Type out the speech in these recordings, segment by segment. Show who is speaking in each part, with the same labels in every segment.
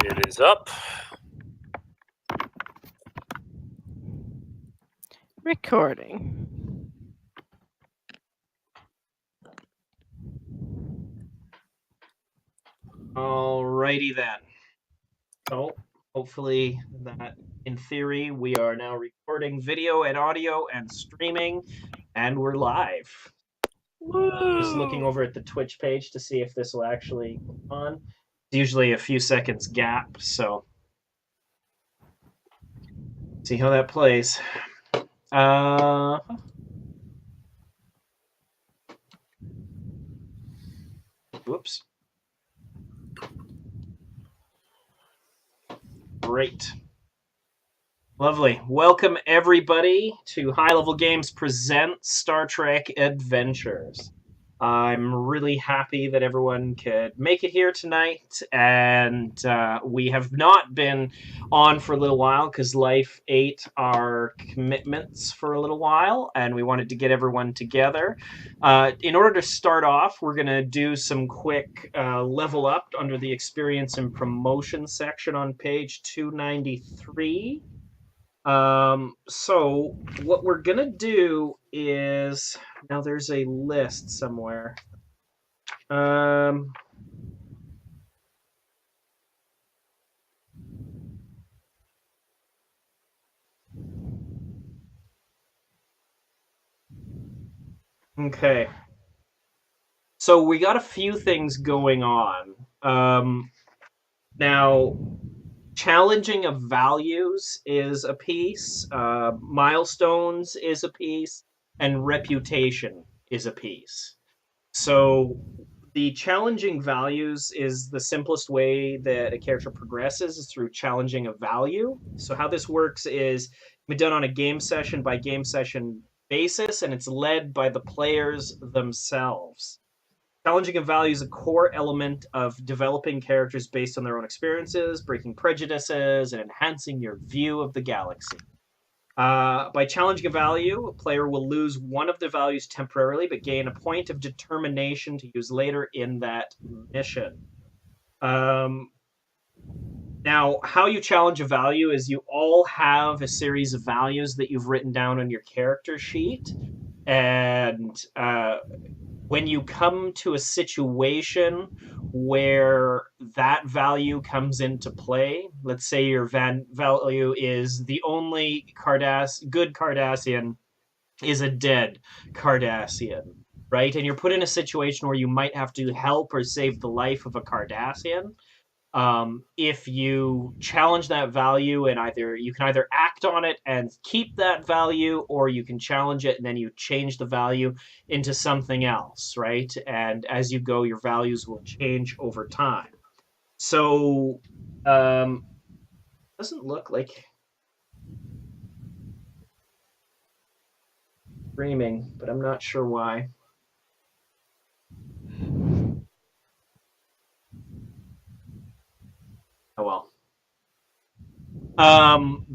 Speaker 1: It is up.
Speaker 2: Recording.
Speaker 3: Alrighty then. So hopefully that, in theory, we are now recording video and audio and streaming, and we're live. Just looking over at the Twitch page to see if this will actually go on. It's usually a few seconds gap, so see how that plays. Whoops. Great. Lovely. Welcome, everybody, to High Level Games Presents Star Trek Adventures. I'm really happy that everyone could make it here tonight, and we have not been on for a little while because life ate our commitments for a little while, and we wanted to get everyone together. In order to start off, we're going to do some quick level up under the Experience and Promotion section on page 293. So what we're gonna do is, now there's a list somewhere. Okay. So we got a few things going on. Now, challenging of values is a piece, milestones is a piece, and reputation is a piece. So the challenging values is the simplest way that a character progresses is through challenging a value. So how this works is been done on a game session by game session basis, and it's led by the players themselves. Challenging a value is a core element of developing characters based on their own experiences, breaking prejudices, and enhancing your view of the galaxy. By challenging a value, a player will lose one of the values temporarily, but gain a point of determination to use later in that mission. Now, how you challenge a value is you all have a series of values that you've written down on your character sheet, and when you come to a situation where that value comes into play, let's say your value is the only good Cardassian is a dead Cardassian, right? And you're put in a situation where you might have to help or save the life of a Cardassian. If you challenge that value, and you can either act on it and keep that value, or you can challenge it and then you change the value into something else, right? And as you go, your values will change over time. So, doesn't look like streaming, but I'm not sure why. Oh well.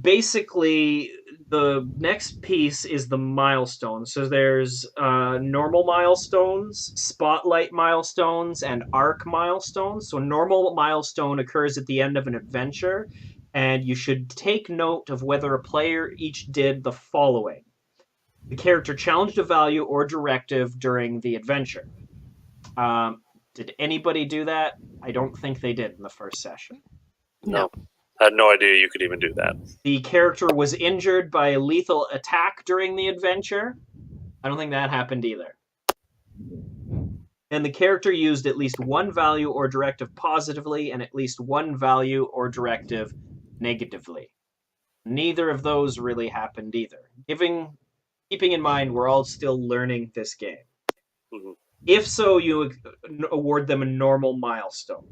Speaker 3: Basically, the next piece is the milestones. So there's normal milestones, spotlight milestones, and arc milestones. So a normal milestone occurs at the end of an adventure, and you should take note of whether a player each did the following. The character challenged a value or directive during the adventure. Did anybody do that? I don't think they did in the first session.
Speaker 1: No. I had no idea you could even do that.
Speaker 3: The character was injured by a lethal attack during the adventure. I don't think that happened either. And the character used at least one value or directive positively and at least one value or directive negatively. Neither of those really happened either. Keeping in mind, we're all still learning this game. Mm-hmm. If so, you award them a normal milestone,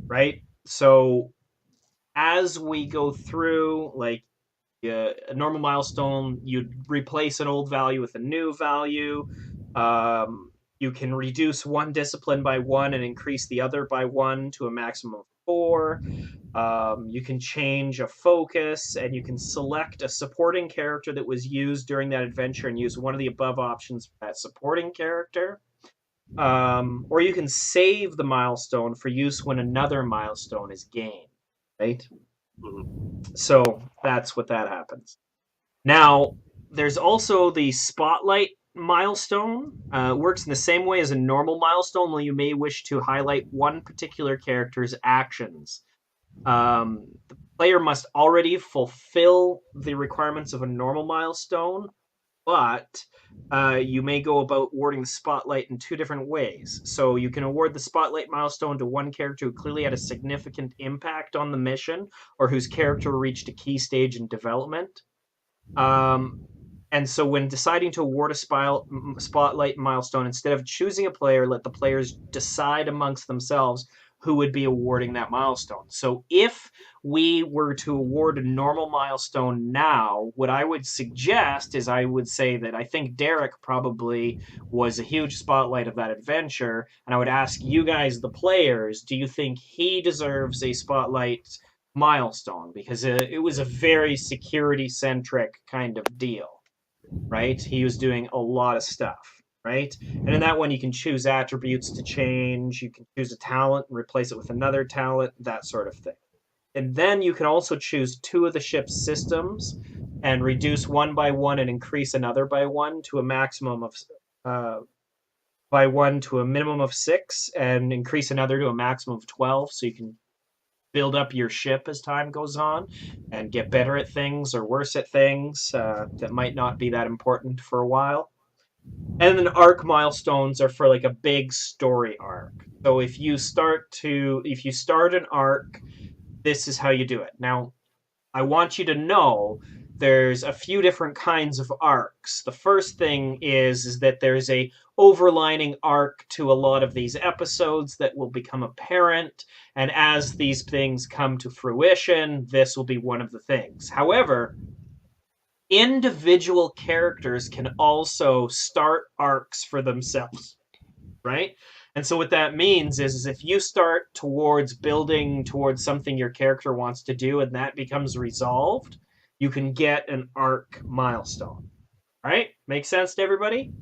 Speaker 3: right? So as we go through, like a normal milestone, you'd replace an old value with a new value. You can reduce one discipline by 1 and increase the other by 1 to a maximum of 4. You can change a focus, and you can select a supporting character that was used during that adventure and use one of the above options for that supporting character. Or you can save the milestone for use when another milestone is gained. right?
Speaker 1: Mhm.
Speaker 3: So that's what that happens. Now, there's also the spotlight milestone. Works in the same way as a normal milestone, where you may wish to highlight one particular character's actions. The player must already fulfill the requirements of a normal milestone, but you may go about awarding the spotlight in two different ways. So you can award the spotlight milestone to one character who clearly had a significant impact on the mission or whose character reached a key stage in development. Um, and so when deciding to award a spotlight milestone, instead of choosing a player, let the players decide amongst themselves who would be awarding that milestone. So if we were to award a normal milestone now, what I would suggest is I would say that I think Derek probably was a huge spotlight of that adventure. And I would ask you guys, the players, do you think he deserves a spotlight milestone? Because it was a very security centric kind of deal, right? He was doing a lot of stuff, right? And in that one, you can choose attributes to change. You can choose a talent and replace it with another talent, that sort of thing. And then you can also choose two of the ship's systems and reduce one by one and increase another by one to a maximum of by one to a minimum of 6 and increase another to a maximum of 12. So you can build up your ship as time goes on and get better at things or worse at things that might not be that important for a while. And then arc milestones are for like a big story arc. So if you start an arc, this is how you do it. Now, I want you to know there's a few different kinds of arcs. The first thing is that there's a overlining arc to a lot of these episodes that will become apparent, and as these things come to fruition, this will be one of the things. However, individual characters can also start arcs for themselves, right? And so what that means is if you start towards building towards something your character wants to do and that becomes resolved, you can get an arc milestone. All right? Makes sense to everybody?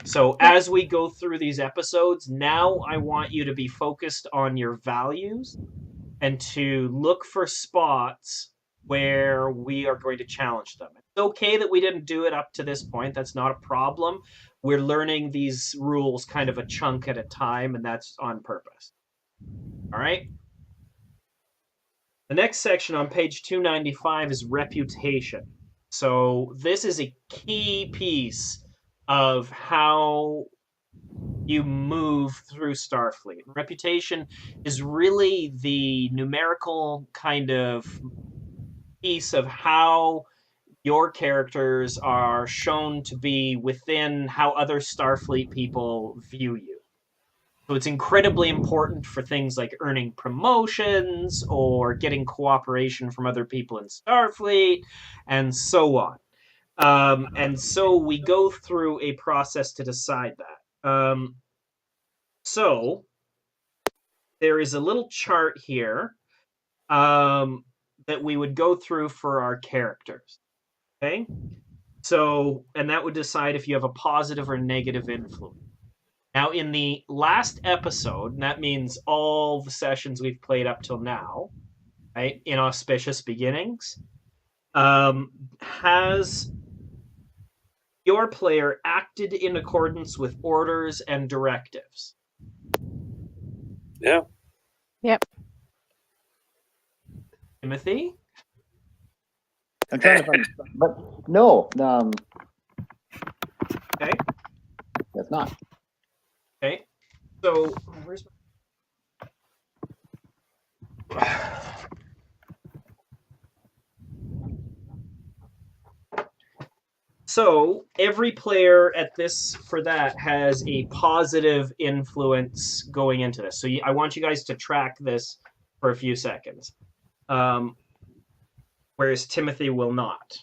Speaker 3: So as we go through these episodes, now I want you to be focused on your values and to look for spots where we are going to challenge them. It's okay that we didn't do it up to this point. That's not a problem. We're learning these rules kind of a chunk at a time, and that's on purpose. All right? The next section on page 295 is reputation. So this is a key piece of how you move through Starfleet. Reputation is really the numerical kind of piece of how your characters are shown to be within how other Starfleet people view you. So it's incredibly important for things like earning promotions or getting cooperation from other people in Starfleet and so on. And so we go through a process to decide that. So there is a little chart here that we would go through for our characters. Okay? So, and that would decide if you have a positive or negative influence. Now, in the last episode, and that means all the sessions we've played up till now, right, Inauspicious Beginnings, has your player acted in accordance with orders and directives?
Speaker 1: Yeah.
Speaker 2: Yep.
Speaker 3: Timothy?
Speaker 4: I'm trying to find, but no,
Speaker 3: Okay.
Speaker 4: that's not.
Speaker 3: Okay. So, where's So every player at this for that has a positive influence going into this. So I want you guys to track this for a few seconds, whereas Timothy will not.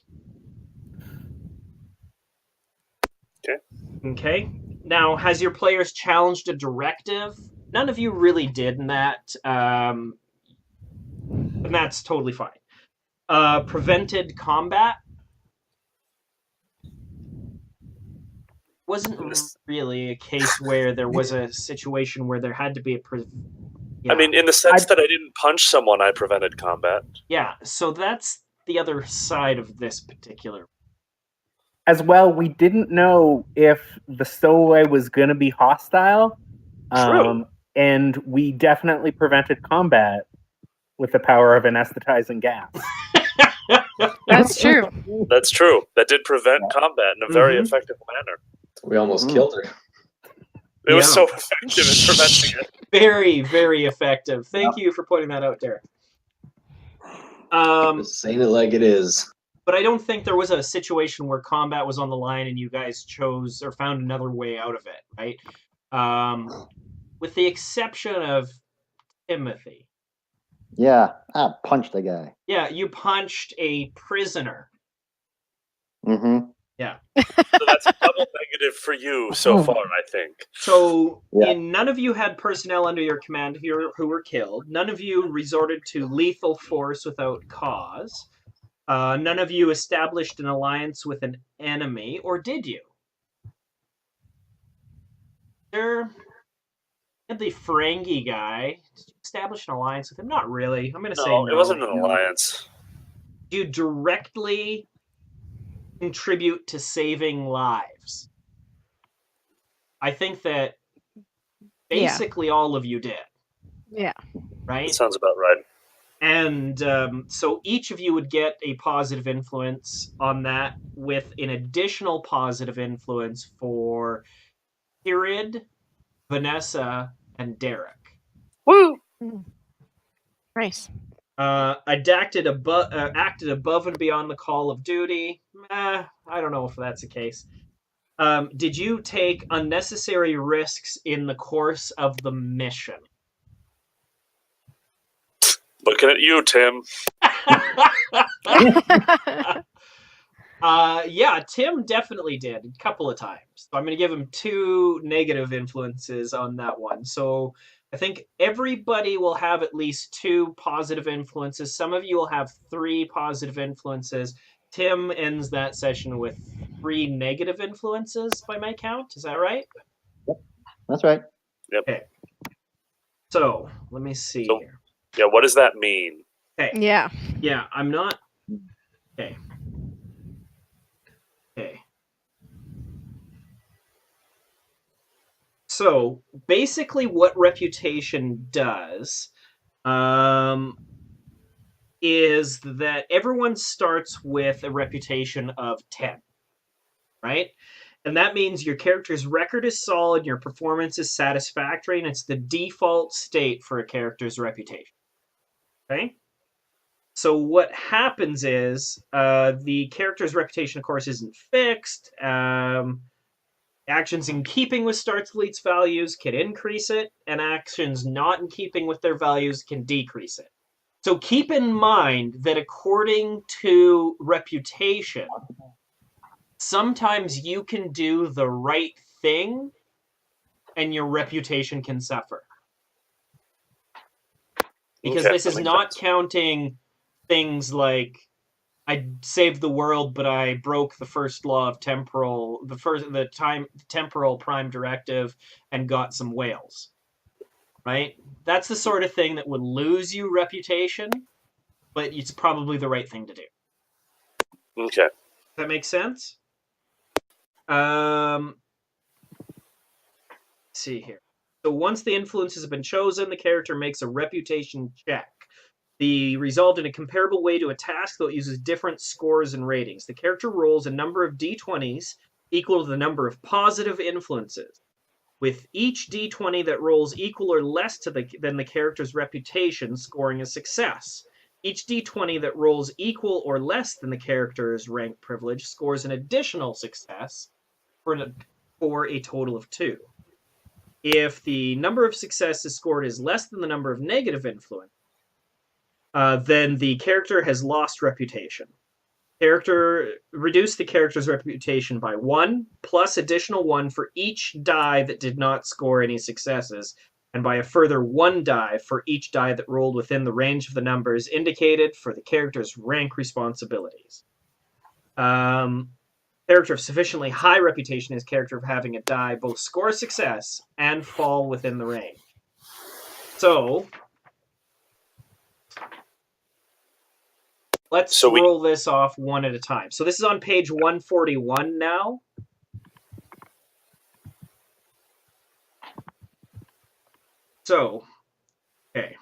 Speaker 1: Okay.
Speaker 3: Okay. Now, has your players challenged a directive? None of you really did in that, and that's totally fine. Prevented combat? Wasn't really a case where there was a situation where there had to be a Yeah.
Speaker 1: I mean, in the sense that I didn't punch someone, I prevented combat.
Speaker 3: Yeah, so that's the other side of this particular.
Speaker 4: As well, we didn't know if the stowaway was going to be hostile.
Speaker 1: True.
Speaker 4: And we definitely prevented combat with the power of anesthetizing gas.
Speaker 2: That's true.
Speaker 1: That's true. That did prevent combat in a very
Speaker 3: Mhm.
Speaker 1: effective manner.
Speaker 5: We almost killed her.
Speaker 1: It was
Speaker 3: Yeah.
Speaker 1: so effective in preventing it.
Speaker 3: Very, very effective. Thank you for pointing that out, Derek.
Speaker 5: Just saying it like it is.
Speaker 3: But I don't think there was a situation where combat was on the line and you guys chose or found another way out of it, right? With the exception of Timothy.
Speaker 6: Yeah, I punched the guy.
Speaker 3: Yeah, you punched a prisoner.
Speaker 6: Mm-hmm.
Speaker 1: So that's a double negative for you so far, I think.
Speaker 3: So
Speaker 6: Yeah.
Speaker 3: none of you had personnel under your command who were killed. None of you resorted to lethal force without cause. None of you established an alliance with an enemy, or did you? Sure. The Ferengi guy. Did you establish an alliance with him? Not really. I'm going to say
Speaker 1: No,
Speaker 3: no.
Speaker 1: it wasn't an alliance.
Speaker 3: Do you directly contribute to saving lives? I think that basically all of you did.
Speaker 2: Yeah.
Speaker 3: Right?
Speaker 1: That sounds about right.
Speaker 3: And so each of you would get a positive influence on that, with an additional positive influence for Kirid, Vanessa, and Derek.
Speaker 2: Woo! Nice.
Speaker 3: Acted above and beyond the call of duty. I don't know if that's the case. Did you take unnecessary risks in the course of the mission?
Speaker 1: Looking at you, Tim.
Speaker 3: Yeah, Tim definitely did a couple of times. So I'm going to give him 2 negative influences on that one. So I think everybody will have at least 2 positive influences. Some of you will have 3 positive influences. Tim ends that session with 3 negative influences by my count. Is that right?
Speaker 6: That's right.
Speaker 1: Yep.
Speaker 3: Okay. So let me see
Speaker 1: So-
Speaker 3: here.
Speaker 1: Yeah, what does that mean?
Speaker 3: Okay.
Speaker 2: Yeah.
Speaker 3: Yeah, I'm not. Okay. Okay. So basically, what reputation does is that everyone starts with a reputation of 10, right? And that means your character's record is solid, your performance is satisfactory, and it's the default state for a character's reputation. Okay? So what happens is the character's reputation, of course, isn't fixed. Actions in keeping with Starfleet's values can increase it, and actions not in keeping with their values can decrease it. So keep in mind that according to reputation, sometimes you can do the right thing and your reputation can suffer. Because
Speaker 1: Okay,
Speaker 3: this is
Speaker 1: that makes
Speaker 3: not
Speaker 1: sense.
Speaker 3: counting things like I saved the world, but I broke the first law of temporal prime directive and got some whales. Right? That's the sort of thing that would lose you reputation, but it's probably the right thing to do.
Speaker 1: Okay.
Speaker 3: Does that make sense? Let's see here. So once the influences have been chosen, the character makes a reputation check. Be resolved in a comparable way to a task, though it uses different scores and ratings. The character rolls a number of d20s equal to the number of positive influences, with each d20 that rolls equal or less than the character's reputation scoring a success. Each d20 that rolls equal or less than the character's rank privilege scores an additional success for a total of 2. If the number of successes scored is less than the number of negative influence, then the character has lost reputation. Reduce the character's reputation by 1, plus additional 1 for each die that did not score any successes, and by a further 1 die for each die that rolled within the range of the numbers indicated for the character's rank responsibilities. Character of sufficiently high reputation is character of having a die both score a success and fall within the range. So let's roll this off one at a time. So this is on page 141 now. So, okay.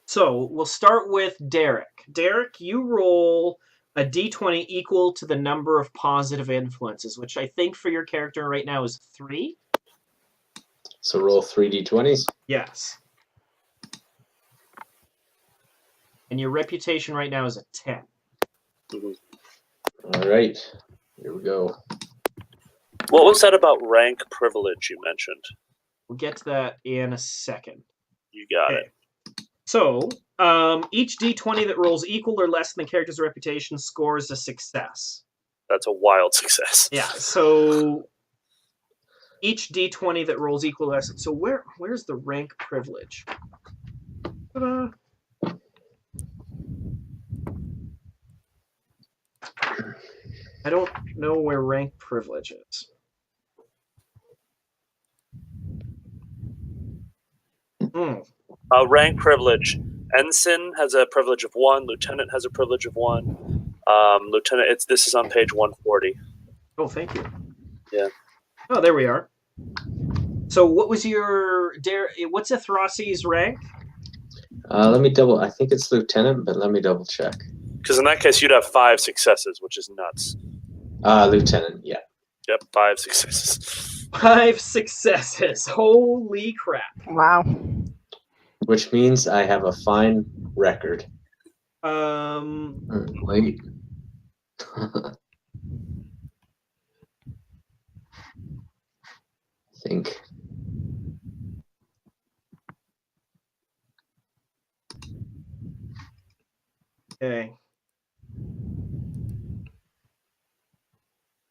Speaker 3: So we'll start with Derek. Derek, you roll a d20 equal to the number of positive influences, which I think for your character right now is 3.
Speaker 5: So roll 3 d20s.
Speaker 3: Yes. And your reputation right now is a 10.
Speaker 5: All right. Here we go.
Speaker 1: What was that about rank privilege you mentioned?
Speaker 3: We'll get to that in a second.
Speaker 1: You got it.
Speaker 3: So, each d20 that rolls equal or less than the character's reputation scores a success.
Speaker 1: That's a wild success.
Speaker 3: Yeah, so each d20 that rolls equal or less. So where's the rank privilege? Ta-da. I don't know where rank privilege is.
Speaker 1: Rank privilege. Ensign has a privilege of 1. Lieutenant has a privilege of 1. Lieutenant, this is on page 140.
Speaker 3: Oh, thank you.
Speaker 1: Yeah.
Speaker 3: Oh, there we are. So what was what's Athrosi's rank?
Speaker 5: Let me double. I think it's lieutenant, but let me double check.
Speaker 1: Because in that case, you'd have 5 successes, which is nuts.
Speaker 5: Lieutenant, yeah.
Speaker 1: Yep, 5 successes.
Speaker 3: 5 successes. Holy crap.
Speaker 2: Wow.
Speaker 5: Which means I have a fine record. Wait. I think.
Speaker 3: Okay.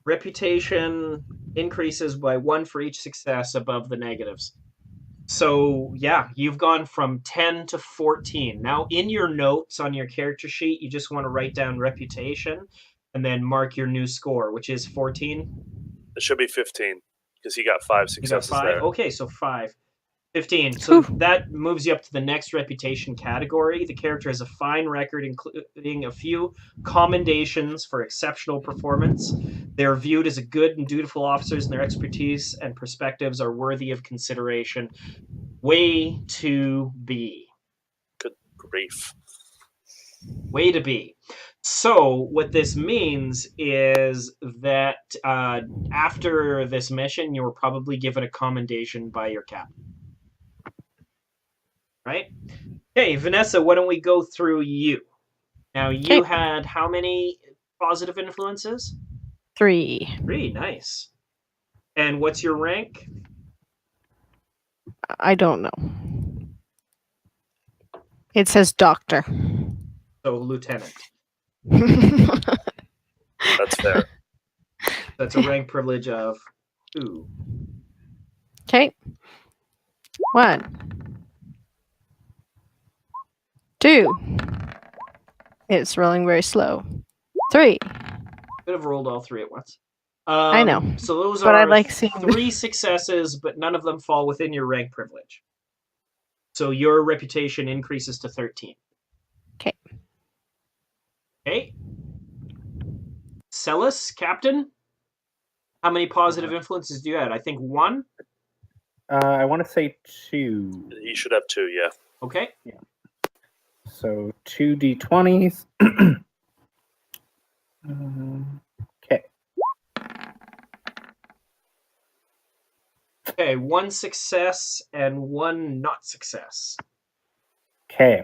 Speaker 3: Reputation increases by 1 for each success above the negatives. So, yeah, you've gone from 10 to 14. Now, in your notes on your character sheet, you just want to write down reputation and then mark your new score, which is 14.
Speaker 1: It should be 15, because he got 5 successes
Speaker 3: You got 5?
Speaker 1: there.
Speaker 3: Okay, so 5. 15. So that moves you up to the next reputation category. The character has a fine record, including a few commendations for exceptional performance. They're viewed as a good and dutiful officers, and their expertise and perspectives are worthy of consideration. Way to be.
Speaker 1: Good grief.
Speaker 3: Way to be. So what this means is that after this mission, you were probably given a commendation by your captain. Right? Okay, Vanessa, why don't we go through you? Now, you had how many positive influences?
Speaker 2: 3.
Speaker 3: 3, nice. And what's your rank?
Speaker 2: I don't know. It says doctor.
Speaker 3: So, lieutenant.
Speaker 1: That's fair.
Speaker 3: That's a rank privilege of 2.
Speaker 2: Okay. 1. 2. It's rolling very slow. 3.
Speaker 3: Could have rolled all 3 at once.
Speaker 2: I know.
Speaker 3: So those
Speaker 2: but
Speaker 3: are
Speaker 2: I like seeing
Speaker 3: 3 successes, but none of them fall within your rank privilege. So your reputation increases to 13.
Speaker 2: Okay.
Speaker 3: Okay. Celis, Captain? How many positive influences do you have? I think 1?
Speaker 4: I want to say 2.
Speaker 1: He should have 2, yeah.
Speaker 3: Okay.
Speaker 4: Yeah. So 2 d20s. Okay.
Speaker 3: Okay, 1 success and 1 not success.
Speaker 4: Okay.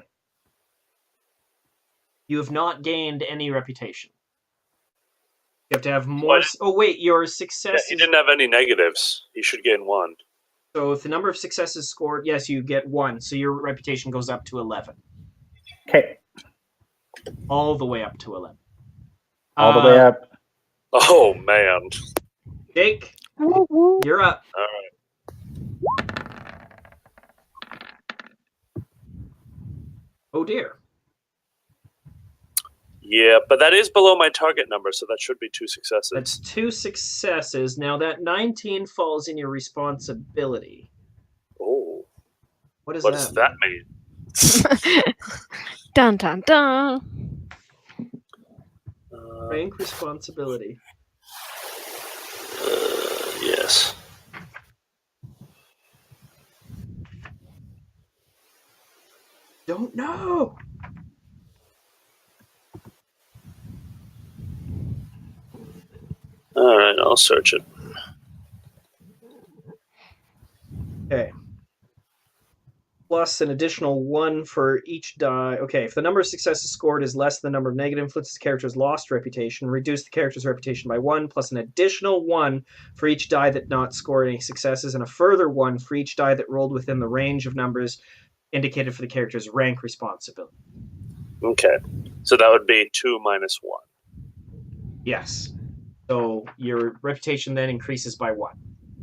Speaker 3: You have not gained any reputation. You have to have more. Oh, wait, your success.
Speaker 1: Yeah, he didn't have any negatives. He should gain 1.
Speaker 3: So if the number of successes scored, yes, you get 1. So your reputation goes up to 11.
Speaker 4: Okay.
Speaker 3: All the way up to 11.
Speaker 4: All the way up.
Speaker 1: Oh, man.
Speaker 3: Jake, you're up.
Speaker 1: All right.
Speaker 3: Oh, dear.
Speaker 1: Yeah, but that is below my target number, so that should be 2 successes.
Speaker 3: That's 2 successes. Now, that 19 falls in your responsibility.
Speaker 1: Oh.
Speaker 3: What does
Speaker 1: What
Speaker 3: that
Speaker 1: does that mean?
Speaker 2: Dun dun dun.
Speaker 3: Rank responsibility.
Speaker 1: Yes.
Speaker 3: Don't know.
Speaker 1: All right, I'll search it.
Speaker 3: Okay. Plus an additional 1 for each die. Okay, if the number of successes scored is less than the number of negative influences, the character's lost reputation. Reduce the character's reputation by 1, plus an additional 1 for each die that not scored any successes, and a further 1 for each die that rolled within the range of numbers indicated for the character's rank responsibility.
Speaker 1: Okay, so that would be 2 minus 1.
Speaker 3: Yes. So your reputation then increases by 1.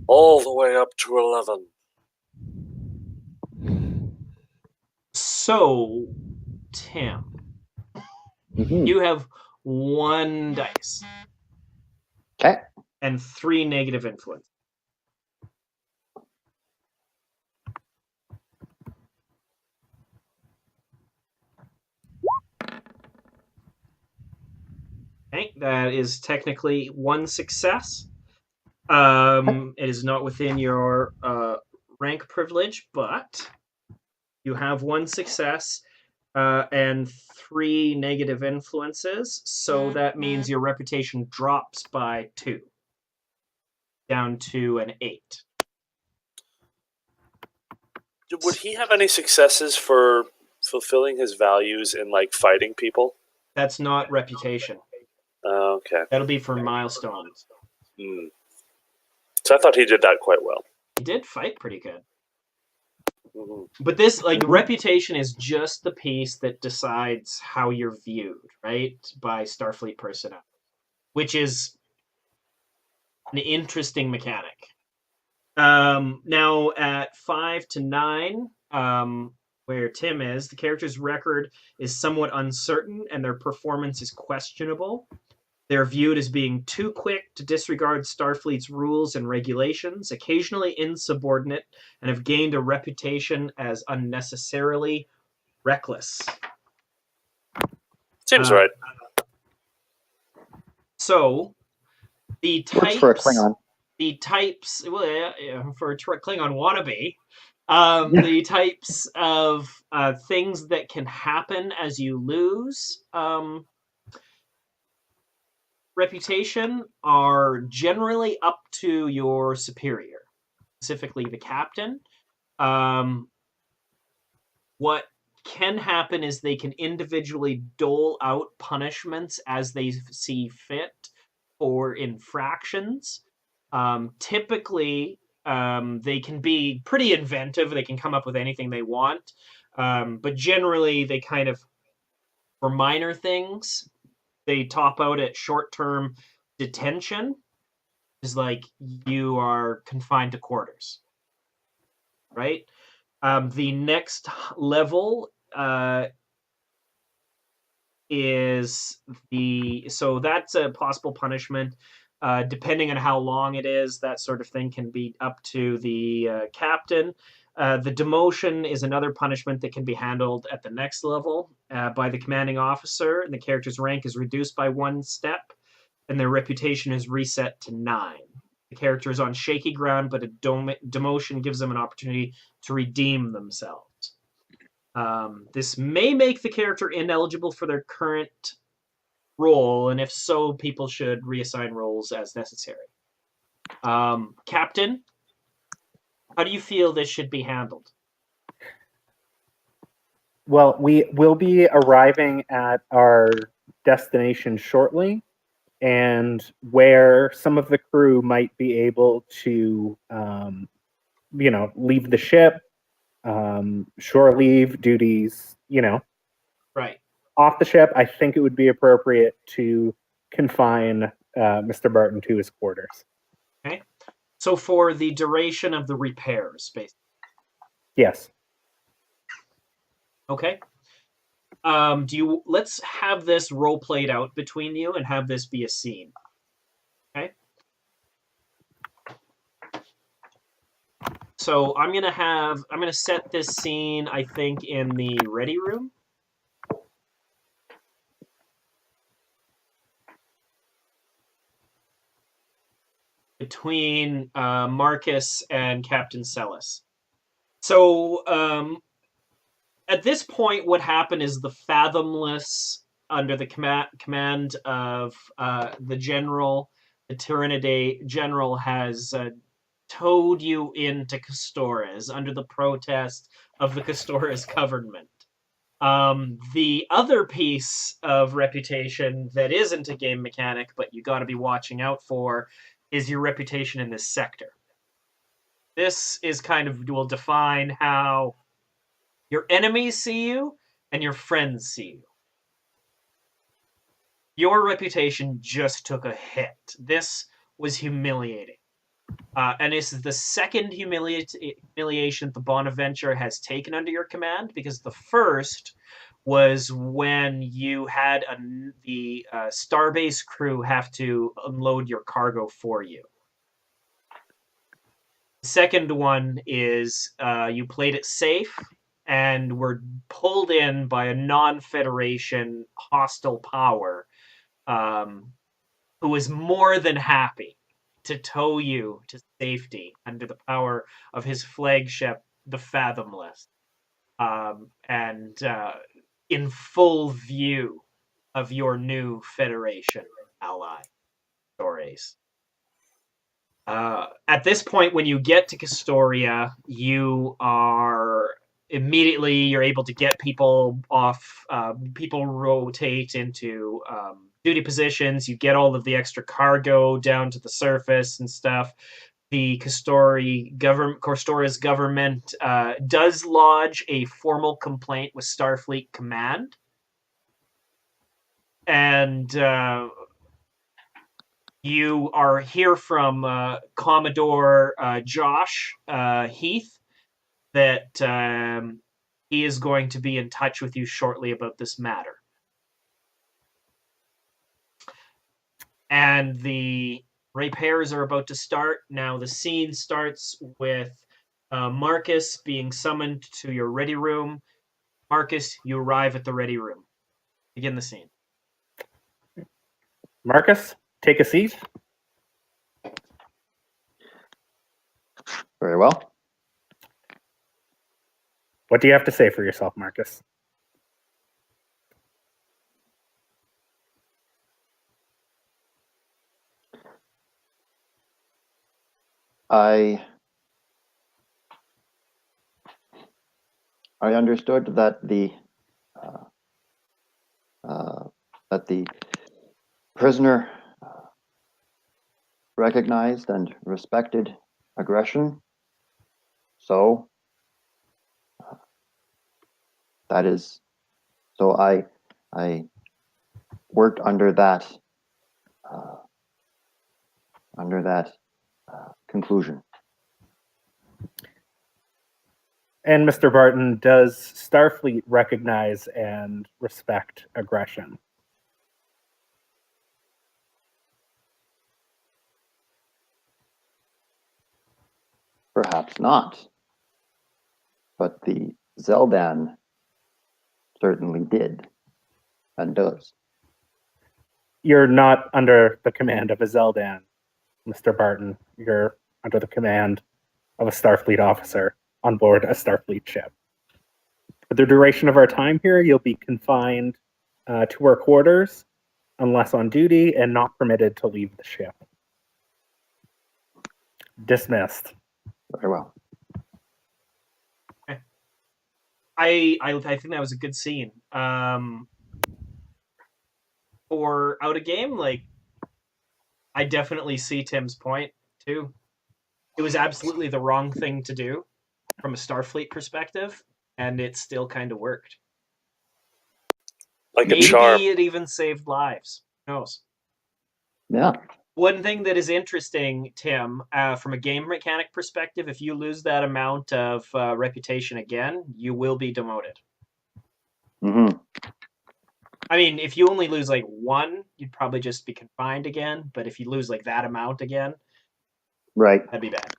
Speaker 1: All the way up to 11.
Speaker 3: So, Tim,
Speaker 6: Mhm.
Speaker 3: you have 1 dice
Speaker 6: Okay.
Speaker 3: and 3 negative influence. Okay, that is technically 1 success. It is not within your rank privilege, but you have 1 success and 3 negative influences, so that means your reputation drops by 2, down to an 8.
Speaker 1: Would he have any successes for fulfilling his values in like fighting people?
Speaker 3: That's not reputation.
Speaker 1: Okay.
Speaker 3: That'll be for milestones.
Speaker 1: So I thought he did that quite well.
Speaker 3: He did fight pretty good.
Speaker 1: Mm-hmm.
Speaker 3: But this, like, reputation is just the piece that decides how you're viewed, right? By Starfleet personnel, which is an interesting mechanic. Now, at 5 to 9, where Tim is, the character's record is somewhat uncertain and their performance is questionable. They're viewed as being too quick to disregard Starfleet's rules and regulations, occasionally insubordinate, and have gained a reputation as unnecessarily reckless.
Speaker 1: Seems right.
Speaker 3: So, the types...
Speaker 6: Works for a Klingon.
Speaker 3: The types... Well, yeah, for a Klingon wannabe. The types of things that can happen as you lose... reputation are generally up to your superior, specifically the captain. What can happen is they can individually dole out punishments as they see fit for infractions. Typically, they can be pretty inventive. They can come up with anything they want. But generally, they kind of, for minor things, they top out at short-term detention. Is like you are confined to quarters, right? The next level is so that's a possible punishment. Depending on how long it is, that sort of thing can be up to the captain. The demotion is another punishment that can be handled at the next level by the commanding officer, and the character's rank is reduced by 1 step, and their reputation is reset to 9. The character is on shaky ground, but a demotion gives them an opportunity to redeem themselves. This may make the character ineligible for their current role, and if so, people should reassign roles as necessary. Captain, how do you feel this should be handled?
Speaker 4: Well, we will be arriving at our destination shortly, and where some of the crew might be able to, leave the ship, shore leave duties,
Speaker 3: Right.
Speaker 4: off the ship, I think it would be appropriate to confine Mr. Barton to his quarters.
Speaker 3: Okay. So for the duration of the repairs, basically.
Speaker 4: Yes.
Speaker 3: Okay. Let's have this role played out between you and have this be a scene. Okay. So I'm gonna set this scene, I think, in the ready room. Between Marcus and Captain Celis. So at this point, what happened is the Fathomless, under the command of the general, the Tyranidae general, has towed you into Castores under the protest of the Castores government. The other piece of reputation that isn't a game mechanic, but you got to be watching out for, is your reputation in this sector. This is kind of will define how your enemies see you and your friends see you. Your reputation just took a hit. This was humiliating. And this is the second humiliation the Bonaventure has taken under your command, because the first was when you had the Starbase crew have to unload your cargo for you. The second one is you played it safe and were pulled in by a non-Federation hostile power who was more than happy to tow you to safety under the power of his flagship, the Fathomless, and in full view of your new Federation ally, Castores. At this point, when you get to Castoria, you are you're able to get people off. People rotate into duty positions. You get all of the extra cargo down to the surface and stuff. The Castores government does lodge a formal complaint with Starfleet Command, and you are hear from Commodore Josh Heath that he is going to be in touch with you shortly about this matter. And the repairs are about to start. Now the scene starts with Marcus being summoned to your ready room. Marcus, you arrive at the ready room. Begin the scene.
Speaker 4: Marcus, take a seat.
Speaker 6: Very well.
Speaker 4: What do you have to say for yourself, Marcus?
Speaker 6: I understood that the prisoner recognized and respected aggression. So that is, so I worked under that conclusion.
Speaker 4: And Mr. Barton, does Starfleet recognize and respect aggression?
Speaker 6: Perhaps not, but the Zeldan certainly did and does.
Speaker 4: You're not under the command of a Zeldan, Mr. Barton. You're under the command of a Starfleet officer on board a Starfleet ship. For the duration of our time here, you'll be confined to our quarters unless on duty and not permitted to leave the ship. Dismissed.
Speaker 6: Very well.
Speaker 3: I think that was a good scene. For out of game, like, I definitely see Tim's point too. It was absolutely the wrong thing to do from a Starfleet perspective, and it still kind of worked.
Speaker 1: Like
Speaker 3: Maybe
Speaker 1: a charm.
Speaker 3: it even saved lives. Who knows?
Speaker 6: Yeah.
Speaker 3: One thing that is interesting, Tim, from a game mechanic perspective, if you lose that amount of reputation again, you will be demoted.
Speaker 6: Mm-hmm.
Speaker 3: I mean, if you only lose like one, you'd probably just be confined again. But if you lose like that amount again,
Speaker 6: Right.
Speaker 3: that'd be bad.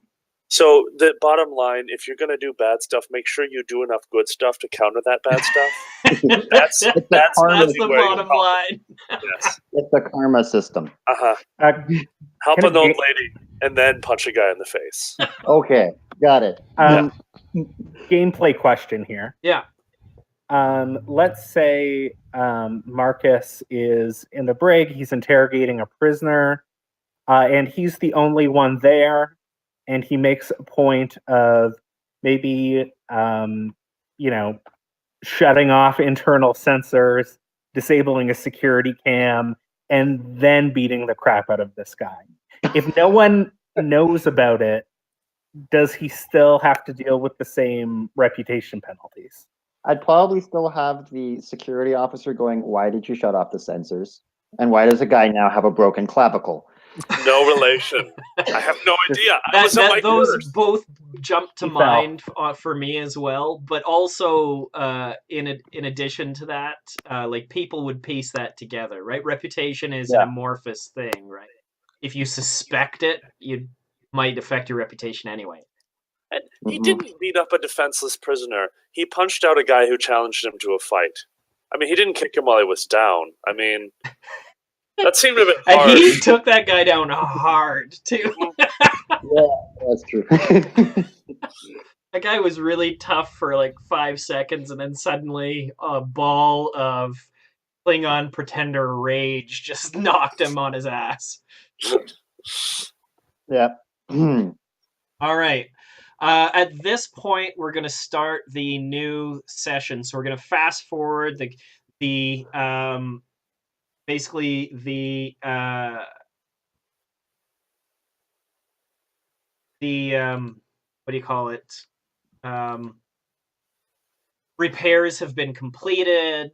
Speaker 1: So the bottom line, if you're going to do bad stuff, make sure you do enough good stuff to counter that bad stuff. That's
Speaker 3: That's
Speaker 6: karma
Speaker 3: the
Speaker 1: where you
Speaker 3: bottom
Speaker 1: help.
Speaker 3: line.
Speaker 1: Yes.
Speaker 6: It's the karma system.
Speaker 1: Uh-huh.
Speaker 4: Uh,
Speaker 1: Help
Speaker 4: Can
Speaker 1: an
Speaker 4: it
Speaker 1: old
Speaker 4: be-
Speaker 1: lady and then punch a guy in the face.
Speaker 6: Okay, got it.
Speaker 4: Gameplay question here.
Speaker 3: Yeah.
Speaker 4: Let's say Marcus is in the brig. He's interrogating a prisoner, and he's the only one there. And he makes a point of maybe, shutting off internal sensors, disabling a security cam, and then beating the crap out of this guy. If no one knows about it, does he still have to deal with the same reputation penalties?
Speaker 6: I'd probably still have the security officer going, "Why did you shut off the sensors? And why does a guy now have a broken clavicle?"
Speaker 1: No relation. I have no idea. I was at my
Speaker 3: Those
Speaker 1: quarters.
Speaker 3: both jump to
Speaker 4: He fell.
Speaker 3: mind for me as well. But also, in addition to that, like people would piece that together, right? Reputation is an amorphous thing, right? If you suspect it, you might affect your reputation anyway.
Speaker 1: And he didn't beat up a defenseless prisoner. He punched out a guy who challenged him to a fight. I mean, he didn't kick him while he was down. I mean, that seemed a bit
Speaker 3: And
Speaker 1: harsh.
Speaker 3: he took that guy down hard too.
Speaker 6: Yeah, that's true.
Speaker 3: That guy was really tough for like 5 seconds, and then suddenly a ball of Klingon pretender rage just knocked him on his ass.
Speaker 6: Yeah.
Speaker 3: All right. At this point, we're going to start the new session. So we're going to fast forward the basically the what do you call it? Repairs have been completed.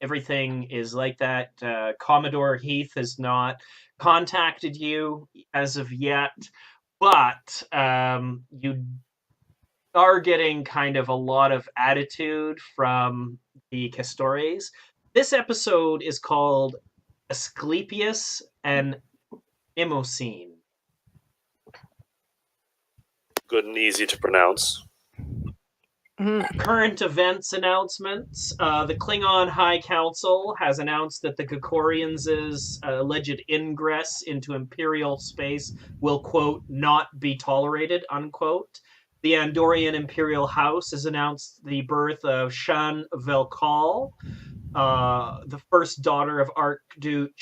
Speaker 3: Everything is like that. Commodore Heath has not contacted you as of yet, but you are getting kind of a lot of attitude from the Castores. This episode is called Asclepius and Mnemosyne.
Speaker 1: Good and easy to pronounce.
Speaker 3: Current events announcements. The Klingon High Council has announced that the Gakorians' alleged ingress into Imperial space will, quote, not be tolerated, unquote. The Andorian Imperial House has announced the birth of Shan Velkal, the first daughter of Archduke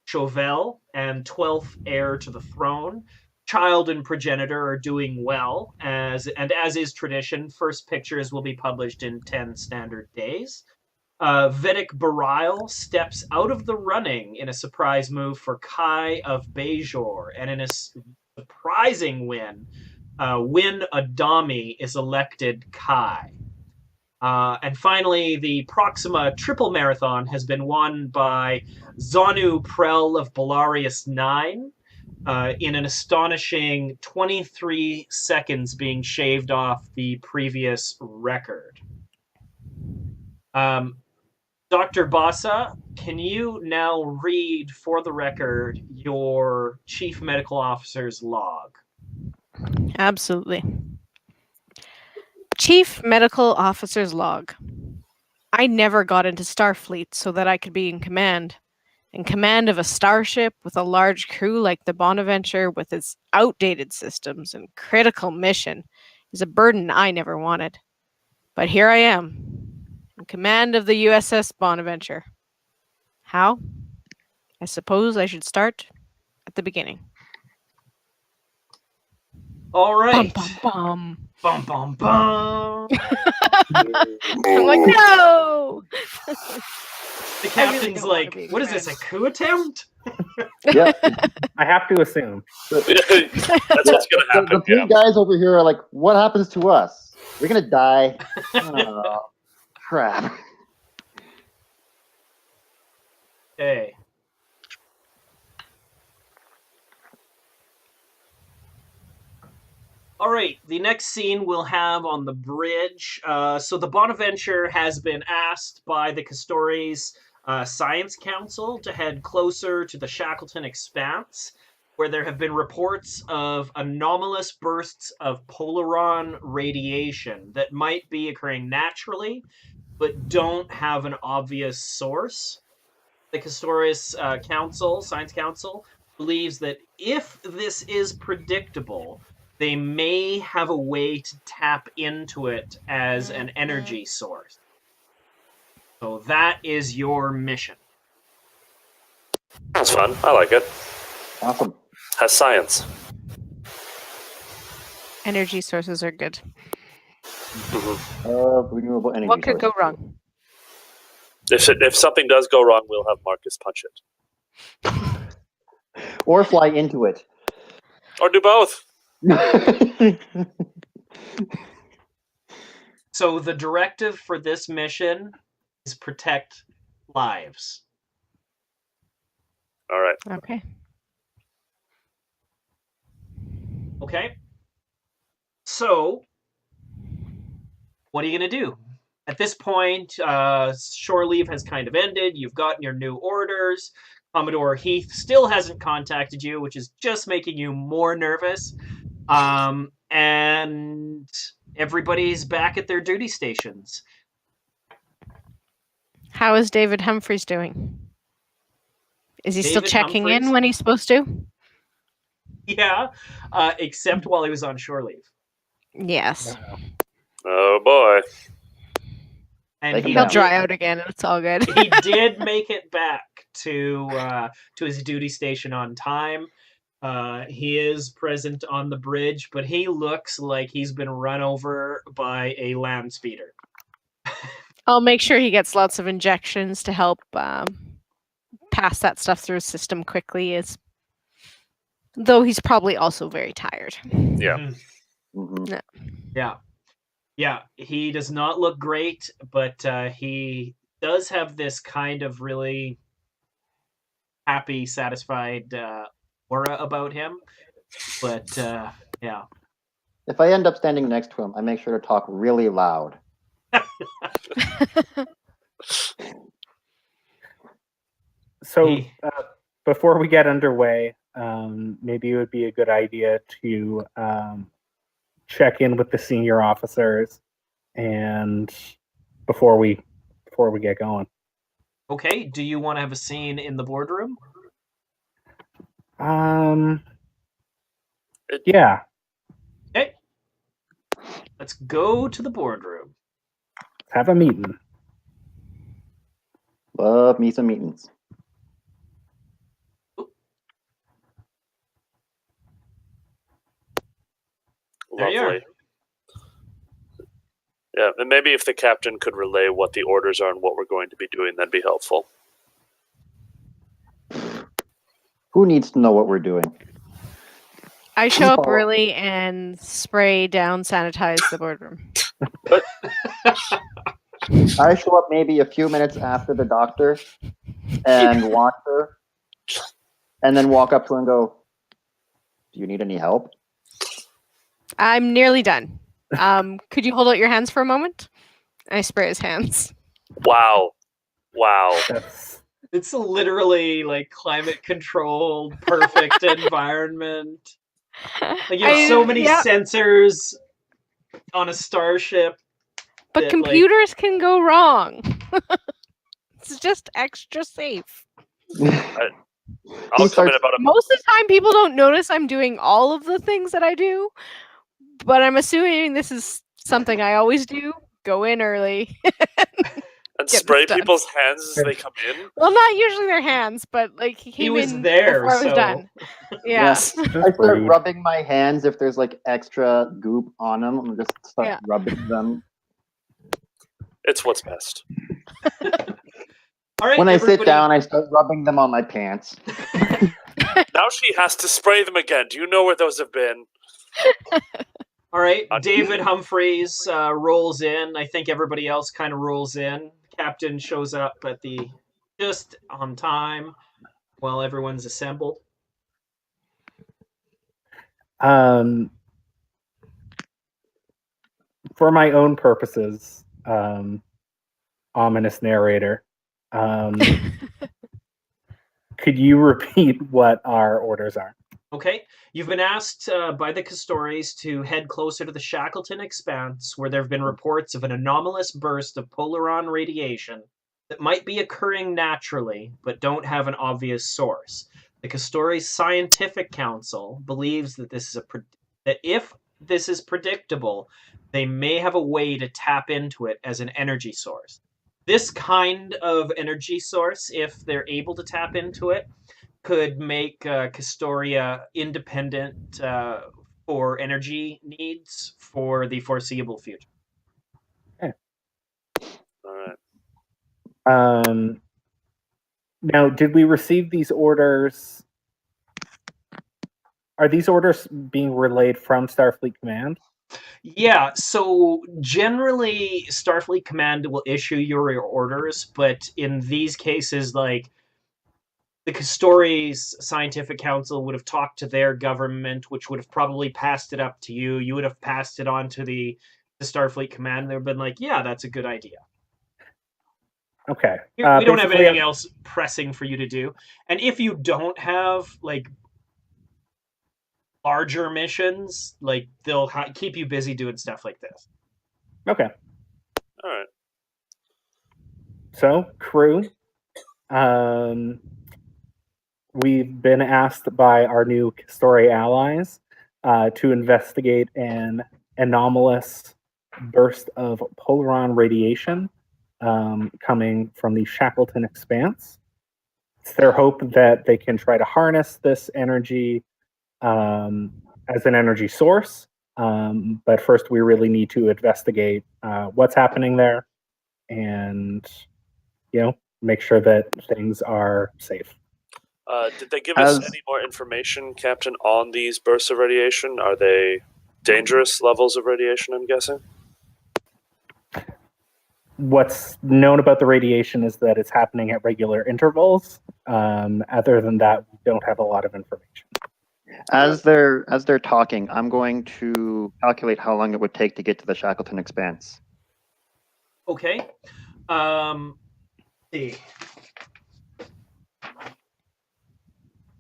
Speaker 3: Chauvel and 12th heir to the throne. Child and progenitor are doing well, as is tradition. First pictures will be published in 10 standard days. Vedic Barile steps out of the running in a surprise move for Kai of Bajor, and in a surprising win, Win Adami is elected Kai. And finally, the Proxima Triple Marathon has been won by Zonu Prel of Belarius 9. In an astonishing 23 seconds being shaved off the previous record. Dr. Bassa, can you now read for the record your Chief Medical Officer's log?
Speaker 2: Absolutely. Chief Medical Officer's log. I never got into Starfleet so that I could be in command. In command of a starship with a large crew like the Bonaventure with its outdated systems and critical mission is a burden I never wanted. But here I am, in command of the USS Bonaventure. How? I suppose I should start at the beginning.
Speaker 3: All right.
Speaker 2: Bum,
Speaker 3: Bum, bum, bum.
Speaker 2: I'm like, no!
Speaker 3: The
Speaker 2: I really
Speaker 3: captain's
Speaker 2: don't wanna
Speaker 3: like,
Speaker 2: be
Speaker 3: what is this, a coup attempt?
Speaker 6: Yeah.
Speaker 4: I have to assume.
Speaker 1: That's what's going to happen.
Speaker 6: The three guys over here are like, what happens to us? We're going to die. Oh, crap.
Speaker 3: Okay. All right, the next scene we'll have on the bridge. So the Bonaventure has been asked by the Castores Science Council to head closer to the Shackleton Expanse. where there have been reports of anomalous bursts of polaron radiation that might be occurring naturally, but don't have an obvious source. The Castores Science Council, believes that if this is predictable, they may have a way to tap into it as an energy source. So that is your mission.
Speaker 1: That's fun. I like it.
Speaker 6: Awesome.
Speaker 1: Has science.
Speaker 2: Energy sources are good.
Speaker 6: Renewable energy.
Speaker 2: What could go
Speaker 6: sources.
Speaker 2: wrong?
Speaker 1: If something does go wrong, we'll have Marcus punch it.
Speaker 6: Or fly into it.
Speaker 1: Or do both.
Speaker 3: So the directive for this mission is protect lives.
Speaker 1: All right.
Speaker 2: Okay.
Speaker 3: Okay? So, what are you going to do? At this point, shore leave has kind of ended. You've gotten your new orders. Commodore Heath still hasn't contacted you, which is just making you more nervous. And everybody's back at their duty stations.
Speaker 2: How is David Humphreys doing? Is he still
Speaker 3: David
Speaker 2: checking
Speaker 3: Humphreys?
Speaker 2: in when he's supposed to?
Speaker 3: Yeah, except while he was on shore leave.
Speaker 2: Yes.
Speaker 1: Oh boy.
Speaker 3: And
Speaker 6: Take him
Speaker 3: he
Speaker 2: He'll
Speaker 6: down.
Speaker 2: dry out again and it's all good.
Speaker 3: he did make it back to his duty station on time. He is present on the bridge, but he looks like he's been run over by a land speeder.
Speaker 2: I'll make sure he gets lots of injections to help pass that stuff through his system quickly, though he's probably also very tired.
Speaker 1: Yeah.
Speaker 6: Mhm.
Speaker 3: Yeah, he does not look great, but he does have this kind of really happy, satisfied aura about him. But yeah.
Speaker 6: If I end up standing next to him, I make sure to talk really loud.
Speaker 4: So
Speaker 3: Hey.
Speaker 4: before we get underway, maybe it would be a good idea to check in with the senior officers and before we get going.
Speaker 3: Okay, do you want to have a scene in the boardroom?
Speaker 4: Yeah.
Speaker 3: Okay. Let's go to the boardroom.
Speaker 4: Have a meeting.
Speaker 6: Love me some meetings.
Speaker 3: There you are.
Speaker 1: Lovely. Yeah, and maybe if the captain could relay what the orders are and what we're going to be doing, that'd be helpful.
Speaker 6: Who needs to know what we're doing?
Speaker 2: I show up
Speaker 6: Oh.
Speaker 2: early and spray down, sanitize the boardroom.
Speaker 6: I show up maybe a few minutes after the doctor and watch her, and then walk up to her and go, "Do you need any help?"
Speaker 2: I'm nearly done. Could you hold out your hands for a moment? I spray his hands.
Speaker 1: Wow. Wow.
Speaker 4: That's
Speaker 3: It's literally like climate controlled, perfect environment. Like you have so many
Speaker 2: yeah,
Speaker 3: sensors on a starship.
Speaker 2: but
Speaker 3: that,
Speaker 2: computers can go wrong. It's just extra safe.
Speaker 1: I'll come
Speaker 6: starts-
Speaker 1: in about a
Speaker 2: Most of the time, people don't notice I'm doing all of the things that I do, but I'm assuming this is something I always do. Go in early.
Speaker 1: and
Speaker 2: get
Speaker 1: spray
Speaker 2: this done.
Speaker 1: people's hands as they come in.
Speaker 2: Well, not usually their hands, but like he came
Speaker 3: was
Speaker 2: in
Speaker 3: there,
Speaker 2: before I was
Speaker 3: so-
Speaker 2: done. Yeah.
Speaker 6: Yes. I start
Speaker 4: rude.
Speaker 6: rubbing my hands if there's like extra goop on them. I'm just start
Speaker 2: Yeah.
Speaker 6: rubbing them.
Speaker 1: It's what's best.
Speaker 3: All right,
Speaker 6: When I
Speaker 3: everybody,
Speaker 6: sit down, I start rubbing them on my pants.
Speaker 1: Now she has to spray them again. Do you know where those have been?
Speaker 3: All right, David Humphreys rolls in. I think everybody else kind of rolls in. Captain shows up at the just on time while everyone's assembled.
Speaker 4: For my own purposes, ominous narrator, could you repeat what our orders are?
Speaker 3: Okay. You've been asked by the Castores to head closer to the Shackleton Expanse, where there have been reports of an anomalous burst of polaron radiation that might be occurring naturally, but don't have an obvious source. The Castores Scientific Council believes that that if this is predictable, they may have a way to tap into it as an energy source. This kind of energy source, if they're able to tap into it, could make Castoria independent for energy needs for the foreseeable future.
Speaker 1: All right.
Speaker 4: Now, did we receive these orders? Are these orders being relayed from Starfleet Command?
Speaker 3: Yeah, so generally Starfleet Command will issue your orders, but in these cases, like, the Castores Scientific Council would have talked to their government, which would have probably passed it up to you. You would have passed it on to the Starfleet Command. They've been like, yeah, that's a good idea.
Speaker 4: Okay.
Speaker 3: We don't have
Speaker 4: basically,
Speaker 3: anything else pressing for you to do. And if you don't have, like, larger missions, like, they'll keep you busy doing stuff like this.
Speaker 4: Okay.
Speaker 1: All right.
Speaker 4: So, crew, we've been asked by our new Castore allies to investigate an anomalous burst of polaron radiation coming from the Shackleton Expanse. It's their hope that they can try to harness this energy as an energy source. But first, we really need to investigate what's happening there and, make sure that things are safe.
Speaker 1: Did they give us any more information, Captain, on these bursts of radiation? Are they dangerous levels of radiation, I'm guessing?
Speaker 4: What's known about the radiation is that it's happening at regular intervals. Other than that, we don't have a lot of information.
Speaker 6: As they're talking, I'm going to calculate how long it would take to get to the Shackleton Expanse.
Speaker 3: Okay. See.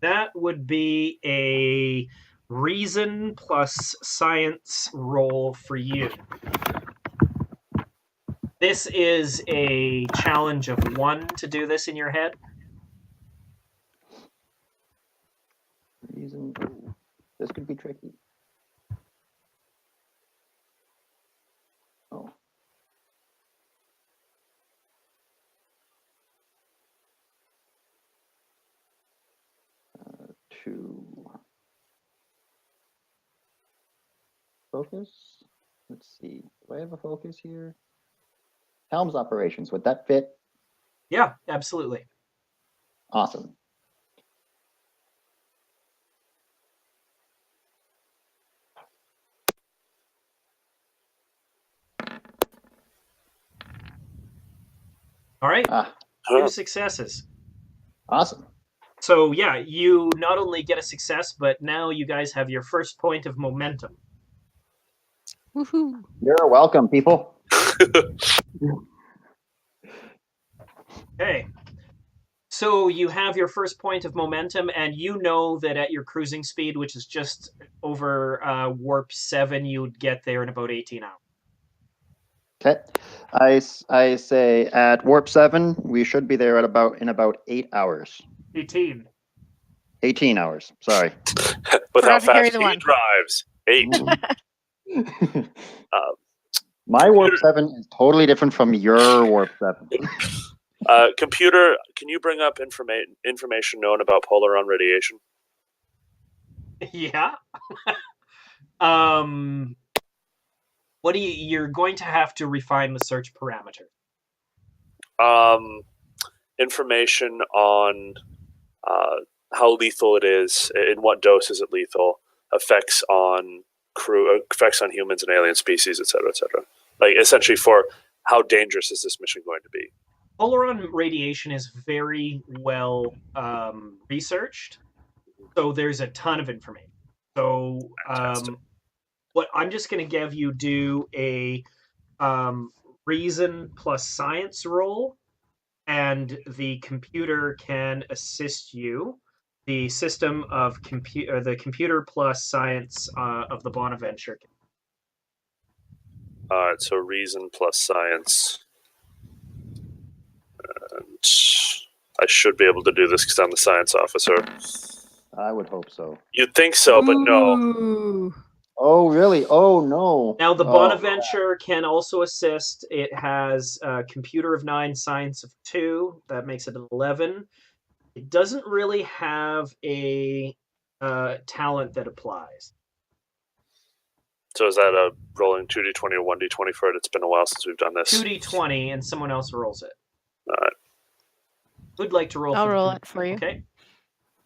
Speaker 3: That would be a reason plus science roll for you. This is a challenge of 1 to do this in your head.
Speaker 6: Reason. This could be tricky. Oh. To focus. Let's see. Do I have a focus here? Helms operations. Would that fit?
Speaker 3: Yeah, absolutely.
Speaker 6: Awesome.
Speaker 3: All right. 2 successes.
Speaker 6: Awesome.
Speaker 3: So yeah, you not only get a success, but now you guys have your first point of momentum.
Speaker 2: Woohoo!
Speaker 6: You're welcome, people.
Speaker 3: Okay. So you have your first point of momentum, and you know that at your cruising speed, which is just over warp 7, you'd get there in about 18 hours.
Speaker 6: Okay. I say at warp 7, we should be there in about 8 hours.
Speaker 3: 18.
Speaker 6: 18 hours. Sorry.
Speaker 1: With how
Speaker 2: Forgot to carry
Speaker 1: fast
Speaker 2: the
Speaker 1: he
Speaker 2: one.
Speaker 1: drives. 8.
Speaker 6: My warp 7 is totally different from your warp 7.
Speaker 1: Computer, can you bring up information known about polaron radiation?
Speaker 3: Yeah. What do you're going to have to refine the search parameter.
Speaker 1: Information on how lethal it is, in what dose is it lethal, effects on crew, effects on humans and alien species, etc., etc. Like, essentially, for how dangerous is this mission going to be?
Speaker 3: Polaron radiation is very well researched, so there's a ton of information. So what I'm just going to give you do a reason plus science roll, and the computer can assist you. the system of the computer plus science of the Bonaventure.
Speaker 1: All right, so reason plus science. And I should be able to do this because I'm the science officer.
Speaker 6: I would hope so.
Speaker 1: You'd think so, but no.
Speaker 2: Ooh.
Speaker 6: Oh, really? Oh, no.
Speaker 3: Now, the
Speaker 6: Oh,
Speaker 3: Bonaventure can also assist. It has a computer of 9, science of 2. That makes it 11. It doesn't really have a talent that applies.
Speaker 1: So is that a rolling 2d20 or 1d20 for it? It's been a while since we've done this.
Speaker 3: 2d20, and someone else rolls it.
Speaker 1: All right.
Speaker 3: Who'd like to roll?
Speaker 2: I'll roll it for you.
Speaker 3: Okay.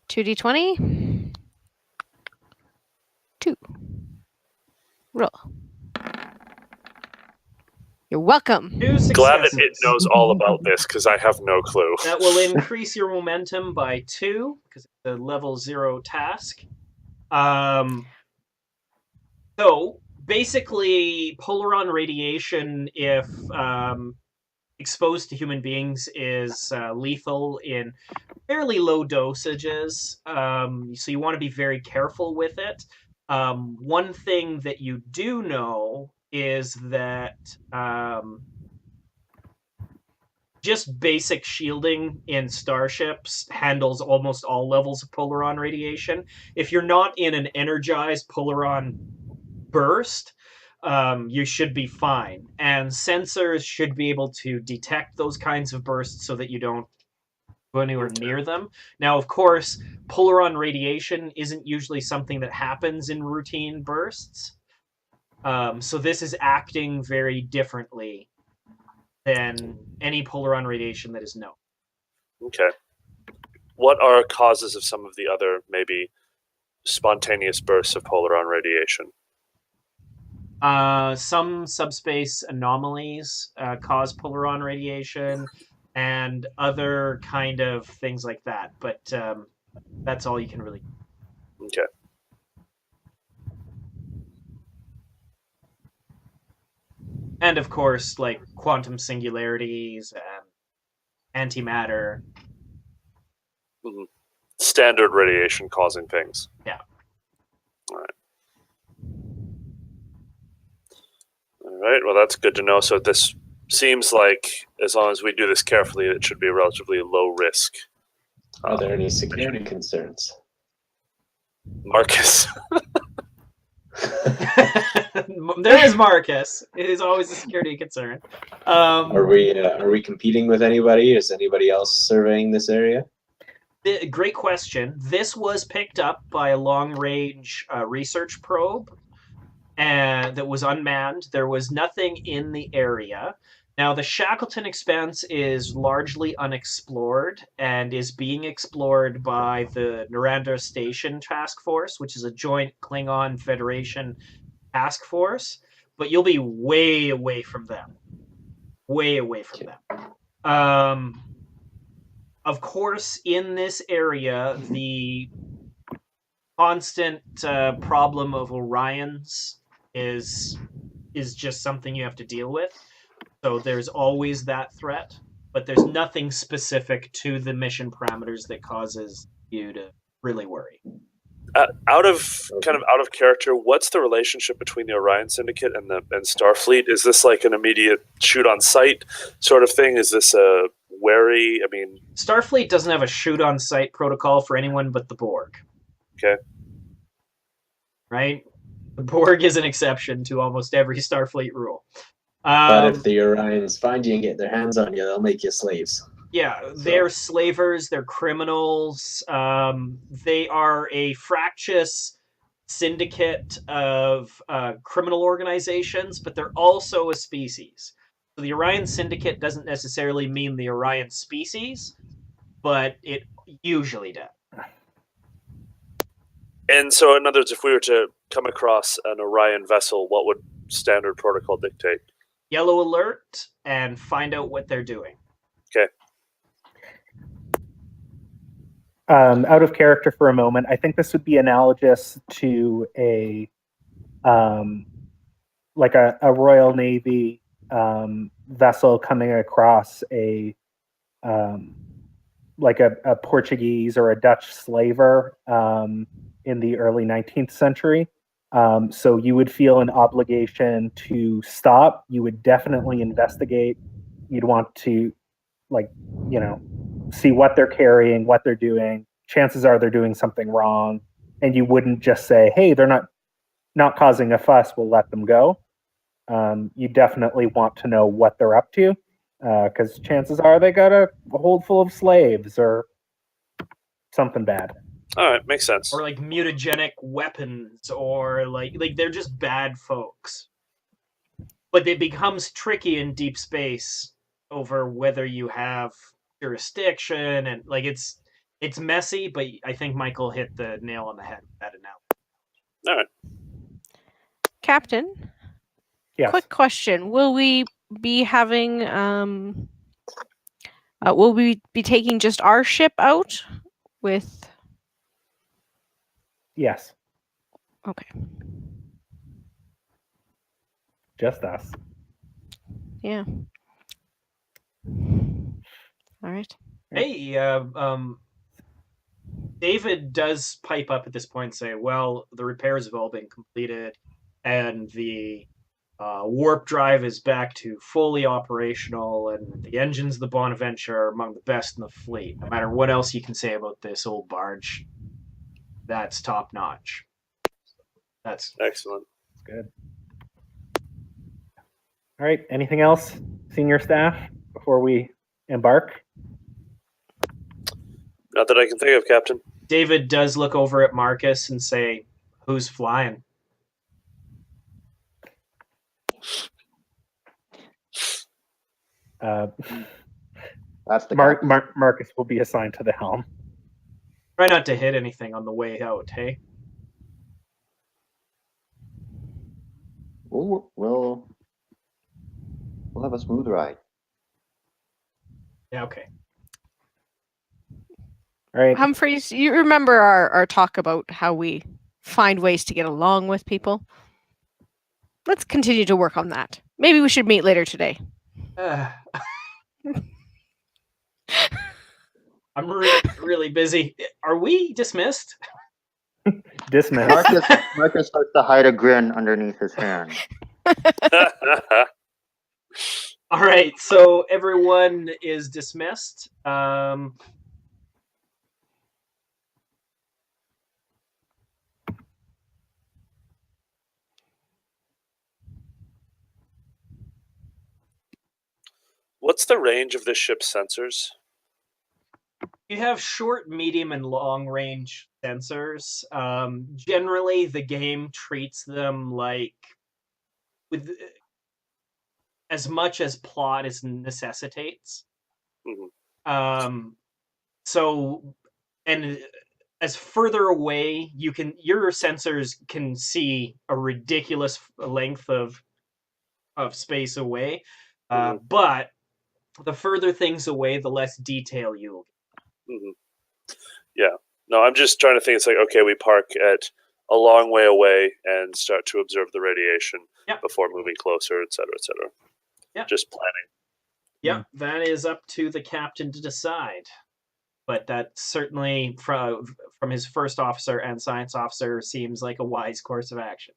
Speaker 2: 2d20. 2. Roll. You're welcome.
Speaker 3: 2 successes.
Speaker 1: Glad that it knows all about this because I have no clue.
Speaker 3: That will increase your momentum by 2 because it's a level 0 task. So basically, polaron radiation, if exposed to human beings, is lethal in fairly low dosages. So you want to be very careful with it. One thing that you do know is that just basic shielding in starships handles almost all levels of polaron radiation. If you're not in an energized polaron burst, you should be fine. And sensors should be able to detect those kinds of bursts so that you don't go anywhere near them. Now, of course, polaron radiation isn't usually something that happens in routine bursts. So this is acting very differently than any polaron radiation that is known.
Speaker 1: Okay. What are causes of some of the other, maybe, spontaneous bursts of polaron radiation?
Speaker 3: Some subspace anomalies cause polaron radiation, and other kind of things like that. But that's all you can really.
Speaker 1: Okay.
Speaker 3: And of course, like quantum singularities and antimatter.
Speaker 1: Mm-hmm. Standard radiation causing things.
Speaker 3: Yeah.
Speaker 1: All right. All right. Well, that's good to know. So this seems like, as long as we do this carefully, it should be a relatively low risk.
Speaker 5: Are there any security concerns?
Speaker 1: Marcus.
Speaker 3: There is Marcus. It is always a security concern.
Speaker 5: Are we competing with anybody? Is anybody else surveying this area?
Speaker 3: Great question. This was picked up by a long-range research probe, and that was unmanned. There was nothing in the area. Now, the Shackleton Expanse is largely unexplored and is being explored by the Naranda Station Task Force, which is a joint Klingon Federation task force, but you'll be way away from them. Way away from them. Of course, in this area, the constant problem of Orions is just something you have to deal with. So there's always that threat, but there's nothing specific to the mission parameters that causes you to really worry.
Speaker 1: Out of character, what's the relationship between the Orion Syndicate and Starfleet? Is this like an immediate shoot on sight sort of thing? Is this a wary? I mean,
Speaker 3: Starfleet doesn't have a shoot on sight protocol for anyone but the Borg.
Speaker 1: Okay.
Speaker 3: Right? The Borg is an exception to almost every Starfleet rule.
Speaker 5: But if the Orions find you and get their hands on you, they'll make you slaves.
Speaker 3: Yeah, they're slavers, they're criminals. They are a fractious syndicate of criminal organizations, but they're also a species. So the Orion Syndicate doesn't necessarily mean the Orion species, but it usually does.
Speaker 1: And so, in other words, if we were to come across an Orion vessel, what would standard protocol dictate?
Speaker 3: Yellow alert and find out what they're doing.
Speaker 1: Okay.
Speaker 4: Out of character for a moment, I think this would be analogous to a Royal Navy vessel coming across a like a Portuguese or a Dutch slaver in the early 19th century. So you would feel an obligation to stop. You would definitely investigate. You'd want to, like, see what they're carrying, what they're doing. Chances are they're doing something wrong. And you wouldn't just say, hey, they're not causing a fuss, we'll let them go. You definitely want to know what they're up to, because chances are they got a hold full of slaves or something bad.
Speaker 1: All right, makes sense.
Speaker 3: Or like mutagenic weapons, or like they're just bad folks. But it becomes tricky in deep space over whether you have jurisdiction, and like it's messy. But I think Michael hit the nail on the head with that analogy.
Speaker 1: All right.
Speaker 2: Captain,
Speaker 4: Yes.
Speaker 2: quick question. Will we be having will we be taking just our ship out with
Speaker 4: Yes.
Speaker 2: Okay.
Speaker 4: Just us.
Speaker 2: Yeah. All right.
Speaker 3: Hey, David does pipe up at this point and say, well, the repairs have all been completed and the warp drive is back to fully operational, and the engines of the Bonaventure are among the best in the fleet. No matter what else you can say about this old barge, that's top notch. That's
Speaker 1: excellent.
Speaker 4: Good. All right. Anything else, senior staff, before we embark?
Speaker 1: Not that I can think of, Captain.
Speaker 3: David does look over at Marcus and say, who's flying?
Speaker 6: That's the
Speaker 4: Marcus will be assigned to the helm.
Speaker 3: Try not to hit anything on the way out, hey?
Speaker 6: We'll have a smooth ride.
Speaker 3: Yeah, okay.
Speaker 4: All right.
Speaker 2: Humphreys, you remember our talk about how we find ways to get along with people? Let's continue to work on that. Maybe we should meet later today.
Speaker 3: I'm really busy. Are we dismissed?
Speaker 4: Dismissed.
Speaker 6: Marcus starts to hide a grin underneath his hand.
Speaker 3: All right, so everyone is dismissed.
Speaker 1: What's the range of this ship's sensors?
Speaker 3: You have short, medium, and long range sensors. Generally, the game treats them like with as much as plot as necessitates.
Speaker 1: Mm-hmm.
Speaker 3: So, and as further away your sensors can see a ridiculous length of space away.
Speaker 1: Mm-hmm.
Speaker 3: But the further things away, the less detail you'll get.
Speaker 1: Mm-hmm. Yeah. No, I'm just trying to think. It's like, okay, we park at a long way away and start to observe the radiation before moving closer, et cetera, et cetera.
Speaker 3: Yeah.
Speaker 1: Just planning.
Speaker 3: Yeah, that is up to the captain to decide. But that certainly, from his first officer and science officer, seems like a wise course of action.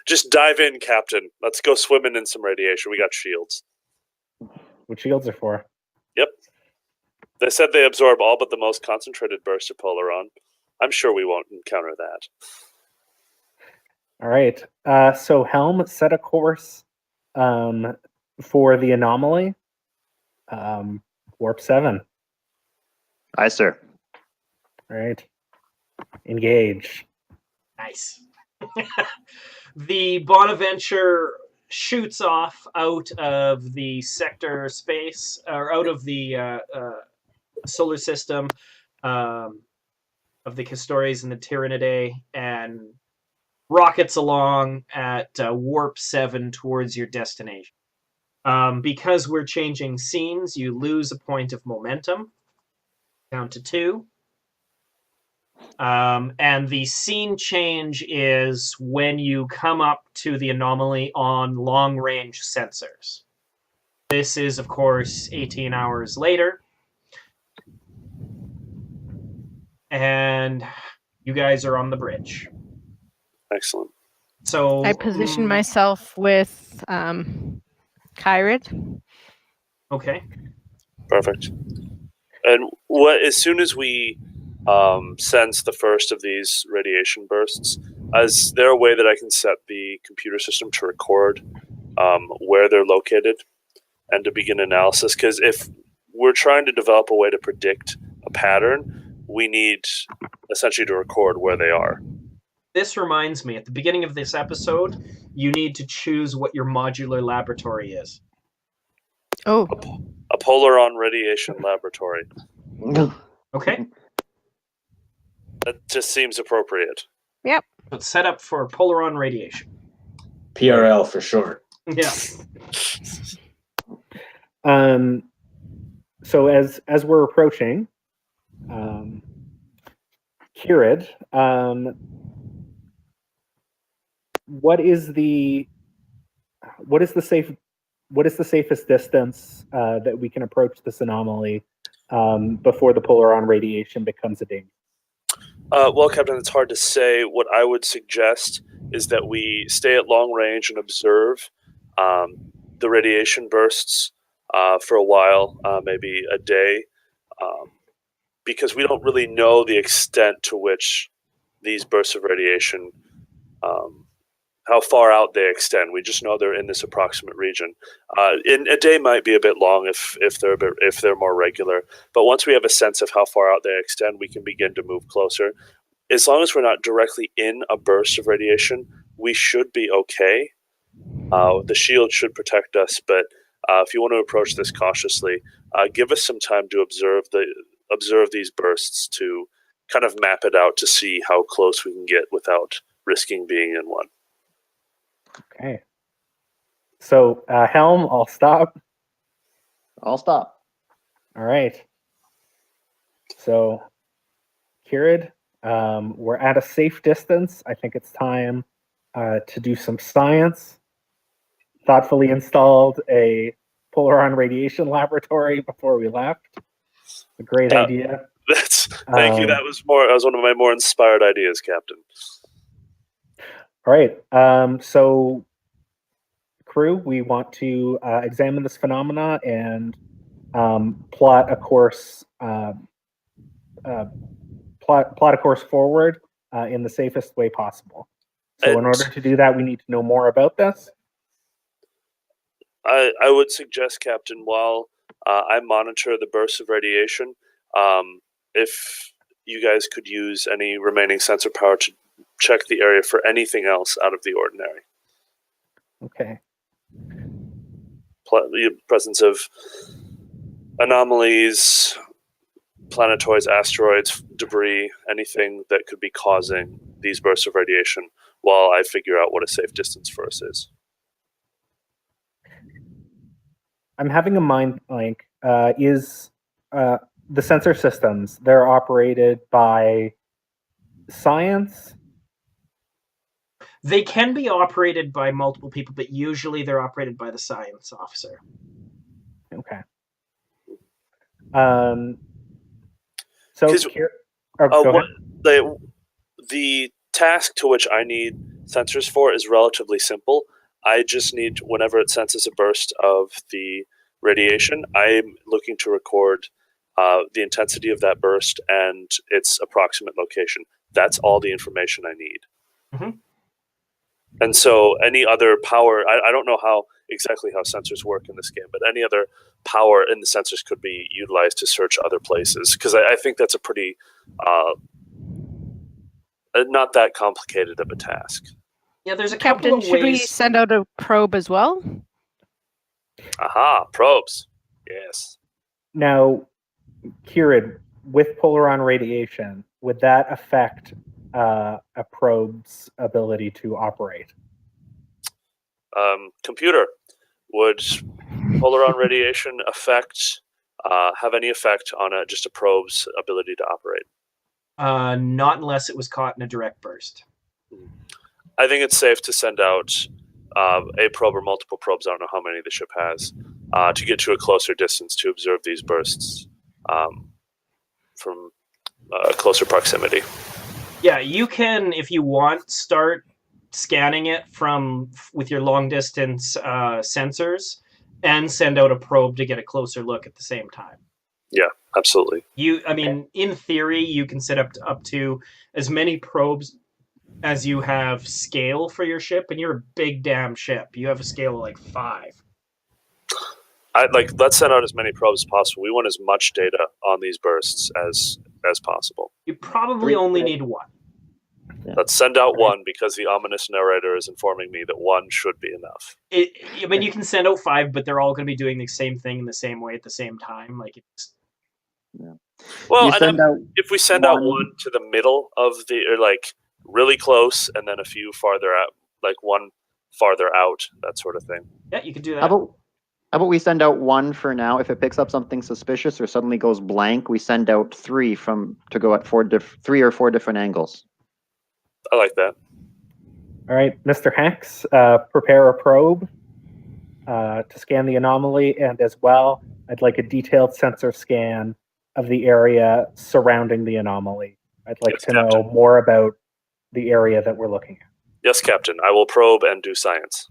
Speaker 1: Just dive in, Captain. Let's go swimming in some radiation. We got shields.
Speaker 4: What shields are for?
Speaker 1: Yep. They said they absorb all but the most concentrated burst of polaron. I'm sure we won't encounter that.
Speaker 4: All right. So helm, set a course for the anomaly. Warp 7.
Speaker 6: Aye, sir.
Speaker 4: All right. Engage.
Speaker 3: Nice. The Bonaventure shoots off out of the sector space, or out of the solar system of the Castores and the Tyranidae, and rockets along at warp 7 towards your destination. Because we're changing scenes, you lose a point of momentum. Down to 2. And the scene change is when you come up to the anomaly on long-range sensors. This is, of course, 18 hours later. and you guys are on the bridge.
Speaker 1: Excellent.
Speaker 3: So
Speaker 2: I position myself with Kyrid.
Speaker 3: Okay.
Speaker 1: Perfect. And as soon as we sense the first of these radiation bursts, is there a way that I can set the computer system to record where they're located and to begin analysis? Because if we're trying to develop a way to predict a pattern, we need essentially to record where they are.
Speaker 3: This reminds me, at the beginning of this episode, you need to choose what your modular laboratory is.
Speaker 2: Oh,
Speaker 1: A polaron radiation laboratory.
Speaker 3: Okay?
Speaker 1: That just seems appropriate.
Speaker 3: So it's set up for polaron radiation.
Speaker 5: PRL for short.
Speaker 3: Yeah.
Speaker 4: So as we're approaching, Kirid, what is the safest distance that we can approach this anomaly before the polaron radiation becomes a danger?
Speaker 1: Well, Captain, it's hard to say. What I would suggest is that we stay at long range and observe the radiation bursts for a while, maybe a day, because we don't really know the extent to which these bursts of radiation, how far out they extend. We just know they're in this approximate region. In a day might be a bit long if they're more regular, but once we have a sense of how far out they extend, we can begin to move closer. As long as we're not directly in a burst of radiation, we should be okay. The shield should protect us, but if you want to approach this cautiously, give us some time to observe these bursts to kind of map it out to see how close we can get without risking being in one.
Speaker 4: Okay. So, Helm, I'll stop.
Speaker 6: I'll stop.
Speaker 4: All right. So, Kirid, we're at a safe distance. I think it's time to do some science. Thoughtfully installed a polaron radiation laboratory before we left. A great idea.
Speaker 1: Thank you. That was one of my more inspired ideas, Captain.
Speaker 4: All right. So, crew, we want to examine this phenomena and plot a course. Plot a course forward in the safest way possible. So, in order to do that, we need to know more about this.
Speaker 1: I would suggest, Captain, while I monitor the bursts of radiation, if you guys could use any remaining sensor power to check the area for anything else out of the ordinary.
Speaker 4: Okay.
Speaker 1: The presence of anomalies, planetoids, asteroids, debris, anything that could be causing these bursts of radiation while I figure out what a safe distance for us is.
Speaker 4: I'm having a mind blank. Is the sensor systems, they're operated by science?
Speaker 3: They can be operated by multiple people, but usually they're operated by the science officer.
Speaker 4: Okay. Go ahead.
Speaker 1: The task to which I need sensors for is relatively simple. I just need, whenever it senses a burst of the radiation, I'm looking to record the intensity of that burst and its approximate location. That's all the information I need.
Speaker 3: Mm-hmm.
Speaker 1: And so any other power, I don't know exactly how sensors work in this game, but any other power in the sensors could be utilized to search other places, because I think that's a pretty, not that complicated of a task.
Speaker 3: Yeah, there's a couple
Speaker 2: Captain,
Speaker 3: of
Speaker 2: should we
Speaker 3: ways.
Speaker 2: send out a probe as well?
Speaker 1: Aha, probes. Yes.
Speaker 4: Now, Kirid, with polaron radiation, would that affect a probe's ability to operate?
Speaker 1: Computer, would polaron radiation have any effect on just a probe's ability to operate?
Speaker 3: Not unless it was caught in a direct burst.
Speaker 1: I think it's safe to send out a probe or multiple probes, I don't know how many the ship has, to get to a closer distance to observe these bursts from closer proximity.
Speaker 3: Yeah, you can, if you want, start scanning it with your long distance sensors and send out a probe to get a closer look at the same time.
Speaker 1: Yeah, absolutely.
Speaker 3: I mean, in theory, you can set up to as many probes as you have scale for your ship, and you're a big damn ship. You have a scale of like 5.
Speaker 1: Let's send out as many probes as possible. We want as much data on these bursts as possible.
Speaker 3: You probably only need 1.
Speaker 6: Yeah.
Speaker 1: Let's send out 1 because the ominous narrator is informing me that 1 should be enough.
Speaker 3: I mean, you can send out 5, but they're all going to be doing the same thing in the same way at the same time. Like, it's...
Speaker 6: Yeah.
Speaker 1: Well, if we send out 1 to the middle of or like really close, and then a few farther out, like 1 farther out, that sort of thing.
Speaker 3: Yeah, you could do that.
Speaker 6: How about we send out 1 for now? If it picks up something suspicious or suddenly goes blank, we send out 3 to go at 3 or 4 different angles.
Speaker 1: I like that.
Speaker 4: All right, Mr. Hanks, prepare a probe to scan the anomaly, and as well, I'd like a detailed sensor scan of the area surrounding the anomaly. I'd like to know more about the area that we're looking at.
Speaker 1: Yes, Captain. I will probe and do science.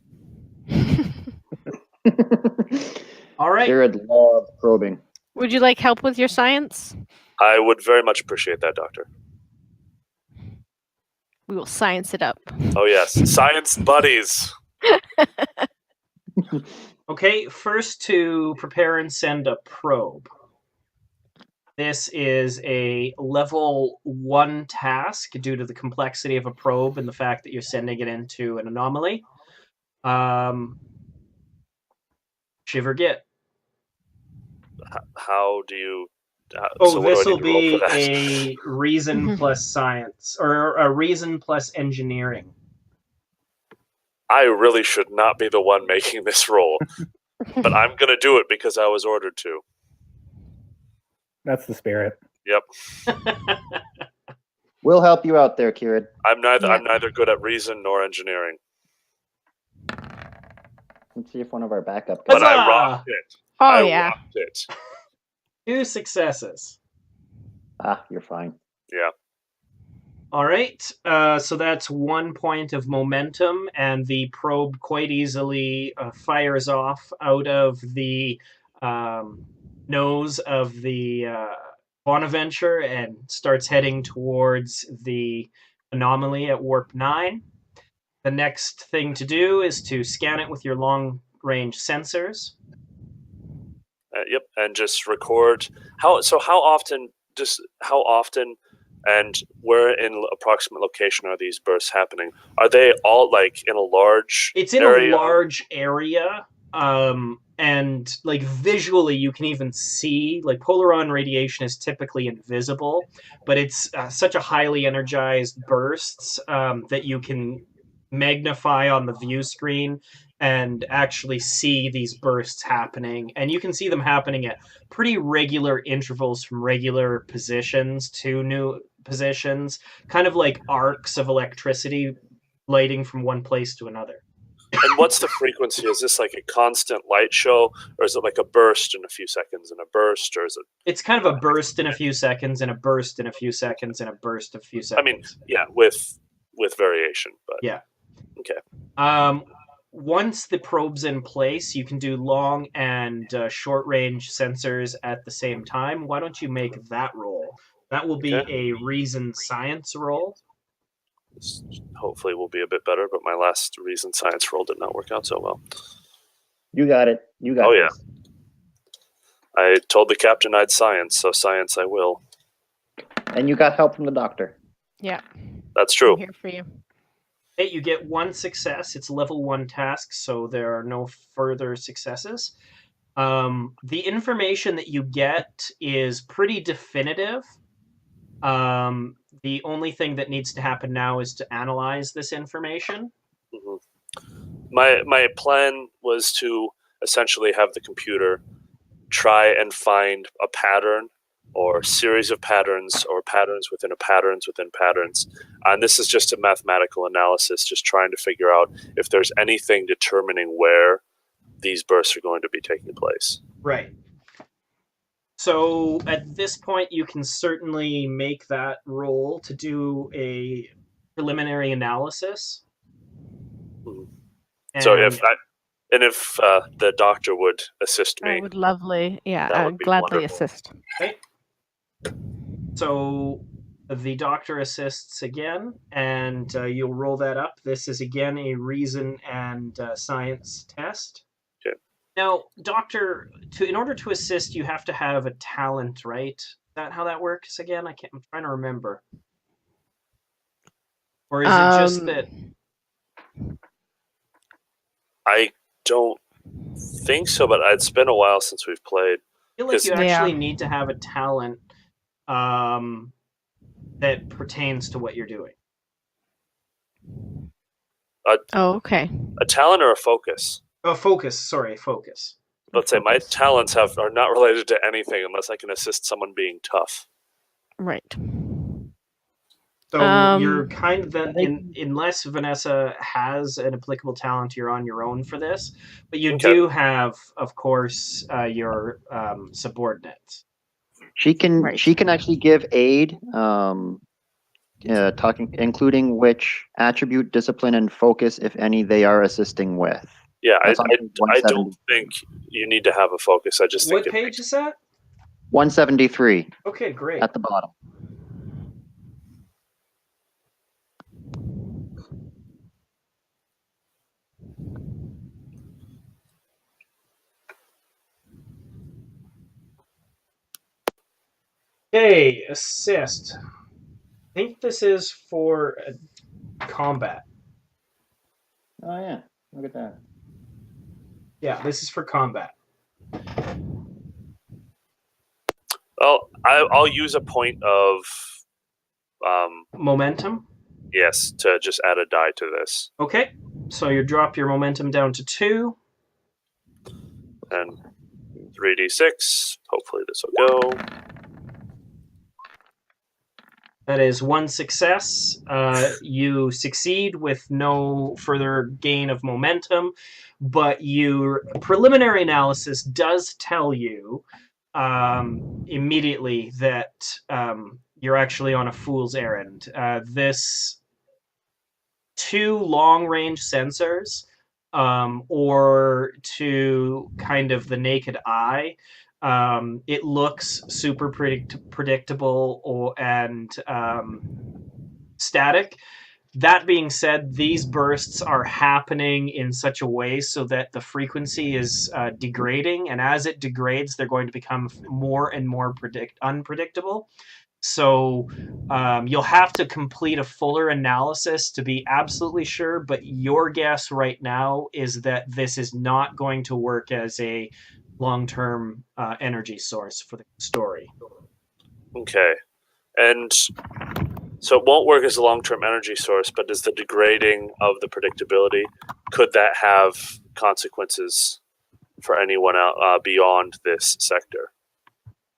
Speaker 3: All right.
Speaker 6: Jared loves probing.
Speaker 2: Would you like help with your science?
Speaker 1: I would very much appreciate that, Doctor.
Speaker 2: We will science it up.
Speaker 1: Oh, yes. Science buddies.
Speaker 3: Okay, first to prepare and send a probe. This is a level 1 task due to the complexity of a probe and the fact that you're sending it into an anomaly. Shiver Git.
Speaker 1: How do you...
Speaker 3: This will be a reason plus science, or a reason plus engineering.
Speaker 1: I really should not be the one making this roll, but I'm going to do it because I was ordered to.
Speaker 4: That's the spirit.
Speaker 1: Yep.
Speaker 6: We'll help you out there, Kieran.
Speaker 1: I'm neither good at reason nor engineering.
Speaker 6: Let's see if one of our backup
Speaker 1: But
Speaker 6: guys.
Speaker 1: I rocked it.
Speaker 2: Oh, yeah.
Speaker 1: Rocked it.
Speaker 3: 2 successes.
Speaker 6: You're fine.
Speaker 1: Yeah.
Speaker 3: All right. So that's 1 point of momentum, and the probe quite easily fires off out of the nose of the Bonaventure and starts heading towards the anomaly at warp 9. The next thing to do is to scan it with your long-range sensors.
Speaker 1: Yep, and just record how often and where in approximate location are these bursts happening? Are they all like in a large
Speaker 3: It's in
Speaker 1: area?
Speaker 3: a large area, and like visually you can even see, like, polaron radiation is typically invisible, but it's such a highly energized bursts that you can magnify on the view screen and actually see these bursts happening. And you can see them happening at pretty regular intervals from regular positions to new positions, kind of like arcs of electricity lighting from one place to another.
Speaker 1: And what's the frequency? Is this like a constant light show, or is it like a burst in a few seconds and a burst, or is it?
Speaker 3: It's kind of a burst in a few seconds and a burst in a few seconds and a burst of a few seconds.
Speaker 1: I mean, yeah, with variation, but
Speaker 3: yeah.
Speaker 1: Okay.
Speaker 3: Once the probe's in place, you can do long and short-range sensors at the same time. Why don't you make that roll? That will be a reason science roll.
Speaker 1: This hopefully will be a bit better, but my last reason science roll did not work out so well.
Speaker 6: You got it. You got it.
Speaker 1: Oh, yeah. I told the captain I'd science, so science I will.
Speaker 6: And you got help from the doctor.
Speaker 2: Yeah.
Speaker 1: That's true.
Speaker 2: I'm here for you.
Speaker 3: Hey, you get 1 success. It's level 1 task, so there are no further successes. The information that you get is pretty definitive. The only thing that needs to happen now is to analyze this information.
Speaker 1: Mm-hmm. My plan was to essentially have the computer try and find a pattern or series of patterns or patterns within patterns within patterns. And this is just a mathematical analysis, just trying to figure out if there's anything determining where these bursts are going to be taking place.
Speaker 3: Right. So at this point, you can certainly make that roll to do a preliminary analysis.
Speaker 1: Mhm. So
Speaker 3: And
Speaker 1: if the doctor would assist
Speaker 2: I
Speaker 1: me,
Speaker 2: would yeah,
Speaker 1: that
Speaker 2: I
Speaker 1: would
Speaker 2: would
Speaker 1: be
Speaker 2: gladly
Speaker 1: wonderful.
Speaker 2: assist.
Speaker 3: okay. So the doctor assists again, and you'll roll that up. This is again a reason and science test.
Speaker 1: Okay.
Speaker 3: Now, doctor, in order to assist, you have to have a talent, right? Is that how that works again? I'm trying to remember. Or is it just that?
Speaker 1: I don't think so, but it's been a while since we've played.
Speaker 3: I feel like you
Speaker 1: 'Cause-
Speaker 3: actually need to have a talent that pertains to what you're doing.
Speaker 2: Oh, okay.
Speaker 1: A talent or a focus?
Speaker 3: Oh, focus. Sorry, focus.
Speaker 1: Let's say my
Speaker 2: Focus.
Speaker 1: talents are not related to anything unless I can assist someone being tough.
Speaker 2: Right.
Speaker 3: So you're kind of
Speaker 4: I think-
Speaker 3: unless Vanessa has an applicable talent, you're on your own for this. But you
Speaker 1: Okay.
Speaker 3: do have, of course, your subordinates.
Speaker 6: She can
Speaker 2: Right.
Speaker 6: actually give aid, including which attribute, discipline, and focus, if any, they are assisting with.
Speaker 1: Yeah,
Speaker 6: That's on page
Speaker 1: I don't
Speaker 6: 170.
Speaker 1: think you need to have a focus. I just think
Speaker 3: What page is that?
Speaker 6: 173
Speaker 3: Okay, great.
Speaker 6: at the bottom.
Speaker 3: Okay, assist. I think this is for combat.
Speaker 6: Oh yeah, look at that.
Speaker 3: Yeah, this is for combat.
Speaker 1: Well, I'll use a point of
Speaker 3: Momentum.
Speaker 1: yes to just add a die to this,
Speaker 3: Okay, so you drop your momentum down to 2.
Speaker 1: and 3d6. Hopefully this will go.
Speaker 3: That is 1 success. You succeed with no further gain of momentum, but your preliminary analysis does tell you immediately that you're actually on a fool's errand. This 2 long-range sensors, or to kind of the naked eye, it looks super predictable and static. That being said, these bursts are happening in such a way so that the frequency is degrading, and as it degrades, they're going to become more and more unpredictable. So you'll have to complete a fuller analysis to be absolutely sure, but your guess right now is that this is not going to work as a long-term energy source for the story.
Speaker 1: Okay, and so it won't work as a long-term energy source, but is the degrading of the predictability, could that have consequences for anyone beyond this sector?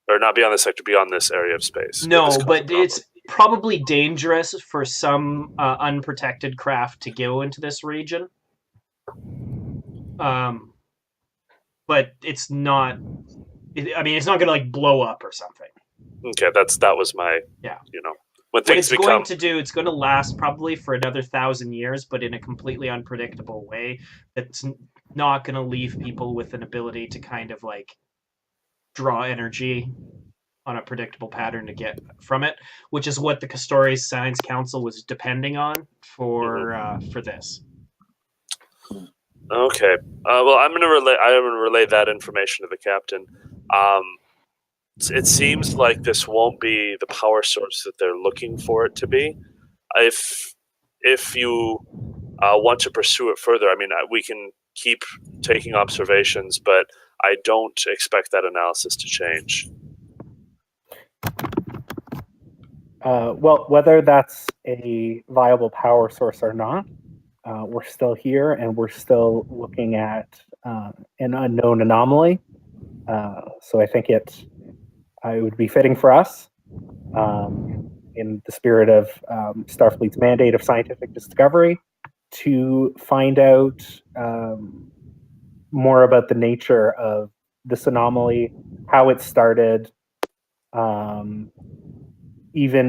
Speaker 1: Or not beyond this sector, beyond this area of space?
Speaker 3: No, but it's probably dangerous for some unprotected craft to go into this region. But it's not. It's not going to like blow up or something.
Speaker 1: Okay, that was my
Speaker 3: Yeah.
Speaker 1: When
Speaker 3: What
Speaker 1: things
Speaker 3: it's
Speaker 1: become
Speaker 3: going to do, it's going to last probably for another 1,000 years, but in a completely unpredictable way. That's not going to leave people with an ability to kind of like draw energy on a predictable pattern to get from it, which is what the Castores Science Council was depending on for this.
Speaker 1: Okay. Well, I'm gonna relay that information to the captain. It seems like this won't be the power source that they're looking for it to be. If you want to pursue it further, we can keep taking observations, but I don't expect that analysis to change.
Speaker 4: Well, whether that's a viable power source or not, we're still here and we're still looking at an unknown anomaly. So I think it would be fitting for us, in the spirit of Starfleet's mandate of scientific discovery, to find out more about the nature of this anomaly, how it started, even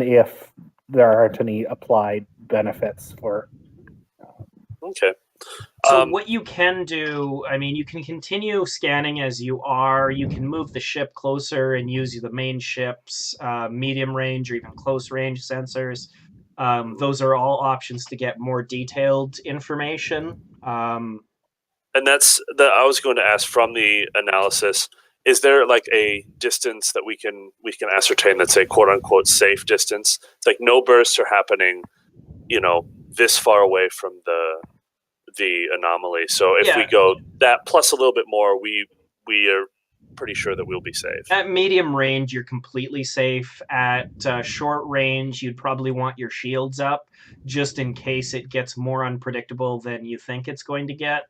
Speaker 4: if there aren't any applied benefits for.
Speaker 1: Okay.
Speaker 3: So what you can do, I mean, you can continue scanning as you are. You can move the ship closer and use the main ship's medium range or even close range sensors. Those are all options to get more detailed information.
Speaker 1: And I was going to ask, from the analysis, is there like a distance that we can ascertain that's a quote unquote safe distance? It's like no bursts are happening, this far away from the anomaly. So if we go that plus a little bit more, we are pretty sure that we'll be safe.
Speaker 3: At medium range, you're completely safe. At short range, you'd probably want your shields up just in case it gets more unpredictable than you think it's going to get.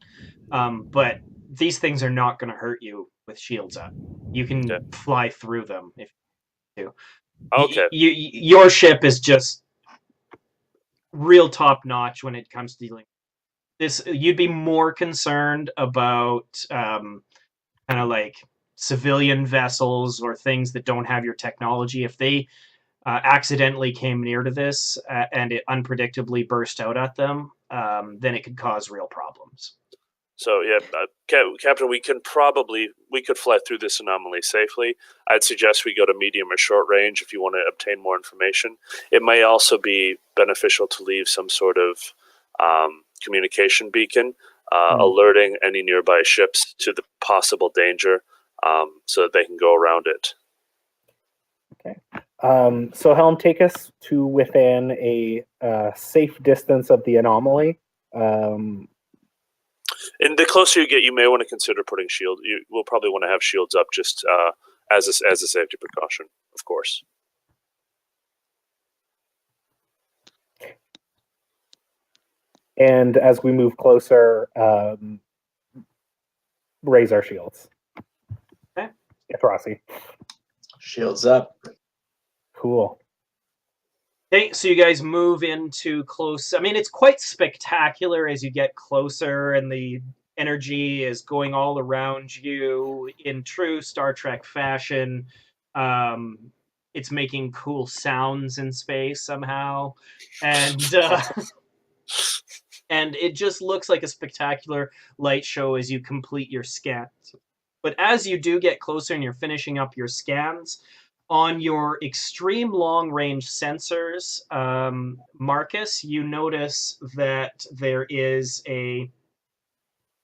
Speaker 3: But these things are not going to hurt you with shields up. You can fly through them if you do.
Speaker 1: Okay.
Speaker 3: Your ship is just real top notch when it comes to dealing. This, you'd be more concerned about kind of like civilian vessels or things that don't have your technology. If they accidentally came near to this and it unpredictably burst out at them, then it could cause real problems.
Speaker 1: So yeah, Captain, we could fly through this anomaly safely. I'd suggest we go to medium or short range if you want to obtain more information. It may also be beneficial to leave some sort of communication beacon, alerting any nearby ships to the possible danger, so that they can go around it.
Speaker 4: Okay. So Helm, take us to within a safe distance of the anomaly.
Speaker 1: And the closer you get, you may want to consider putting shield. You will probably want to have shields up just as a safety precaution, of course.
Speaker 4: And as we move closer, raise our shields.
Speaker 3: Okay.
Speaker 4: Rossi.
Speaker 5: Shields up.
Speaker 4: Cool.
Speaker 3: Okay, so you guys move into close. I mean, it's quite spectacular as you get closer, and the energy is going all around you in true Star Trek fashion. It's making cool sounds in space somehow, and and it just looks like a spectacular light show as you complete your scans. But as you do get closer and you're finishing up your scans, on your extreme long-range sensors, Marcus, you notice that there is a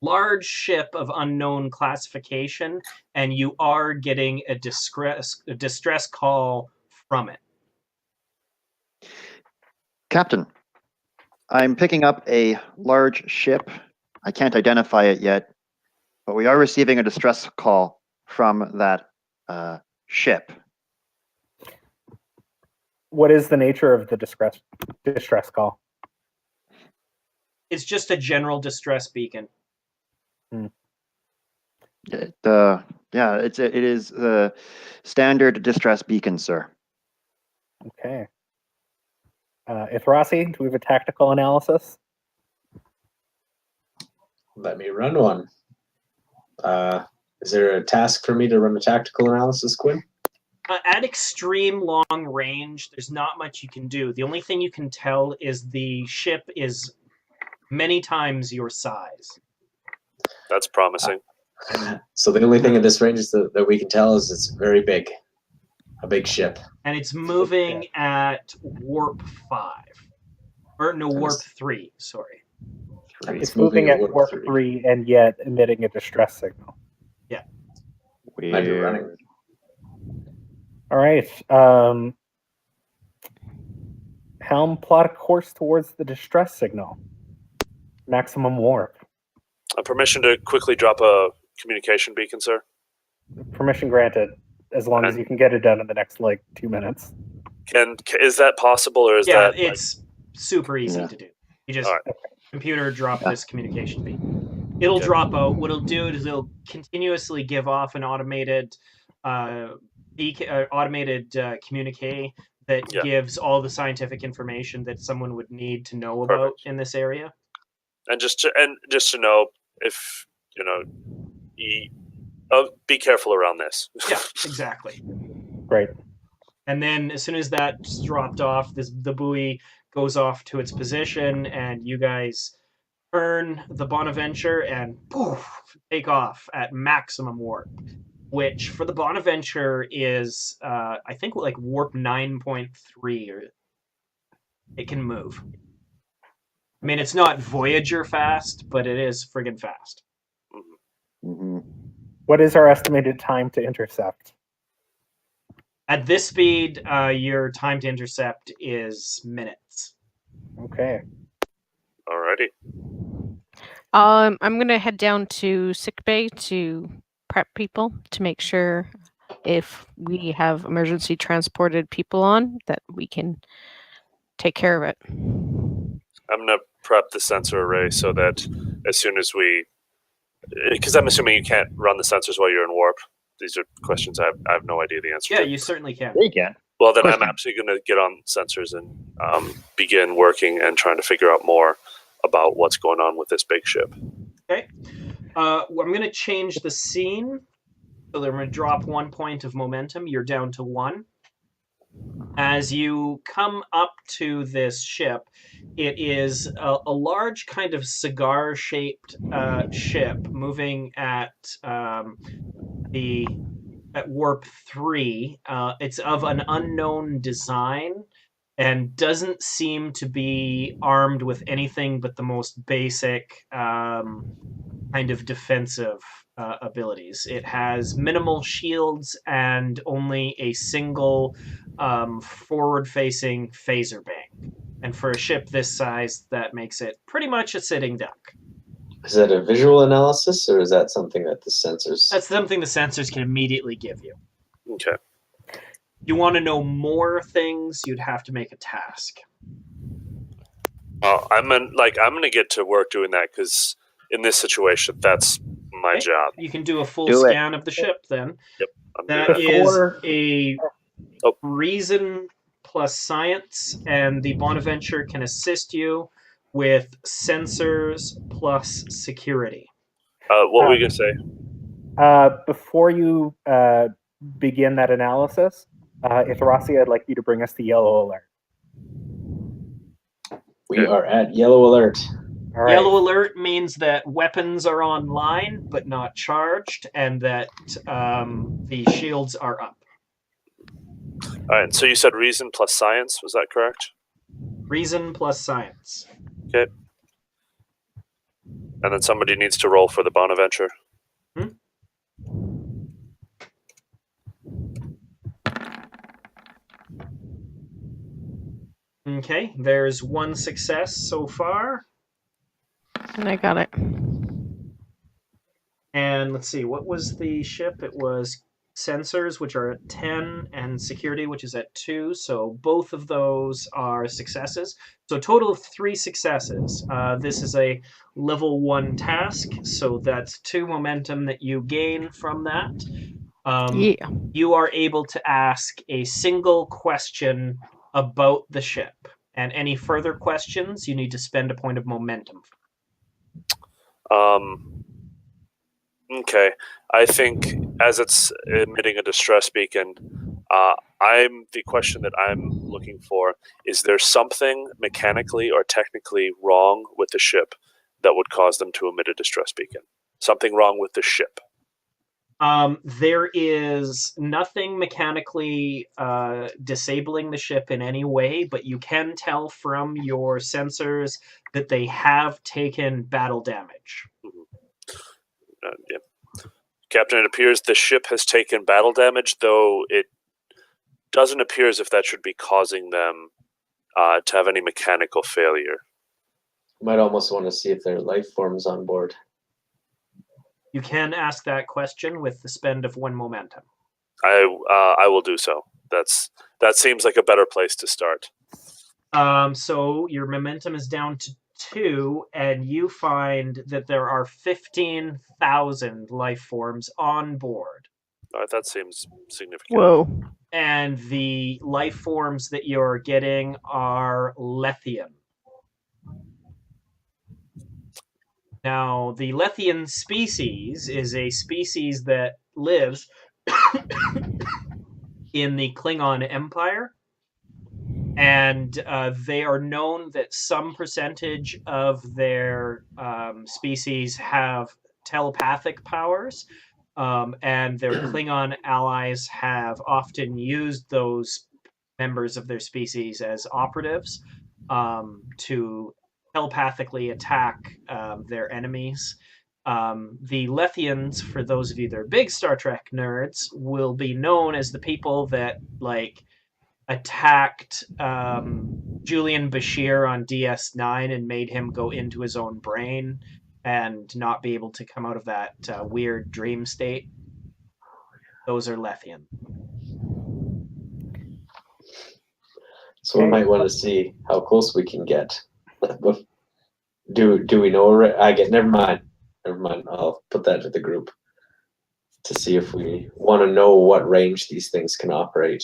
Speaker 3: large ship of unknown classification, and you are getting a distress call from it.
Speaker 6: Captain, I'm picking up a large ship. I can't identify it yet, but we are receiving a distress call from that ship.
Speaker 4: What is the nature of the distress call?
Speaker 3: It's just a general distress beacon.
Speaker 6: It is a standard distress beacon, sir.
Speaker 4: Okay. Rossi, do we have a tactical analysis?
Speaker 5: Let me run one. Is there a task for me to run a tactical analysis, Quinn?
Speaker 3: At extreme long range, there's not much you can do. The only thing you can tell is the ship is many times your size.
Speaker 1: That's promising.
Speaker 5: So the only thing at this range is that we can tell is it's very big. A big ship.
Speaker 3: And it's moving at warp 5. Or no, warp 3, sorry.
Speaker 4: It's moving at warp 3 and yet emitting a distress signal.
Speaker 3: Yeah.
Speaker 5: Might be running.
Speaker 4: All right. Helm, plot a course towards the distress signal. Maximum warp.
Speaker 1: Permission to quickly drop a communication beacon, sir?
Speaker 4: Permission granted, as long as you can get it done in the next, 2 minutes.
Speaker 1: Is that possible, or is that...
Speaker 3: Yeah, it's super easy to do. You just, computer, drop this communication beacon. It'll drop out. What it'll do is it'll continuously give off an automated communique that gives all the scientific information that someone would need to know about in this area. And
Speaker 1: just to know, if Be careful around this.
Speaker 3: Yeah, exactly.
Speaker 4: Great.
Speaker 3: And then as soon as that's dropped off, the buoy goes off to its position, and you guys turn the Bonaventure and poof, take off at maximum warp, which for the Bonaventure is, I think, like warp 9.3, or it can move. I mean, it's not Voyager fast, but it is friggin' fast.
Speaker 6: Mm-hmm.
Speaker 4: What is our estimated time to intercept?
Speaker 3: At this speed, your time to intercept is minutes.
Speaker 4: Okay.
Speaker 1: Alrighty.
Speaker 2: I'm gonna head down to sickbay to prep people to make sure if we have emergency transported people on that we can take care of it.
Speaker 1: I'm gonna prep the sensor array so that as soon as we, because I'm assuming you can't run the sensors while you're in warp. These are questions I have no idea the answer
Speaker 3: Yeah,
Speaker 1: to.
Speaker 3: you certainly can.
Speaker 6: There you can.
Speaker 1: Well, then I'm
Speaker 6: Question.
Speaker 1: absolutely going to get on sensors and begin working and trying to figure out more about what's going on with this big ship.
Speaker 3: Okay. I'm going to change the scene. So I'm going to drop 1 point of momentum. You're down to 1. As you come up to this ship, it is a large kind of cigar-shaped ship moving at warp 3. It's of an unknown design and doesn't seem to be armed with anything but the most basic kind of defensive abilities. It has minimal shields and only a single forward-facing phaser bank. And for a ship this size, that makes it pretty much a sitting duck.
Speaker 5: Is that a visual analysis, or is that something that the sensors?
Speaker 3: That's something the sensors can immediately give you.
Speaker 1: Okay.
Speaker 3: You want to know more things, you'd have to make a task.
Speaker 1: I'm gonna get to work doing that because in this situation, that's my
Speaker 3: Okay.
Speaker 1: job.
Speaker 3: You can do a full
Speaker 6: Do it.
Speaker 3: scan of the ship then.
Speaker 1: I'm
Speaker 3: That
Speaker 1: doing
Speaker 3: is
Speaker 4: Before-
Speaker 3: a
Speaker 1: Oh.
Speaker 3: reason plus science, and the Bonaventure can assist you with sensors plus security.
Speaker 1: what were you gonna say?
Speaker 4: Before you begin that analysis, Ithrasi, I'd like you to bring us the yellow alert.
Speaker 5: We are at yellow alert.
Speaker 4: All right.
Speaker 3: Yellow alert means that weapons are online but not charged, and that the shields are up.
Speaker 1: All right. So you said reason plus science. Was that correct?
Speaker 3: Reason plus science.
Speaker 1: Okay. And then somebody needs to roll for the Bonaventure.
Speaker 3: Okay, there's 1 success so far.
Speaker 2: And I got it.
Speaker 3: And let's see, what was the ship? It was sensors, which are at 10, and security, which is at 2. So both of those are successes. So a total of 3 successes. This is a level 1 task, so that's 2 momentum that you gain from that.
Speaker 2: Yeah.
Speaker 3: You are able to ask a single question about the ship. And any further questions, you need to spend a point of momentum.
Speaker 1: Okay. I think as it's emitting a distress beacon, the question that I'm looking for is there something mechanically or technically wrong with the ship that would cause them to emit a distress beacon? Something wrong with the ship?
Speaker 3: There is nothing mechanically disabling the ship in any way, but you can tell from your sensors that they have taken battle damage.
Speaker 1: Yeah. Captain, it appears the ship has taken battle damage, though it doesn't appear as if that should be causing them to have any mechanical failure.
Speaker 5: You might almost want to see if there are life forms on board.
Speaker 3: You can ask that question with the spend of 1 momentum.
Speaker 1: I will do so. That seems like a better place to start.
Speaker 3: So your momentum is down to 2, and you find that there are 15,000 life forms on board.
Speaker 1: All right, that seems significant.
Speaker 2: Whoa.
Speaker 3: And the life forms that you're getting are Lethean. Now, the Lethean species is a species that lives in the Klingon Empire. And they are known that some percentage of their species have telepathic powers, and their Klingon allies have often used those members of their species as operatives to telepathically attack their enemies. The Letheans, for those of you that are big Star Trek nerds, will be known as the people that attacked Julian Bashir on DS9 and made him go into his own brain and not be able to come out of that weird dream state. Those are Lethean.
Speaker 5: So we might want to see how close we can get. Do we know? I get. Never mind. I'll put that to the group to see if we want to know what range these things can operate.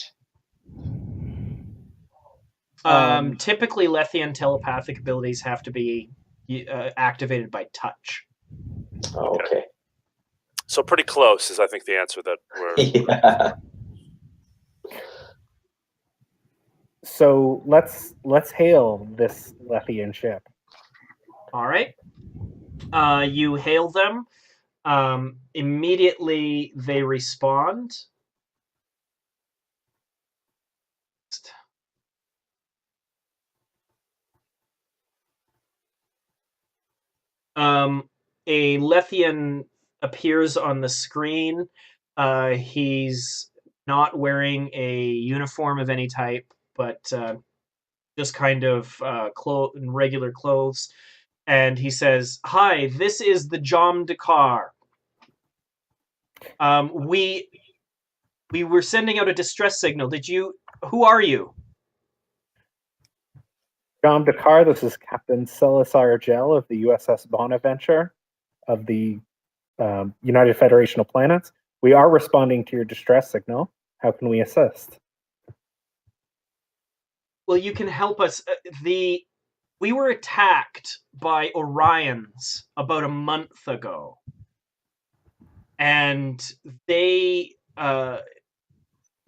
Speaker 3: Typically, Lethean telepathic abilities have to be activated by touch.
Speaker 5: Oh, okay.
Speaker 1: So pretty close is, I think, the answer that we're...
Speaker 5: Yeah.
Speaker 4: So let's hail this Lethean ship.
Speaker 3: All right. You hail them. Immediately, they respond. A Lethean appears on the screen. He's not wearing a uniform of any type, but just kind of regular clothes. And he says, "Hi, this is the Jom Dakar. We were sending out a distress signal. Who are you?"
Speaker 4: Jom Dakar, this is Captain Celisar Gel of the USS Bonaventure of the United Federation of Planets. We are responding to your distress signal. How can we assist?
Speaker 3: Well, you can help us. We were attacked by Orions about a month ago. And they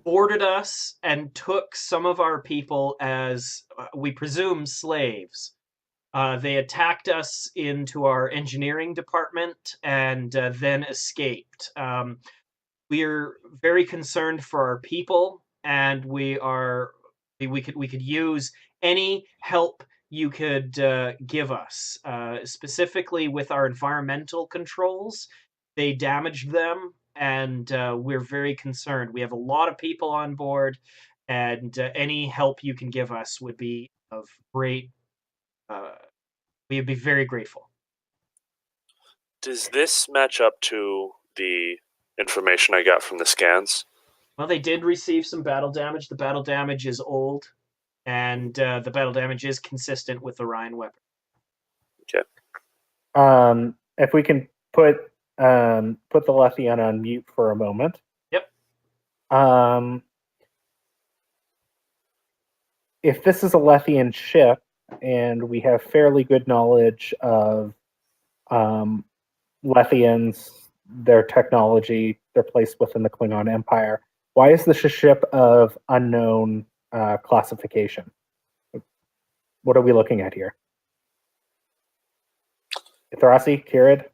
Speaker 3: boarded us and took some of our people as, we presume, slaves. They attacked us into our engineering department and then escaped. We're very concerned for our people, and we could use any help you could give us, specifically with our environmental controls. They damaged them, and we're very concerned. We have a lot of people on board, and any help you can give us would be of great. We would be very grateful.
Speaker 1: Does this match up to the information I got from the scans?
Speaker 3: Well, they did receive some battle damage. The battle damage is old, and the battle damage is consistent with the Orion weapon.
Speaker 1: Okay.
Speaker 4: If we can put the Lethean on mute for a moment.
Speaker 3: Yep.
Speaker 4: If this is a Lethean ship, and we have fairly good knowledge of Lethians, their technology, their place within the Klingon Empire, why is this a ship of unknown classification? What are we looking at here? Ithrasi, Kirid?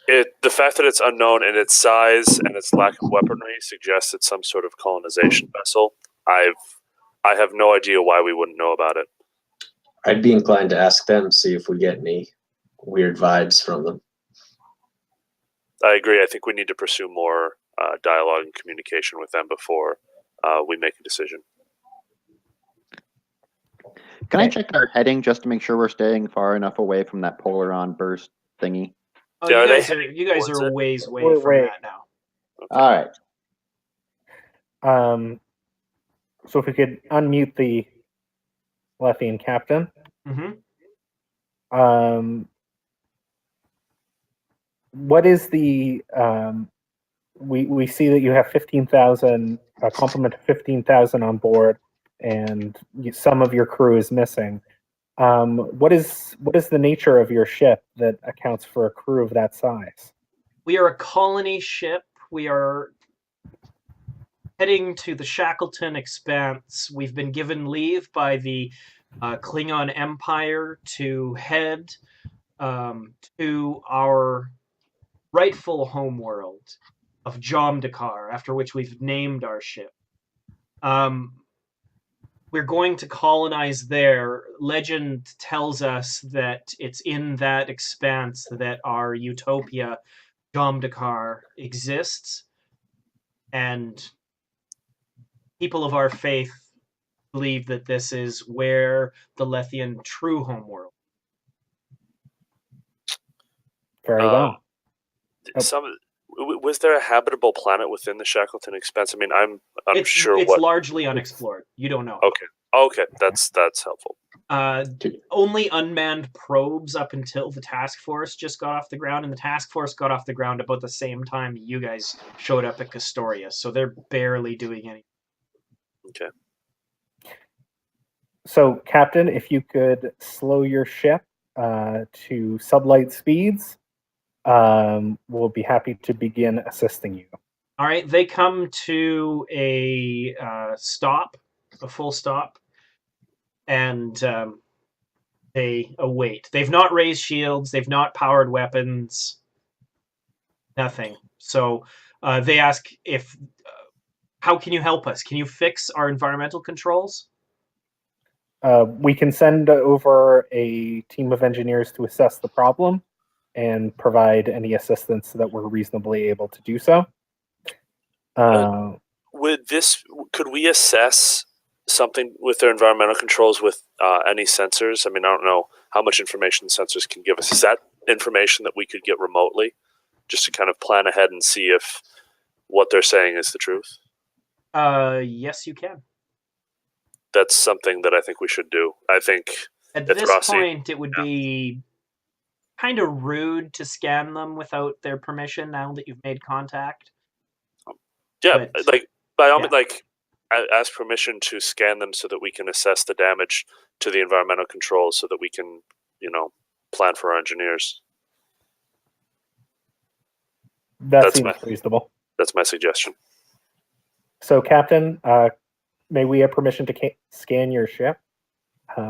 Speaker 1: The fact that it's unknown in its size and its lack of weaponry suggests it's some sort of colonization vessel. I have no idea why we wouldn't know about it.
Speaker 5: I'd be inclined to ask them, see if we get any weird vibes from them.
Speaker 1: I agree. I think we need to pursue more dialogue and communication with them before we make a decision.
Speaker 6: Can I check our heading just to make sure we're staying far enough away from that polaron burst thingy?
Speaker 3: Oh,
Speaker 1: Yeah,
Speaker 3: you guys are a ways away
Speaker 4: We're
Speaker 3: from
Speaker 4: way-
Speaker 3: that now.
Speaker 6: All right.
Speaker 4: So if we could unmute the Lethean captain.
Speaker 3: Mm-hmm.
Speaker 4: What is the we see that you have 15,000, a complement of 15,000 on board, and some of your crew is missing. What is the nature of your ship that accounts for a crew of that size?
Speaker 3: We are a colony ship. We are heading to the Shackleton Expanse. We've been given leave by the Klingon Empire to head to our rightful homeworld of Jomdakar, after which we've named our ship. We're going to colonize there. Legend tells us that it's in that expanse that our utopia, Jomdakar, exists. And people of our faith believe that this is where the Lethean true homeworld.
Speaker 4: Very well.
Speaker 1: Was there a habitable planet within the Shackleton Expanse? I mean, I'm unsure
Speaker 3: It's
Speaker 1: what.
Speaker 3: largely unexplored. You don't know.
Speaker 1: Okay, that's helpful.
Speaker 3: Only unmanned probes up until the task force just got off the ground, and the task force got off the ground about the same time you guys showed up at Castores, so they're barely doing anything.
Speaker 1: Okay.
Speaker 4: So, Captain, if you could slow your ship to sublight speeds, we'll be happy to begin assisting you.
Speaker 3: All right, they come to a stop, a full stop, and they await. They've not raised shields. They've not powered weapons. Nothing. So they ask if, how can you help us? Can you fix our environmental controls?
Speaker 4: We can send over a team of engineers to assess the problem and provide any assistance that we're reasonably able to do so.
Speaker 1: Could we assess something with their environmental controls with any sensors? I mean, I don't know how much information sensors can give us. Is that information that we could get remotely, just to kind of plan ahead and see if what they're saying is the truth?
Speaker 3: Yes, you can.
Speaker 1: That's something that I think we should do. I think
Speaker 3: at this point it would be kind of rude to scan them without their permission now that you've made contact.
Speaker 1: Yeah, but, by all means, ask permission to scan them so that we can assess the damage to the environmental controls so that we can, plan for our engineers.
Speaker 4: That seems reasonable.
Speaker 1: That's my suggestion.
Speaker 4: So, Captain, may we have permission to scan your ship?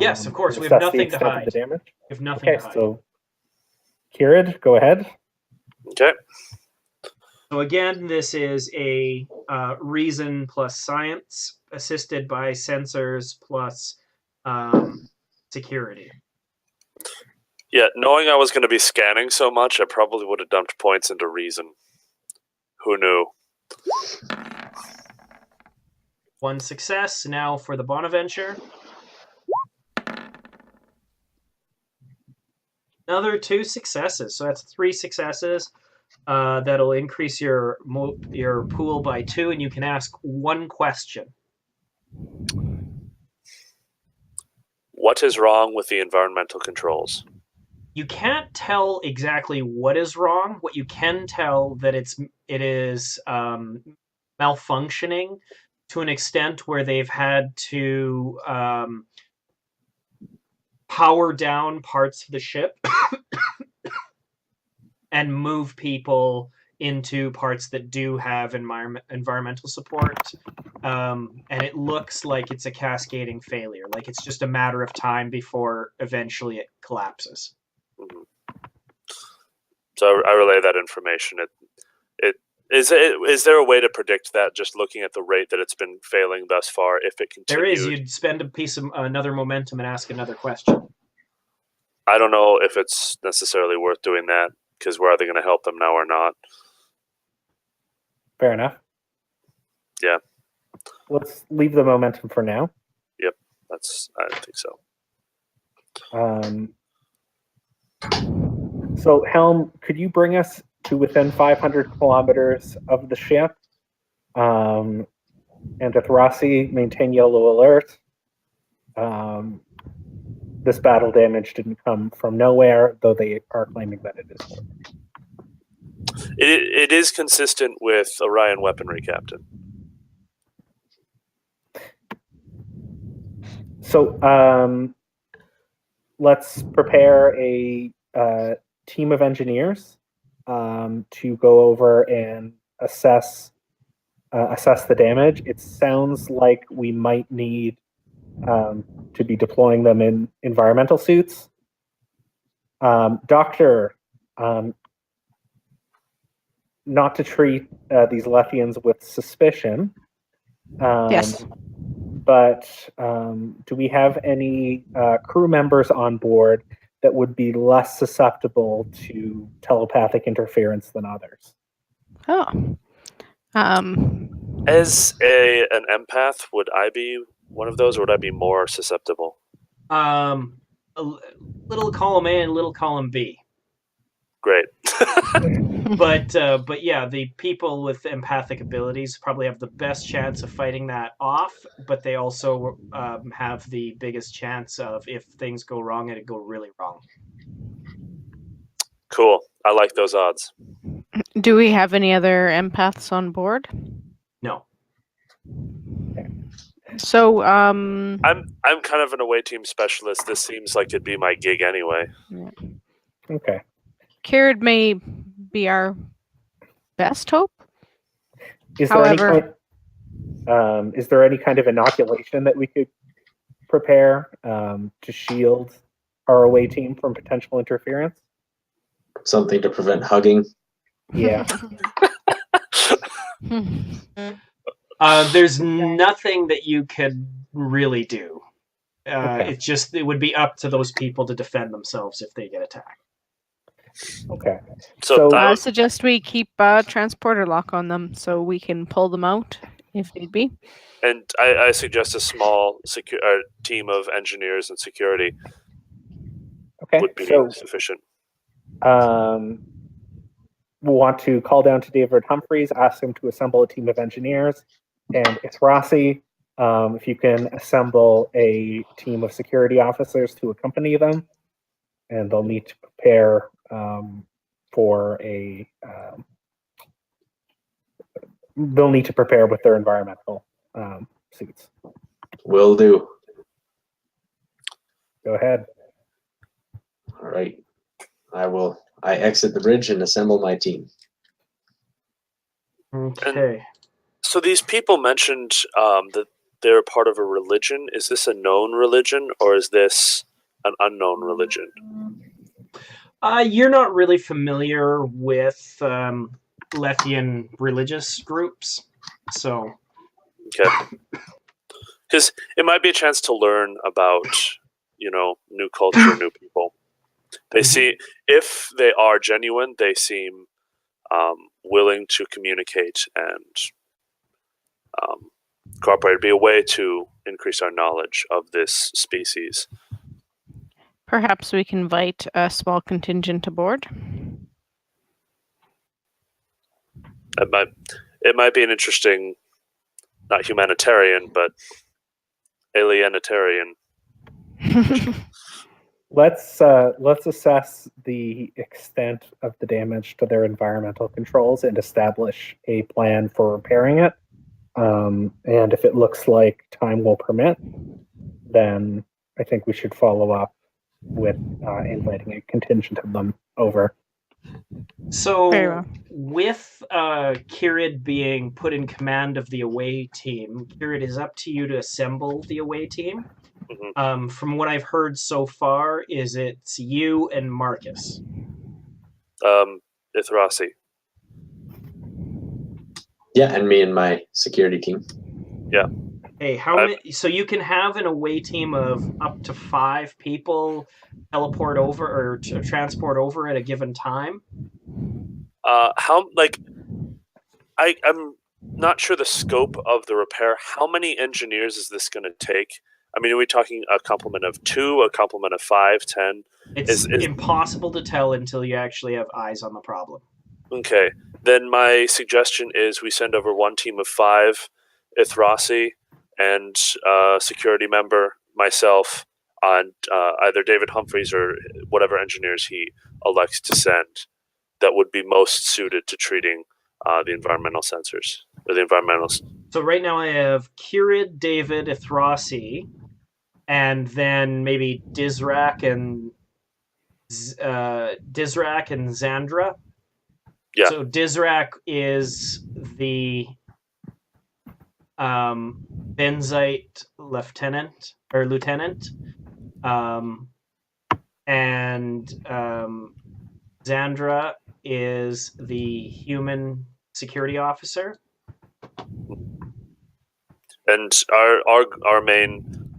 Speaker 3: Yes, of course. We have nothing to hide.
Speaker 4: The damage?
Speaker 3: We have nothing to hide.
Speaker 4: So, Kirid, go ahead.
Speaker 1: Okay.
Speaker 3: So again, this is a reason plus science assisted by sensors plus security.
Speaker 1: Yeah, knowing I was going to be scanning so much, I probably would have dumped points into reason. Who knew?
Speaker 3: One success now for the Bonaventure. Another 2 successes, so that's 3 successes. That'll increase your pool by 2, and you can ask 1 question.
Speaker 1: What is wrong with the environmental controls?
Speaker 3: You can't tell exactly what is wrong. What you can tell that it is malfunctioning to an extent where they've had to power down parts of the ship and move people into parts that do have environmental support. And it looks like it's a cascading failure. Like it's just a matter of time before eventually it collapses.
Speaker 1: Mm-hmm. So I relay that information. Is there a way to predict that just looking at the rate that it's been failing thus far, if it continued?
Speaker 3: There is. You'd spend a piece of another momentum and ask another question.
Speaker 1: I don't know if it's necessarily worth doing that, because we're either going to help them now or not.
Speaker 4: Fair enough.
Speaker 1: Yeah.
Speaker 4: Let's leave the momentum for now.
Speaker 1: Yep, I think so.
Speaker 4: So, Helm, could you bring us to within 500 kilometers of the ship? And to Thrasi, maintain yellow alert. This battle damage didn't come from nowhere, though they are claiming that it is.
Speaker 1: It is consistent with Orion weaponry, Captain.
Speaker 4: So, let's prepare a team of engineers to go over and assess the damage. It sounds like we might need to be deploying them in environmental suits. Doctor, not to treat these Letheans with suspicion.
Speaker 2: Yes.
Speaker 4: But do we have any crew members on board that would be less susceptible to telepathic interference than others?
Speaker 2: Oh.
Speaker 1: As an empath, would I be one of those, or would I be more susceptible?
Speaker 3: Little column A and little column B.
Speaker 1: Great.
Speaker 3: But yeah, the people with empathic abilities probably have the best chance of fighting that off, but they also have the biggest chance of, if things go wrong, it'd go really wrong.
Speaker 1: Cool. I like those odds.
Speaker 2: Do we have any other empaths on board?
Speaker 3: No.
Speaker 2: So,
Speaker 1: I'm kind of an away team specialist. This seems like it'd be my gig anyway.
Speaker 4: Okay.
Speaker 2: Kirid may be our best hope.
Speaker 4: Is
Speaker 2: However-
Speaker 4: there any kind of inoculation that we could prepare to shield our away team from potential interference?
Speaker 5: Something to prevent hugging.
Speaker 4: Yeah.
Speaker 3: There's nothing that you could really do.
Speaker 4: Okay.
Speaker 3: It would be up to those people to defend themselves if they get attacked.
Speaker 4: Okay.
Speaker 1: So
Speaker 2: I suggest we keep a transporter lock on them so we can pull them out if need be.
Speaker 1: And I suggest a small team of engineers and security
Speaker 4: Okay.
Speaker 1: would be
Speaker 4: So
Speaker 1: sufficient.
Speaker 4: we'll want to call down to David Humphreys, ask him to assemble a team of engineers, and Ithrasi, if you can assemble a team of security officers to accompany them, and they'll need to prepare they'll need to prepare with their environmental suits.
Speaker 5: Will do.
Speaker 4: Go ahead.
Speaker 5: All right. I exit the bridge and assemble my team.
Speaker 3: Okay.
Speaker 1: So these people mentioned that they're part of a religion. Is this a known religion, or is this an unknown religion?
Speaker 3: You're not really familiar with Lethean religious groups, so...
Speaker 1: Okay. Because it might be a chance to learn about, new culture, new people. They see, if they are genuine, they seem willing to communicate and cooperate. It'd be a way to increase our knowledge of this species.
Speaker 2: Perhaps we can invite a small contingent aboard.
Speaker 1: It might be an interesting, not humanitarian, but alienitarian.
Speaker 4: Let's assess the extent of the damage to their environmental controls and establish a plan for repairing it. And if it looks like time will permit, then I think we should follow up with inviting a contingent of them over.
Speaker 3: So,
Speaker 2: Very well.
Speaker 3: with Kirid being put in command of the away team, Kirid, is up to you to assemble the away team.
Speaker 1: Mm-hmm.
Speaker 3: From what I've heard so far, it's you and Marcus.
Speaker 1: Ithrasi.
Speaker 5: Yeah, and me and my security team.
Speaker 1: Yeah.
Speaker 3: Hey, how many? So you can have an away team of up to 5 people teleport over or transport over at a given time.
Speaker 1: I'm not sure the scope of the repair. How many engineers is this going to take? I mean, are we talking a complement of 2, a complement of 5, 10?
Speaker 3: It's impossible to tell until you actually have eyes on the problem.
Speaker 1: Okay, then my suggestion is we send over one team of 5, Ithrasi, and security member, myself, and either David Humphreys or whatever engineers he elects to send that would be most suited to treating the environmental sensors, or the environmentals.
Speaker 3: So right now I have Kirid, David, Ithrasi, and then maybe Dizrak and Zandra.
Speaker 1: Yeah.
Speaker 3: So Dizrak is the Benzite lieutenant, and Xandra is the human security officer.
Speaker 1: And our main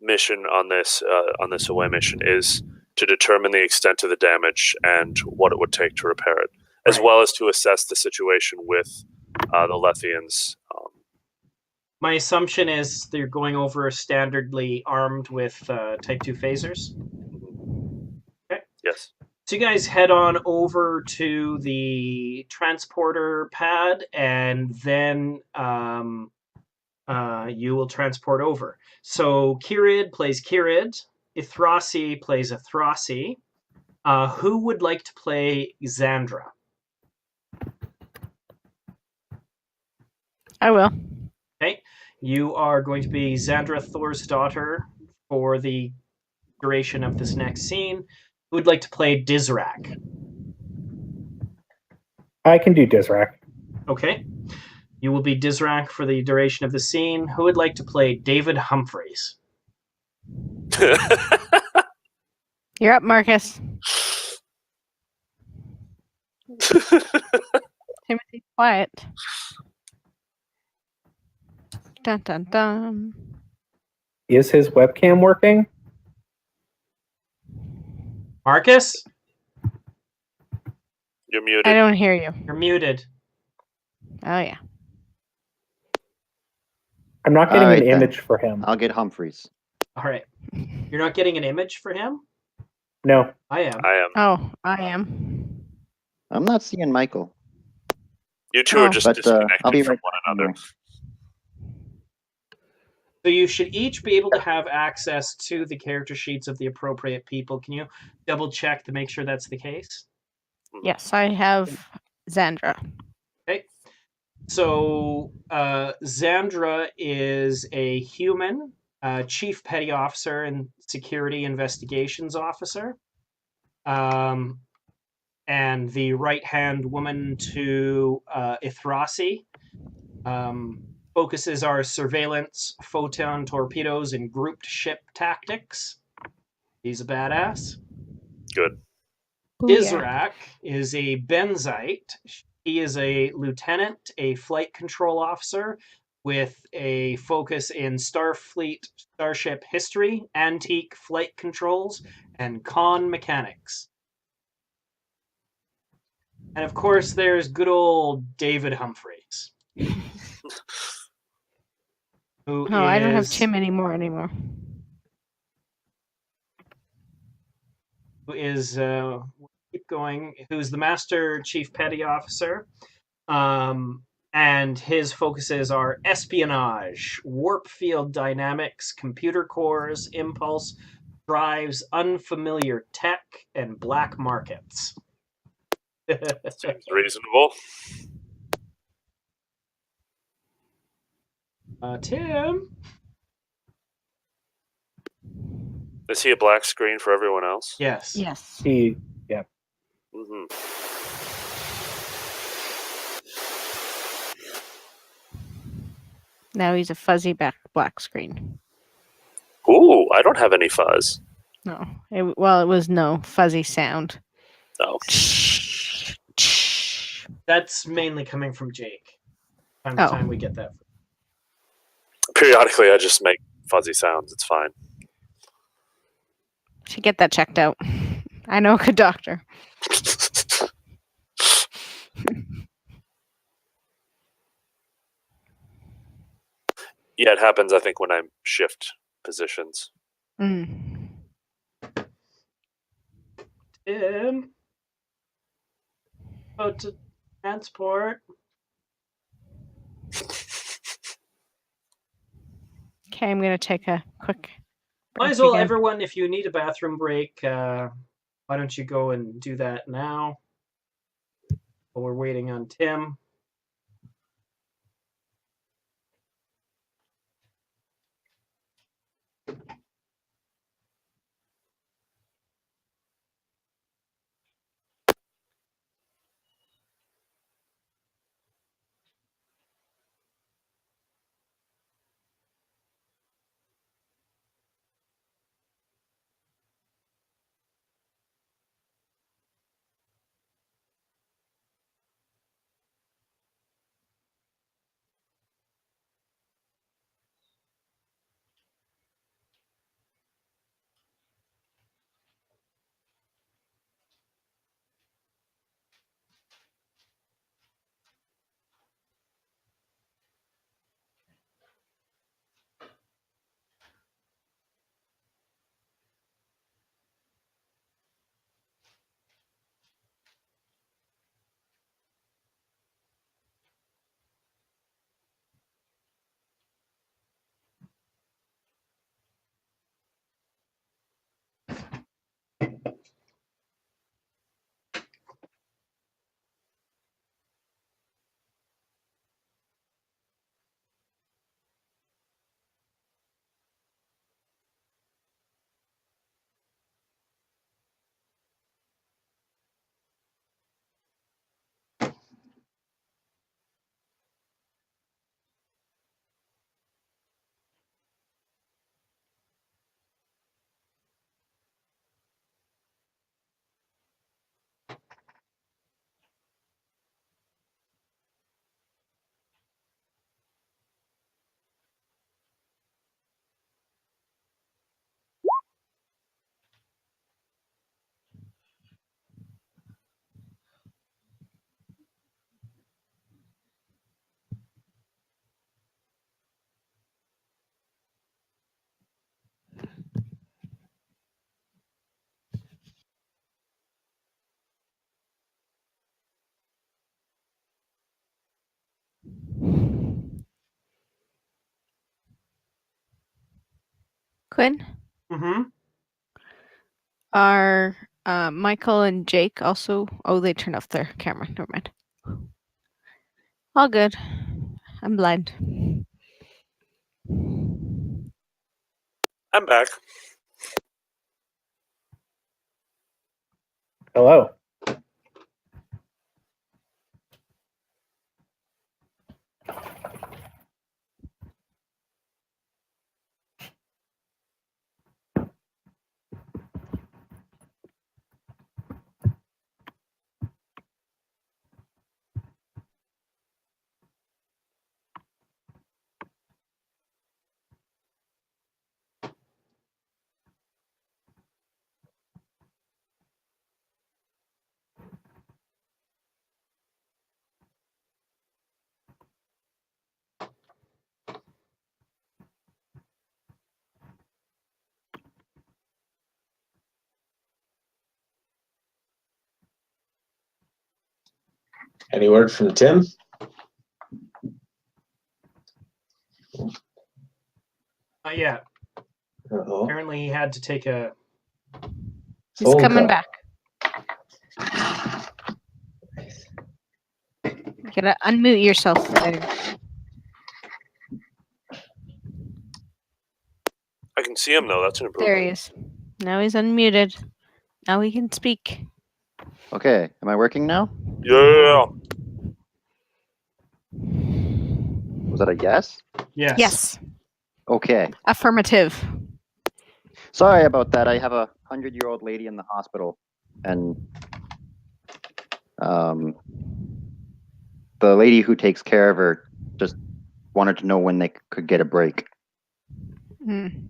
Speaker 1: mission on this away mission is to determine the extent of the damage and what it would take to repair it, as
Speaker 3: Right.
Speaker 1: well as to assess the situation with the Letheans.
Speaker 3: My assumption is they're going over standardly armed with Type 2 phasers. Okay.
Speaker 1: Yes.
Speaker 3: So you guys head on over to the transporter pad, and then you will transport over. So Kirid plays Kirid. Ithrasi plays Ithrasi. Who would like to play Xandra?
Speaker 2: I will.
Speaker 3: Okay. You are going to be Xandra Thor's daughter for the duration of this next scene. Who would like to play Dizrak?
Speaker 4: I can do Dizrak.
Speaker 3: Okay. You will be Dizrak for the duration of the scene. Who would like to play David Humphreys?
Speaker 2: You're up, Marcus. Timothy, quiet. Dun dun dun.
Speaker 4: Is his webcam working?
Speaker 3: Marcus,
Speaker 1: You're muted.
Speaker 2: I don't hear you.
Speaker 3: you're muted.
Speaker 2: Oh yeah.
Speaker 4: I'm not getting
Speaker 6: Alright
Speaker 4: an
Speaker 6: then.
Speaker 4: image for him.
Speaker 6: I'll get Humphreys.
Speaker 3: All right. You're not getting an image for him?
Speaker 4: No.
Speaker 3: I am.
Speaker 1: I am.
Speaker 2: Oh, I am.
Speaker 6: I'm not seeing Michael.
Speaker 1: You two
Speaker 2: Oh.
Speaker 1: are just
Speaker 6: But,
Speaker 1: disconnected
Speaker 6: I'll be
Speaker 1: from
Speaker 6: right
Speaker 1: one
Speaker 6: back
Speaker 1: another.
Speaker 6: anyway.
Speaker 3: So you should each be able to have access to the character sheets of the appropriate people. Can you double check to make sure that's the case?
Speaker 2: Yes, I have Xandra.
Speaker 3: Okay. So Xandra is a human, chief petty officer and security investigations officer, and the right-hand woman to Ithrasi. Focuses are surveillance, photon torpedoes, and grouped ship tactics. He's a badass.
Speaker 1: Good.
Speaker 2: Booyah.
Speaker 3: Dizrak is a Benzite. He is a lieutenant, a flight control officer with a focus in Starfleet starship history, antique flight controls, and con mechanics. And of course, there's good old David Humphreys. Who
Speaker 2: Oh, I don't have
Speaker 3: is-
Speaker 2: Tim anymore.
Speaker 3: Who is keep going? Who's the Master Chief Petty Officer, and his focuses are espionage, warp field dynamics, computer cores, impulse drives, unfamiliar tech, and black markets.
Speaker 1: Seems reasonable.
Speaker 3: Tim,
Speaker 1: Is he a black screen for everyone else?
Speaker 3: yes.
Speaker 2: Yes.
Speaker 1: Mm-hmm.
Speaker 2: Now he's a fuzzy black screen.
Speaker 1: Ooh, I don't have any fuzz.
Speaker 2: No. It was no fuzzy sound.
Speaker 1: No.
Speaker 3: That's mainly coming from Jake. Time to time we get that.
Speaker 1: Periodically, I just make fuzzy sounds. It's fine.
Speaker 2: Should get that checked out. I know a good doctor.
Speaker 1: Yeah, it happens, I think, when I shift positions.
Speaker 2: Mm.
Speaker 3: Tim, go to transport.
Speaker 2: Okay, I'm going to take a quick
Speaker 3: Might
Speaker 2: break
Speaker 3: as well,
Speaker 2: again.
Speaker 3: everyone, if you need a bathroom break, why don't you go and do that now? While we're waiting on Tim.
Speaker 2: Quinn,
Speaker 3: Mm-hmm.
Speaker 2: are Michael and Jake also? Oh, they turned off their camera. Never mind. All good. I'm blind.
Speaker 1: I'm back.
Speaker 4: Hello.
Speaker 5: Any word from Tim?
Speaker 3: Yeah.
Speaker 5: Uh-oh.
Speaker 3: Apparently he had to take a...
Speaker 2: He's
Speaker 5: Phone
Speaker 2: coming
Speaker 5: call.
Speaker 2: back. You gotta unmute yourself there.
Speaker 1: I can see him though. That's an
Speaker 2: There
Speaker 1: improvement.
Speaker 2: he is. Now he's unmuted. Now he can speak.
Speaker 6: Okay, am I working now?
Speaker 1: Yeah.
Speaker 6: Was that a yes?
Speaker 3: Yes.
Speaker 2: Yes.
Speaker 6: Okay.
Speaker 2: Affirmative.
Speaker 6: Sorry about that. I have a 100-year-old lady in the hospital, and the lady who takes care of her just wanted to know when they could get a break.
Speaker 2: Mm.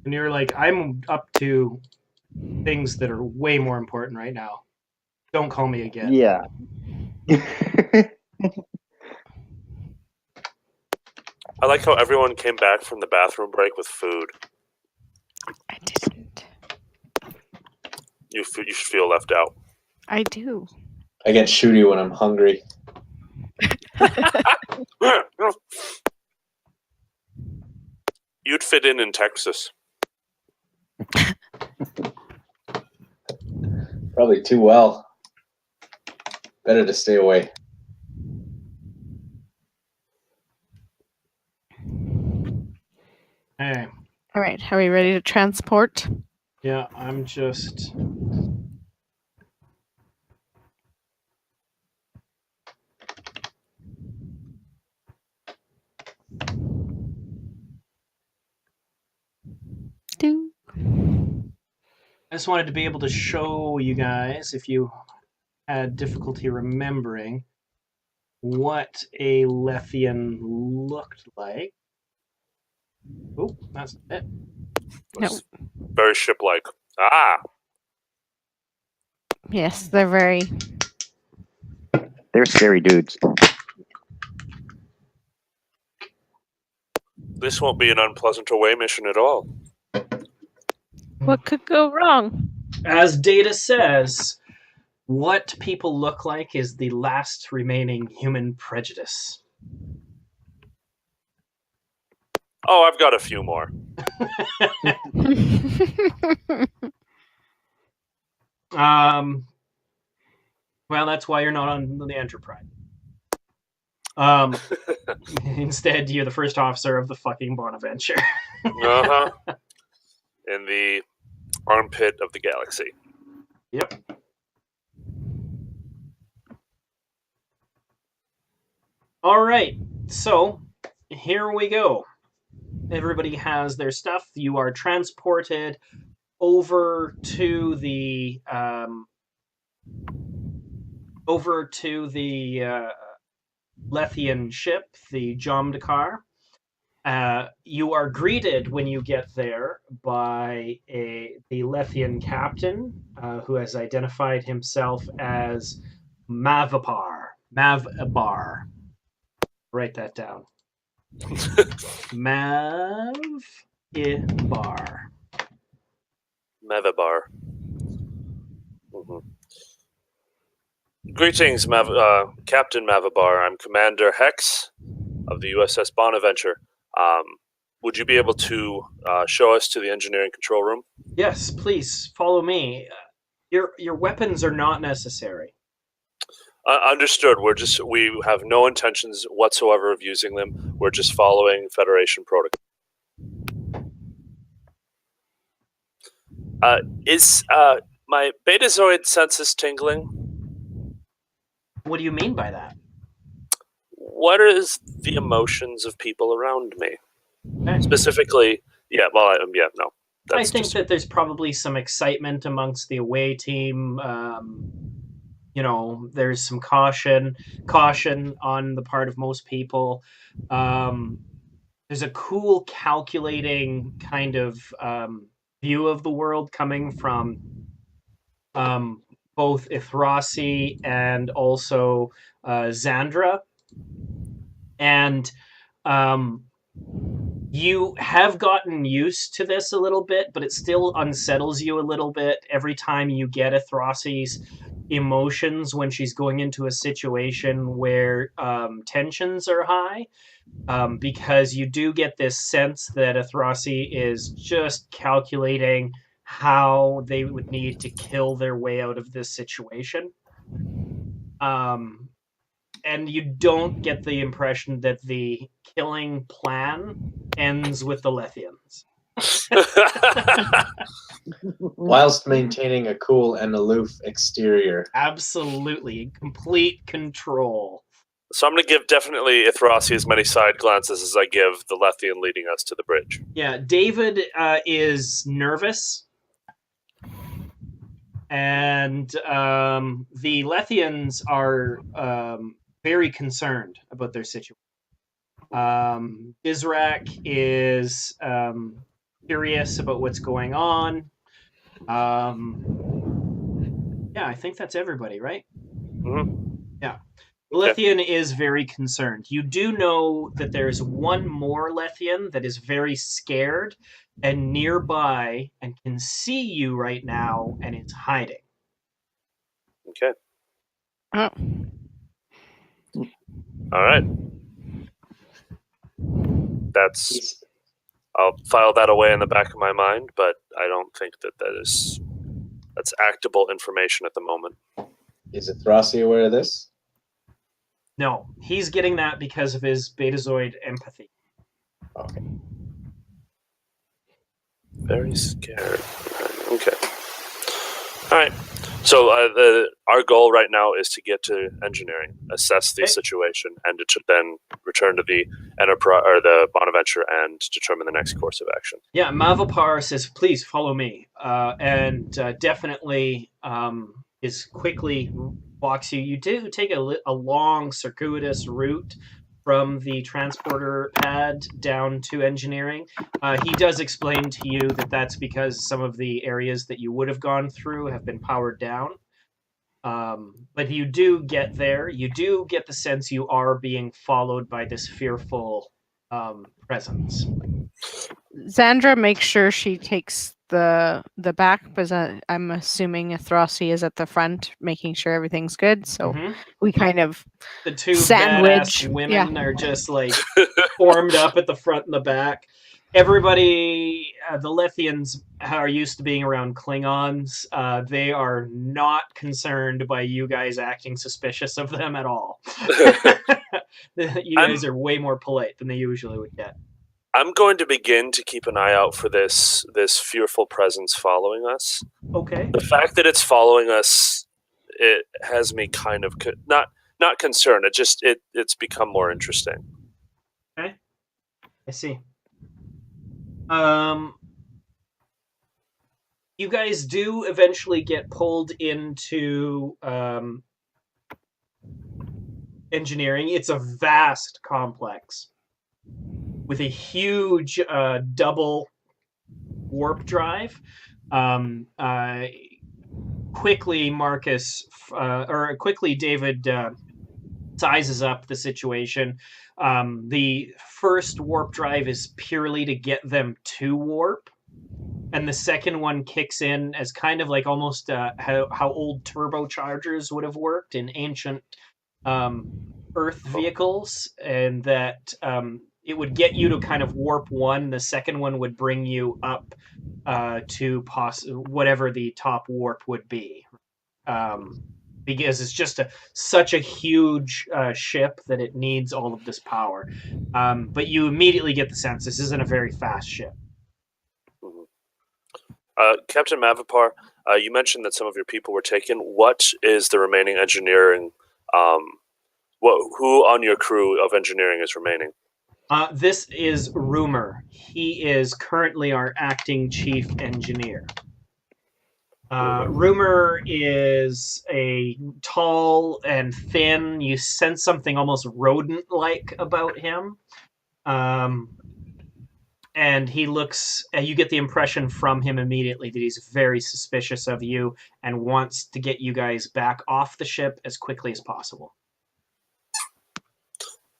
Speaker 3: And you're like, I'm up to things that are way more important right now. Don't call me again.
Speaker 6: Yeah.
Speaker 1: I like how everyone came back from the bathroom break with food.
Speaker 2: I didn't.
Speaker 1: You should feel left out.
Speaker 2: I do.
Speaker 5: I get shooty when I'm hungry.
Speaker 1: You'd fit in Texas.
Speaker 5: Probably too well. Better to stay away.
Speaker 3: Hey.
Speaker 2: All right. Are we ready to transport?
Speaker 3: Yeah, I'm just...
Speaker 2: Do.
Speaker 3: I just wanted to be able to show you guys, if you had difficulty remembering, what a Lethean looked like. Oh, that's it.
Speaker 2: No.
Speaker 1: Very ship-like. Ah.
Speaker 2: Yes, they're very.
Speaker 6: They're scary dudes.
Speaker 1: This won't be an unpleasant away mission at all.
Speaker 2: What could go wrong?
Speaker 3: As Data says, what people look like is the last remaining human prejudice.
Speaker 1: Oh, I've got a few more.
Speaker 3: Well, that's why you're not on the Enterprise. Instead, you're the first officer of the fucking Bonaventure.
Speaker 1: Uh-huh. In the armpit of the galaxy.
Speaker 3: Yep. All right, so here we go. Everybody has their stuff. You are transported over to the Lethean ship, the Jomdakar. You are greeted when you get there by the Lethean captain, who has identified himself as Mavibar. Write that down. Mavibar.
Speaker 1: Mavibar. Mm-hmm. Greetings, Captain Mavibar. I'm Commander Hex of the USS Bonaventure. would you be able to show us to the engineering control room?
Speaker 3: Yes, please follow me. Your weapons are not necessary.
Speaker 1: Understood. We have no intentions whatsoever of using them. We're just following Federation protocol. Is my Betazoid senses tingling?
Speaker 3: What do you mean by that?
Speaker 1: What is the emotions of people around me?
Speaker 3: Okay.
Speaker 1: Specifically, yeah. Well, no.
Speaker 3: I
Speaker 1: That's
Speaker 3: think
Speaker 1: just,
Speaker 3: that there's probably some excitement amongst the away team. There's some caution on the part of most people. There's a cool, calculating kind of view of the world coming from both Ithrasi and also Xandra. And you have gotten used to this a little bit, but it still unsettles you a little bit every time you get Ithrasi's emotions when she's going into a situation where tensions are high, because you do get this sense that Ithrasi is just calculating how they would need to kill their way out of this situation. And you don't get the impression that the killing plan ends with the Letheans.
Speaker 5: Whilst maintaining a cool and aloof exterior.
Speaker 3: Absolutely. Complete control.
Speaker 1: so I'm going to give definitely Ithrasi as many side glances as I give the Lethean leading us to the bridge.
Speaker 3: Yeah, David is nervous. And the Letheans are very concerned about their situation. Israk is curious about what's going on. Yeah, I think that's everybody, right?
Speaker 1: Mm-hmm.
Speaker 3: Yeah. Lethean is very concerned. You do know that there's one more Lethean that is very scared and nearby and can see you right now and is hiding.
Speaker 1: Okay.
Speaker 2: Oh.
Speaker 1: All right. I'll file that away in the back of my mind, but I don't think that's actable information at the moment.
Speaker 5: Is Ithrasi aware of this?
Speaker 3: No, he's getting that because of his Betazoid empathy.
Speaker 5: Okay.
Speaker 1: Very scared. Okay. All right. So our goal right now is to get to engineering, assess the situation, and to then return to the Enterprise or the Bonaventure and determine the next course of action.
Speaker 3: Yeah, Mavapar says, "Please follow me," and definitely is quickly walks you. You do take a long circuitous route from the transporter pad down to engineering. He does explain to you that that's because some of the areas that you would have gone through have been powered down. But you do get there. You do get the sense you are being followed by this fearful presence.
Speaker 2: Xandra makes sure she takes the back, because I'm assuming Ithrasi is at the front, making sure everything's good. So we kind of
Speaker 3: the two
Speaker 2: sandwich
Speaker 3: badass women are just like formed up at the front and the back. Everybody, the Letheans are used to being around Klingons. They are not concerned by you guys acting suspicious of them at all. You guys are way more polite than they usually would get.
Speaker 1: I'm going to begin to keep an eye out for this fearful presence following us.
Speaker 3: Okay.
Speaker 1: The fact that it's following us, it has me kind of not concerned. It's become more interesting.
Speaker 3: Okay. I see. You guys do eventually get pulled into engineering. It's a vast complex with a huge double warp drive. Quickly, David sizes up the situation. The first warp drive is purely to get them to warp, and the second one kicks in as kind of like almost how old turbochargers would have worked in ancient Earth vehicles, and that it would get you to kind of warp 1. The second one would bring you up to whatever the top warp would be. Because it's just such a huge ship that it needs all of this power. But you immediately get the sense this isn't a very fast ship.
Speaker 1: Captain Mavipar, you mentioned that some of your people were taken. What is the remaining engineering? Who on your crew of engineering is remaining?
Speaker 3: This is Rumor. He is currently our acting chief engineer. Rumor is a tall and thin. You sense something almost rodent-like about him. And he looks, you get the impression from him immediately that he's very suspicious of you and wants to get you guys back off the ship as quickly as possible.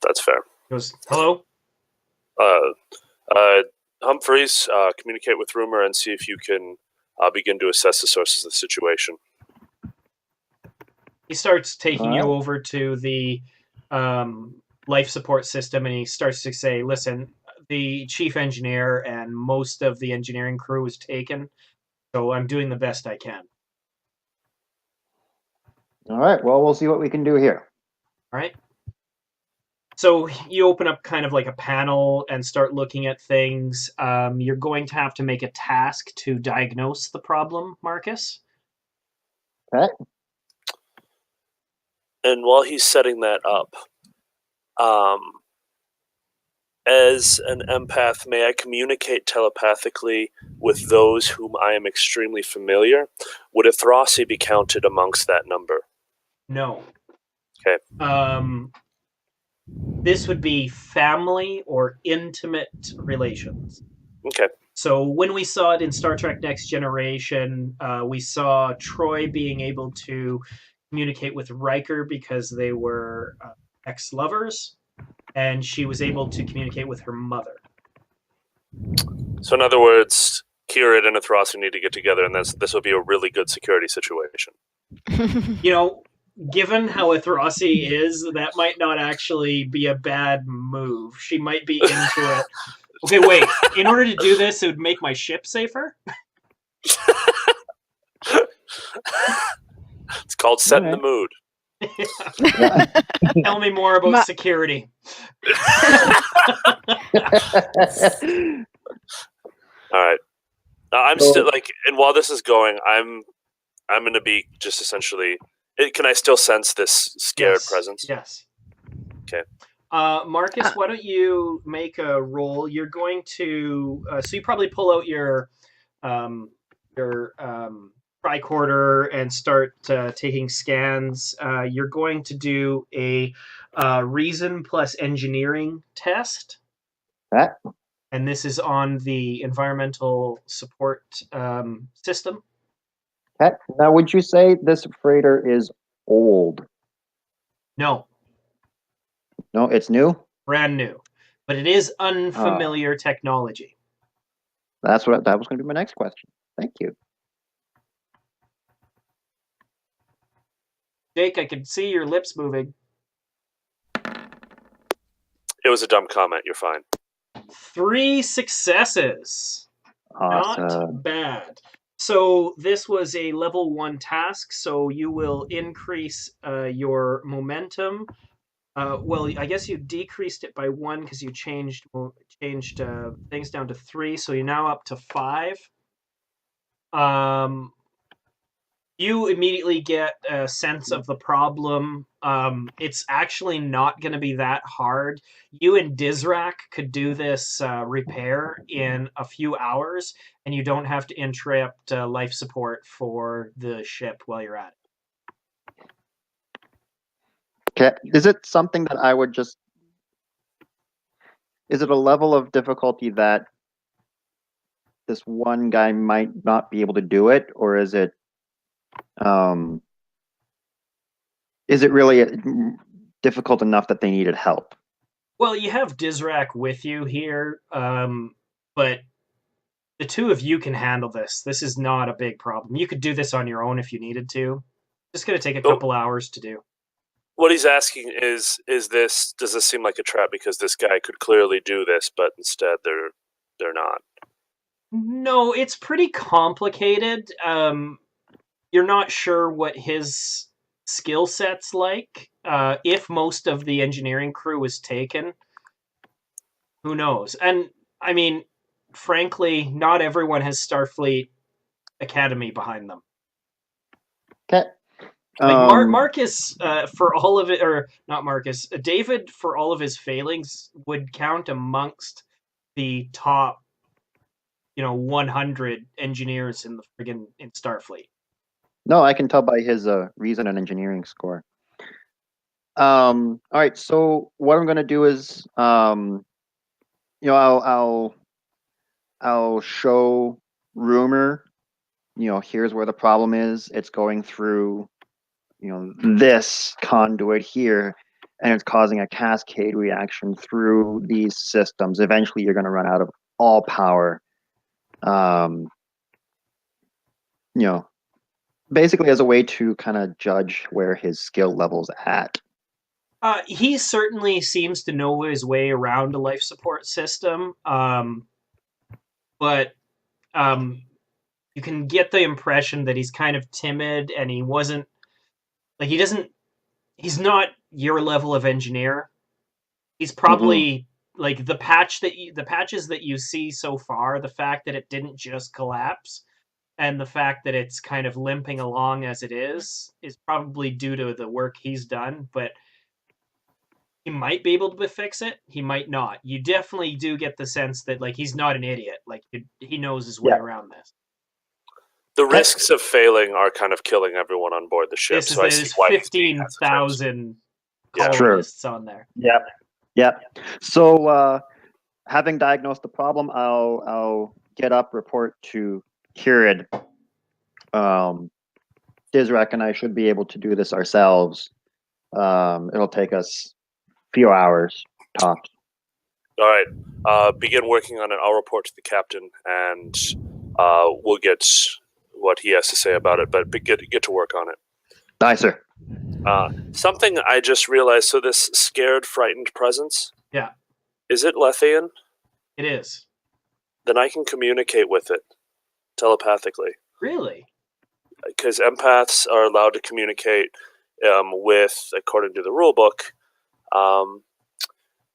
Speaker 1: That's fair.
Speaker 3: He goes, hello?
Speaker 1: Humphreys, communicate with Rumor and see if you can begin to assess the sources of the situation.
Speaker 3: He starts taking you over to the life support system, and he starts to say, listen, the chief engineer and most of the engineering crew is taken, so I'm doing the best I can.
Speaker 6: All right, well, we'll see what we can do here.
Speaker 3: All right. So you open up kind of like a panel and start looking at things. You're going to have to make a task to diagnose the problem, Marcus.
Speaker 6: Okay.
Speaker 1: And while he's setting that up, as an empath, may I communicate telepathically with those whom I am extremely familiar? Would Athrossi be counted amongst that number?
Speaker 3: No.
Speaker 1: Okay.
Speaker 3: This would be family or intimate relations.
Speaker 1: Okay.
Speaker 3: So when we saw it in Star Trek Next Generation, we saw Troy being able to communicate with Riker because they were ex-lovers, and she was able to communicate with her mother.
Speaker 1: So in other words, Kirid and Athrossi need to get together, and this will be a really good security situation.
Speaker 3: You know, given how Athrossi is, that might not actually be a bad move. She might be into it. Okay, wait. In order to do this, it would make my ship safer?
Speaker 1: It's called setting the mood.
Speaker 3: Tell me more about security.
Speaker 1: All right. I'm still like, and while this is going, I'm going to be just essentially. Can I still sense this scared presence?
Speaker 3: Yes.
Speaker 1: Okay.
Speaker 3: Marcus, why don't you make a roll? You're going to so you probably pull out your tricorder and start taking scans. You're going to do a reason plus engineering test. And this is on the environmental support system.
Speaker 6: Now, would you say this freighter is old?
Speaker 3: No.
Speaker 6: No, it's new?
Speaker 3: Brand new. But it is unfamiliar technology.
Speaker 6: That was going to be my next question. Thank you.
Speaker 3: Jake, I can see your lips moving.
Speaker 1: It was a dumb comment. You're fine.
Speaker 3: 3 successes.
Speaker 6: Awesome.
Speaker 3: Not bad. So this was a level 1 task, so you will increase your momentum. Well, I guess you decreased it by 1 because you changed things down to 3, so you're now up to 5. You immediately get a sense of the problem. It's actually not going to be that hard. You and Dizrak could do this repair in a few hours, and you don't have to interrupt life support for the ship while you're at it.
Speaker 6: Okay. Is it something that I would just... Is it a level of difficulty that this one guy might not be able to do it, or is it really difficult enough that they needed help?
Speaker 3: Well, you have Dizrak with you here, but the two of you can handle this. This is not a big problem. You could do this on your own if you needed to. It's going to take a couple hours to do.
Speaker 1: what he's asking is this, does this seem like a trap because this guy could clearly do this, but instead they're not?
Speaker 3: No, it's pretty complicated. You're not sure what his skill set's like. If most of the engineering crew was taken, who knows? And I mean, frankly, not everyone has Starfleet Academy behind them.
Speaker 6: Okay.
Speaker 3: Like Marcus, for all of it, or not Marcus, David, for all of his failings, would count amongst the top, 100 engineers in the friggin' in Starfleet.
Speaker 6: No, I can tell by his reason and engineering score. All right, so what I'm going to do is, I'll show Rumor. Here's where the problem is. It's going through, this conduit here, and it's causing a cascade reaction through these systems. Eventually, you're going to run out of all power. Basically as a way to kind of judge where his skill level's at.
Speaker 3: He certainly seems to know his way around a life support system, but you can get the impression that he's kind of timid, and he's not your level of engineer. He's probably like the patches that you see so far, the fact that it didn't just collapse, and the fact that it's kind of limping along as it is probably due to the work he's done, but he might be able to fix it. He might not. You definitely do get the sense that like he's not an idiot. Like he knows his way around this.
Speaker 1: The risks of failing are kind of killing everyone on board the ship.
Speaker 3: There's 15,000 colonists on there.
Speaker 6: Yep. So having diagnosed the problem, I'll get up, report to Kirid. Dizrak and I should be able to do this ourselves. It'll take us a few hours tops.
Speaker 1: All right. Begin working on it. I'll report to the captain, and we'll get what he has to say about it. But get to work on it.
Speaker 6: Aye, sir.
Speaker 1: Something I just realized. So this scared, frightened presence.
Speaker 3: Yeah.
Speaker 1: Is it Lethean?
Speaker 3: It is.
Speaker 1: Then I can communicate with it telepathically.
Speaker 3: Really?
Speaker 1: Because empaths are allowed to communicate with, according to the rule book,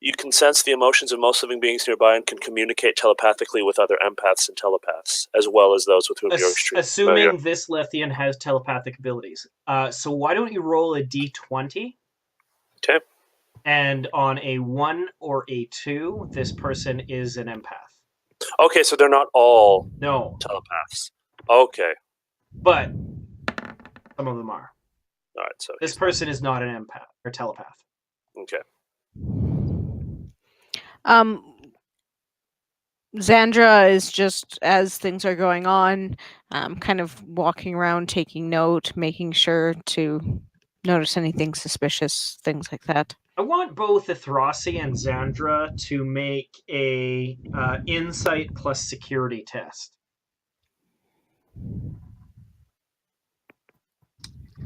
Speaker 1: you can sense the emotions of most living beings nearby and can communicate telepathically with other empaths and telepaths, as well as those with whom you're extremely
Speaker 3: assuming this Lethean has telepathic abilities. So why don't you roll a d20?
Speaker 1: Okay.
Speaker 3: And on a 1 or a 2, this person is an empath.
Speaker 1: Okay, so they're not all
Speaker 3: No.
Speaker 1: telepaths. Okay.
Speaker 3: But some of them are.
Speaker 1: All right, so
Speaker 3: this person is not an empath or telepath.
Speaker 1: Okay.
Speaker 2: Xandra is just, as things are going on, kind of walking around, taking note, making sure to notice anything suspicious, things like that.
Speaker 3: I want both Athrossi and Xandra to make a insight plus security test.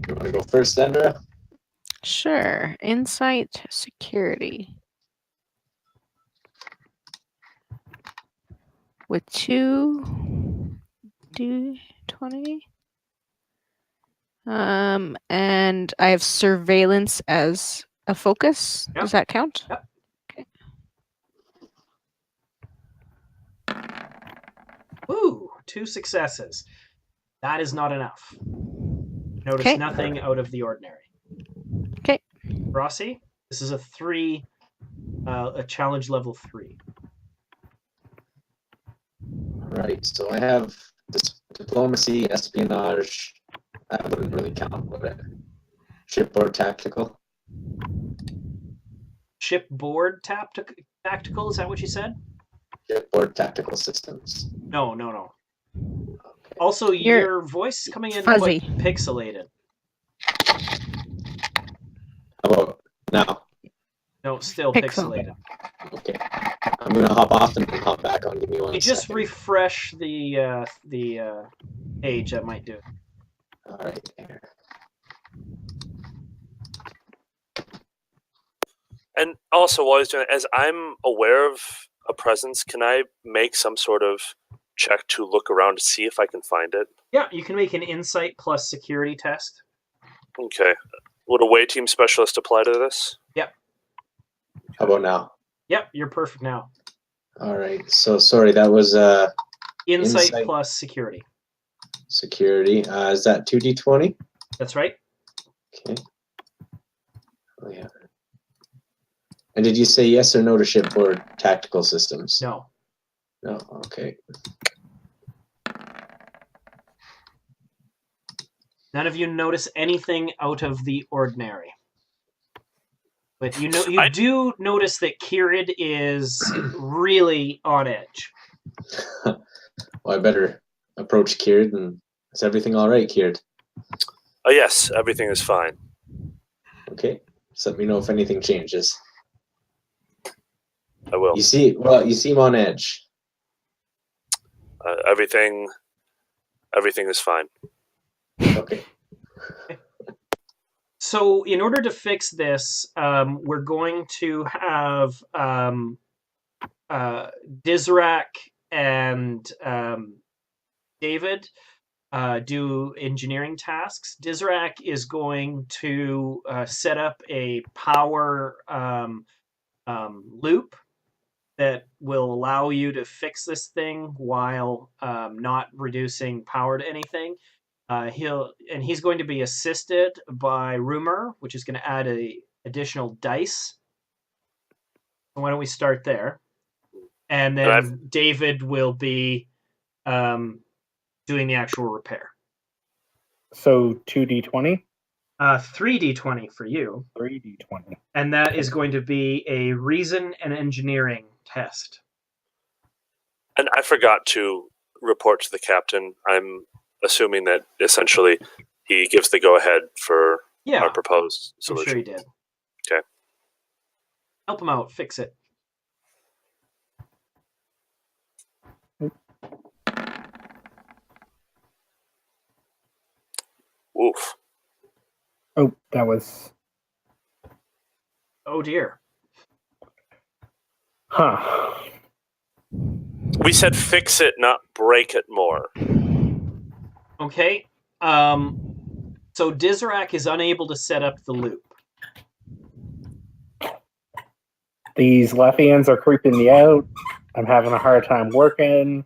Speaker 5: You want to go first, Xandra?
Speaker 2: Sure. Insight, security. With 2 d20. And I have surveillance as a focus.
Speaker 3: Yep.
Speaker 2: Does that count?
Speaker 3: Yep.
Speaker 2: Okay.
Speaker 3: Ooh, 2 successes. That is not enough. Notice nothing out of the ordinary.
Speaker 2: Okay.
Speaker 3: Rossi, this is a 3, a challenge level 3.
Speaker 5: Right, so I have this diplomacy, espionage. That wouldn't really count, would it? Shipboard tactical.
Speaker 3: Shipboard tactical, is that what you said?
Speaker 5: Shipboard tactical systems.
Speaker 3: No.
Speaker 5: Okay.
Speaker 3: Also, your voice coming in
Speaker 2: fuzzy.
Speaker 3: quite pixelated.
Speaker 5: How about now?
Speaker 3: No, still
Speaker 2: Pixel.
Speaker 3: pixelated.
Speaker 5: Okay. I'm gonna hop off and hop back on. Give me 1
Speaker 3: You just
Speaker 5: second.
Speaker 3: refresh the page, that might do it.
Speaker 5: All right. There.
Speaker 1: And also, while he's doing it, as I'm aware of a presence, can I make some sort of check to look around to see if I can find it?
Speaker 3: Yeah, you can make an insight plus security test.
Speaker 1: Okay. Would a away team specialist apply to this?
Speaker 3: Yep.
Speaker 5: How about now?
Speaker 3: Yep, you're perfect now.
Speaker 5: All right. So sorry, that was
Speaker 3: Insight
Speaker 5: Insight.
Speaker 3: plus security.
Speaker 5: security. Is that 2d20?
Speaker 3: That's right.
Speaker 5: Okay. Oh yeah. And did you say yes or no to shipboard tactical systems?
Speaker 3: No.
Speaker 5: No. Okay.
Speaker 3: None of you notice anything out of the ordinary. But you do notice that Kirid is really on edge.
Speaker 5: Well, I better approach Kirid. And is everything all right, Kirid?
Speaker 1: Oh, yes, everything is fine.
Speaker 5: Okay. Just let me know if anything changes.
Speaker 1: I will.
Speaker 5: You seem on edge.
Speaker 1: Everything is fine.
Speaker 5: Okay.
Speaker 3: So in order to fix this, we're going to have Dizrak and David do engineering tasks. Dizrak is going to set up a power loop that will allow you to fix this thing while not reducing power to anything. He's going to be assisted by Rumor, which is going to add a additional dice. Why don't we start there? And then David will be doing the actual repair.
Speaker 4: So 2d20?
Speaker 3: 3d20 for you.
Speaker 4: 3d20.
Speaker 3: And that is going to be a reason and engineering test.
Speaker 1: And I forgot to report to the captain. I'm assuming that essentially he gives the go-ahead for our proposed solution.
Speaker 3: I'm sure he did.
Speaker 1: Okay.
Speaker 3: Help him out. Fix it.
Speaker 1: Oof.
Speaker 4: Oh, that was...
Speaker 3: Oh, dear.
Speaker 4: Huh.
Speaker 1: We said fix it, not break it more.
Speaker 3: Okay. So Dizrak is unable to set up the loop.
Speaker 4: These Letheans are creeping me out. I'm having a hard time working.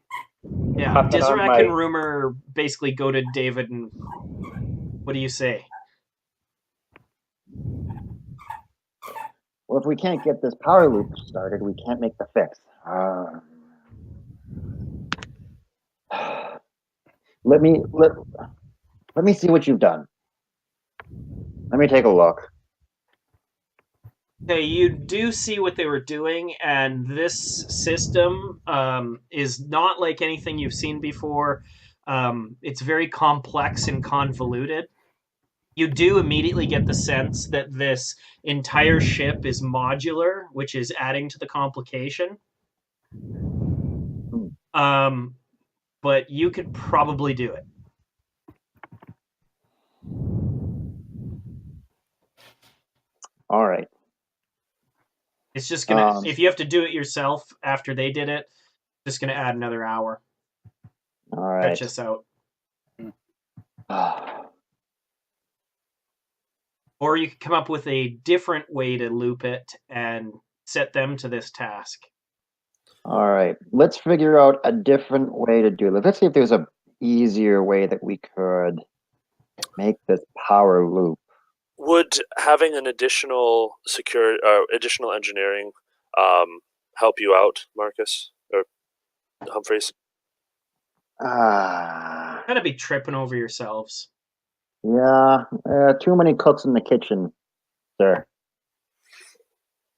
Speaker 3: Yeah,
Speaker 4: Puffing on
Speaker 3: Dizrak
Speaker 4: my-
Speaker 3: and Rumor basically go to David and what do you say?
Speaker 6: Well, if we can't get this power loop started, we can't make the fix. Let me see what you've done. Let me take a look.
Speaker 3: Okay, you do see what they were doing, and this system is not like anything you've seen before. It's very complex and convoluted. You do immediately get the sense that this entire ship is modular, which is adding to the complication. But you could probably do it.
Speaker 6: All right.
Speaker 3: It's just gonna, if you have to do it yourself after they did it, just gonna add another hour.
Speaker 6: All right.
Speaker 3: Stretch us out. Or you could come up with a different way to loop it and set them to this task.
Speaker 6: All right. Let's figure out a different way to do this. Let's see if there's a easier way that we could make this power loop.
Speaker 1: Would having an additional additional engineering help you out, Marcus or Humphreys?
Speaker 3: Gotta be tripping over yourselves.
Speaker 6: Yeah, too many cooks in the kitchen, sir.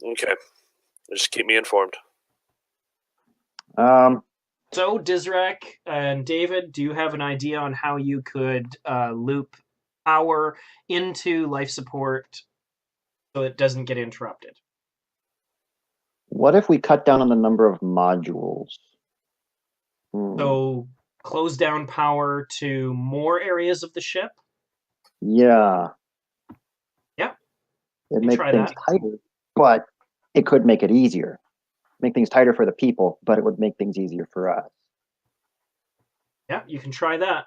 Speaker 1: Okay, just keep me informed.
Speaker 3: So, Dizrak and David, do you have an idea on how you could loop power into life support so it doesn't get interrupted?
Speaker 6: What if we cut down on the number of modules?
Speaker 3: So, close down power to more areas of the ship?
Speaker 6: Yeah.
Speaker 3: Yep.
Speaker 6: It makes things tighter, but it could make it easier, make things tighter for the people, but it would make things easier for us.
Speaker 3: Yeah, you can try that.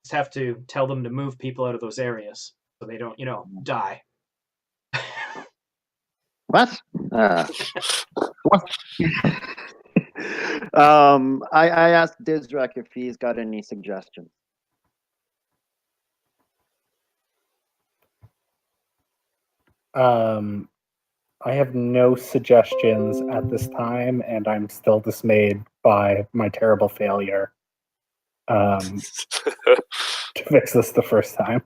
Speaker 3: Just have to tell them to move people out of those areas so they don't, die.
Speaker 6: What? What? I asked Dizrak if he's got any suggestions.
Speaker 4: I have no suggestions at this time, and I'm still dismayed by my terrible failure to fix this the first time.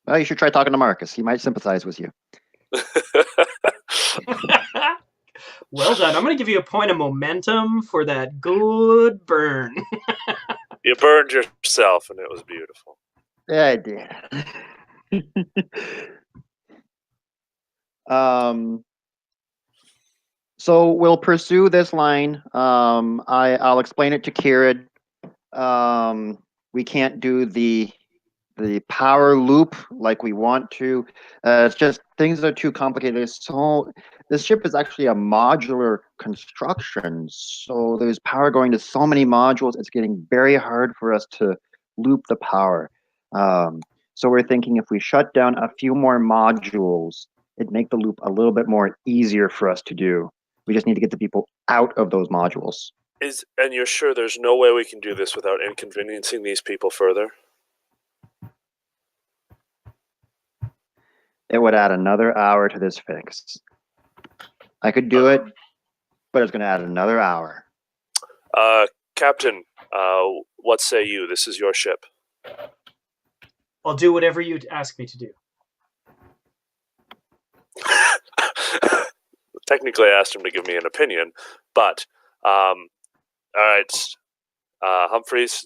Speaker 6: Well, you should try talking to Marcus. He might sympathize with you.
Speaker 3: Well done. I'm going to give you a point of momentum for that good burn.
Speaker 1: You burned yourself, and it was beautiful.
Speaker 6: Yeah, I did. So we'll pursue this line. I'll explain it to Kieran. We can't do the power loop like we want to. It's just things are too complicated. So this ship is actually a modular construction. So there's power going to so many modules. It's getting very hard for us to loop the power. So we're thinking if we shut down a few more modules, it'd make the loop a little bit more easier for us to do. We just need to get the people out of those modules.
Speaker 1: And you're sure there's no way we can do this without inconveniencing these people further?
Speaker 6: It would add another hour to this fix. I could do it, but it's going to add another hour.
Speaker 1: Captain, what say you? This is your ship.
Speaker 3: I'll do whatever you ask me to do.
Speaker 1: Technically, I asked him to give me an opinion, but all right, Humphreys,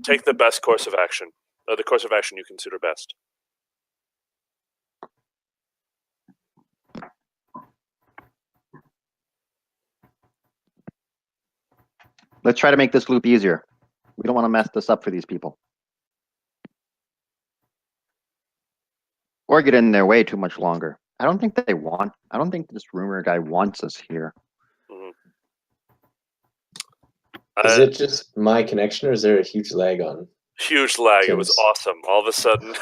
Speaker 1: take the best course of action, or the course of action you consider best.
Speaker 6: Let's try to make this loop easier. We don't want to mess this up for these people. Or get in their way too much longer. I don't think this rumor guy wants us here.
Speaker 5: Is it just my connection, or is there a huge lag on?
Speaker 1: Huge lag.
Speaker 5: Tim's.
Speaker 1: It was awesome. All of a sudden,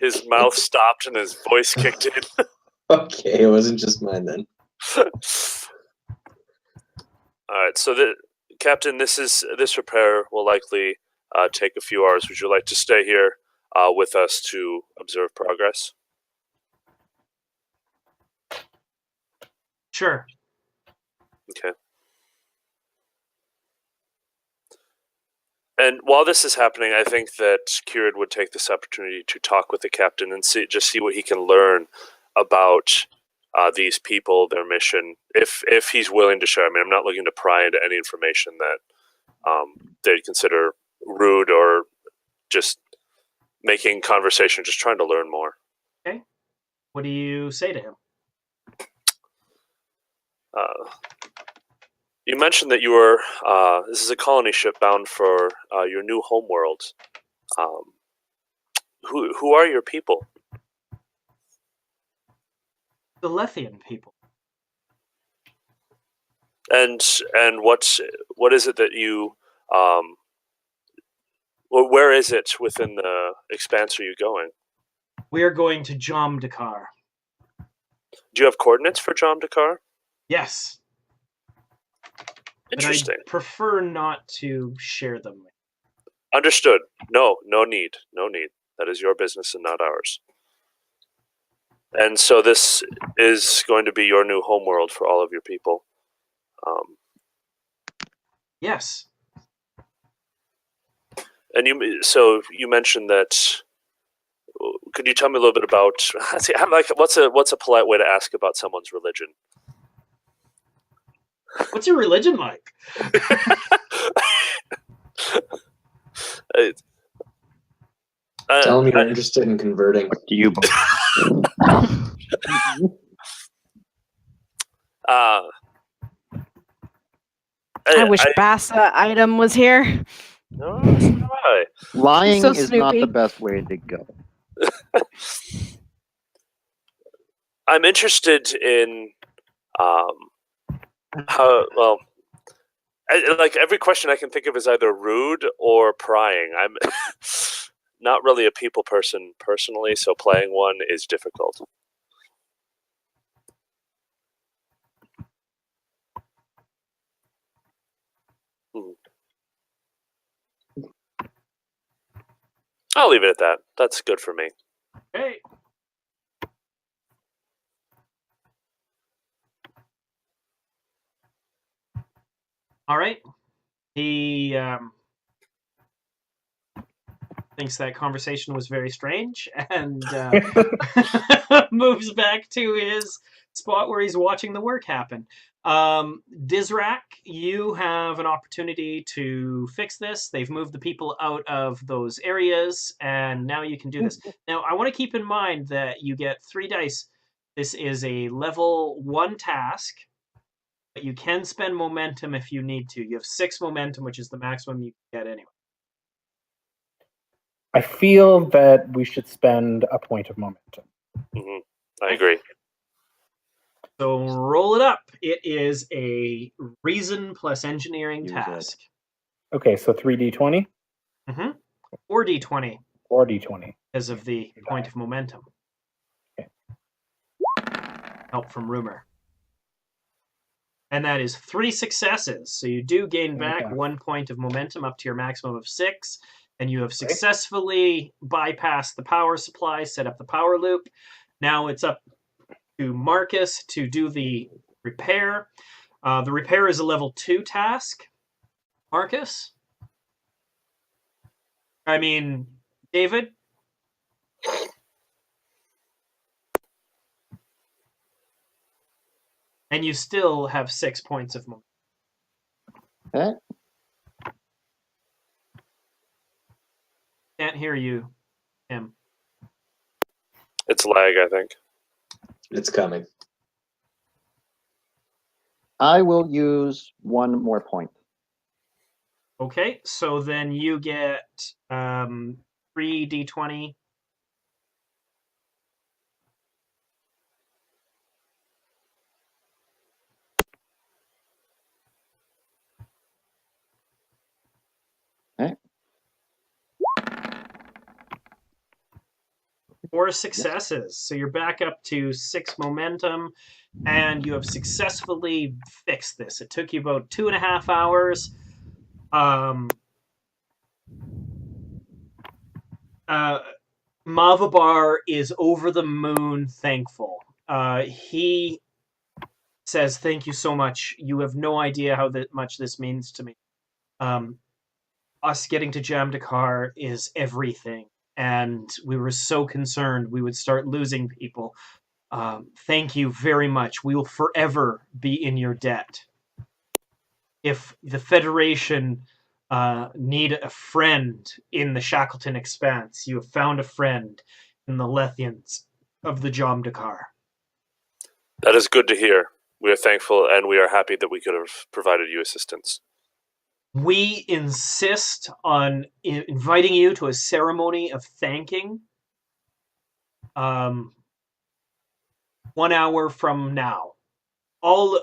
Speaker 1: his mouth stopped and his voice kicked in.
Speaker 5: Okay, it wasn't just mine then.
Speaker 1: All right, so Captain, this repair will likely take a few hours. Would you like to stay here with us to observe progress?
Speaker 3: Sure.
Speaker 1: Okay. And while this is happening, I think that Kieran would take this opportunity to talk with the captain and see what he can learn about these people, their mission, if he's willing to share. I mean, I'm not looking to pry into any information that they'd consider rude or just making conversation, just trying to learn more.
Speaker 3: Okay. What do you say to him?
Speaker 1: You mentioned that you were, this is a colony ship bound for your new homeworld. Who are your people?
Speaker 3: The Lethean people.
Speaker 1: And what is it that you, where is it within the expanse are you going?
Speaker 3: We are going to Jom Dakar.
Speaker 1: Do you have coordinates for Jom Dakar?
Speaker 3: Yes.
Speaker 1: Interesting.
Speaker 3: But I prefer not to share them.
Speaker 1: Understood. No need. That is your business and not ours. And so this is going to be your new homeworld for all of your people.
Speaker 3: Yes.
Speaker 1: And you mentioned that. Could you tell me a little bit about? What's a polite way to ask about someone's religion?
Speaker 3: What's your religion like?
Speaker 5: Tell me you're interested in converting.
Speaker 6: What do you
Speaker 2: I wish Bassa item was here.
Speaker 1: No, so do I.
Speaker 6: Lying
Speaker 2: So
Speaker 6: is not
Speaker 2: Snoopy.
Speaker 6: the best way to go.
Speaker 1: I'm interested in how well. Like every question I can think of is either rude or prying. I'm not really a people person personally, so playing one is difficult. I'll leave it at that. That's good for me.
Speaker 3: Okay. All right. He thinks that conversation was very strange and moves back to his spot where he's watching the work happen. Dizrak, you have an opportunity to fix this. They've moved the people out of those areas, and now you can do this. Now, I want to keep in mind that you get 3 dice. This is a level 1 task, but you can spend momentum if you need to. You have 6 momentum, which is the maximum you can get anyway.
Speaker 4: I feel that we should spend a point of momentum.
Speaker 1: I agree.
Speaker 3: So roll it up. It is a reason plus engineering
Speaker 6: Use
Speaker 3: task.
Speaker 4: Okay, so 3d20
Speaker 3: Or D20
Speaker 4: or d20.
Speaker 3: because of the point of momentum.
Speaker 4: Okay.
Speaker 3: Help from rumor. And that is 3 successes. So you do gain back
Speaker 4: Okay.
Speaker 3: 1 point of momentum up to your maximum of 6. And you have successfully bypassed the power supply, set up the power loop. Now it's up to Marcus to do the repair. The repair is a level 2 task. Marcus? I mean, David? And you still have 6 points of momentum.
Speaker 6: Okay.
Speaker 3: Can't hear you, Tim.
Speaker 1: It's lag, I think.
Speaker 5: It's coming.
Speaker 6: I will use 1 more point.
Speaker 3: Okay, so then you get 3 d20.
Speaker 6: Okay.
Speaker 3: 4 successes. So you're back up to 6 momentum, and you have successfully fixed this. It took you about 2.5 hours. Mavabar is over the moon thankful. He says, "Thank you so much. You have no idea how much this means to me. Us getting to Jamdakar is everything, and we were so concerned we would start losing people. Thank you very much. We will forever be in your debt. If the Federation need a friend in the Shackleton Expanse, you have found a friend in the Letheans of the Jamdakar."
Speaker 1: That is good to hear. We are thankful, and we are happy that we could have provided you assistance.
Speaker 3: We insist on inviting you to a ceremony of thanking 1 hour from now.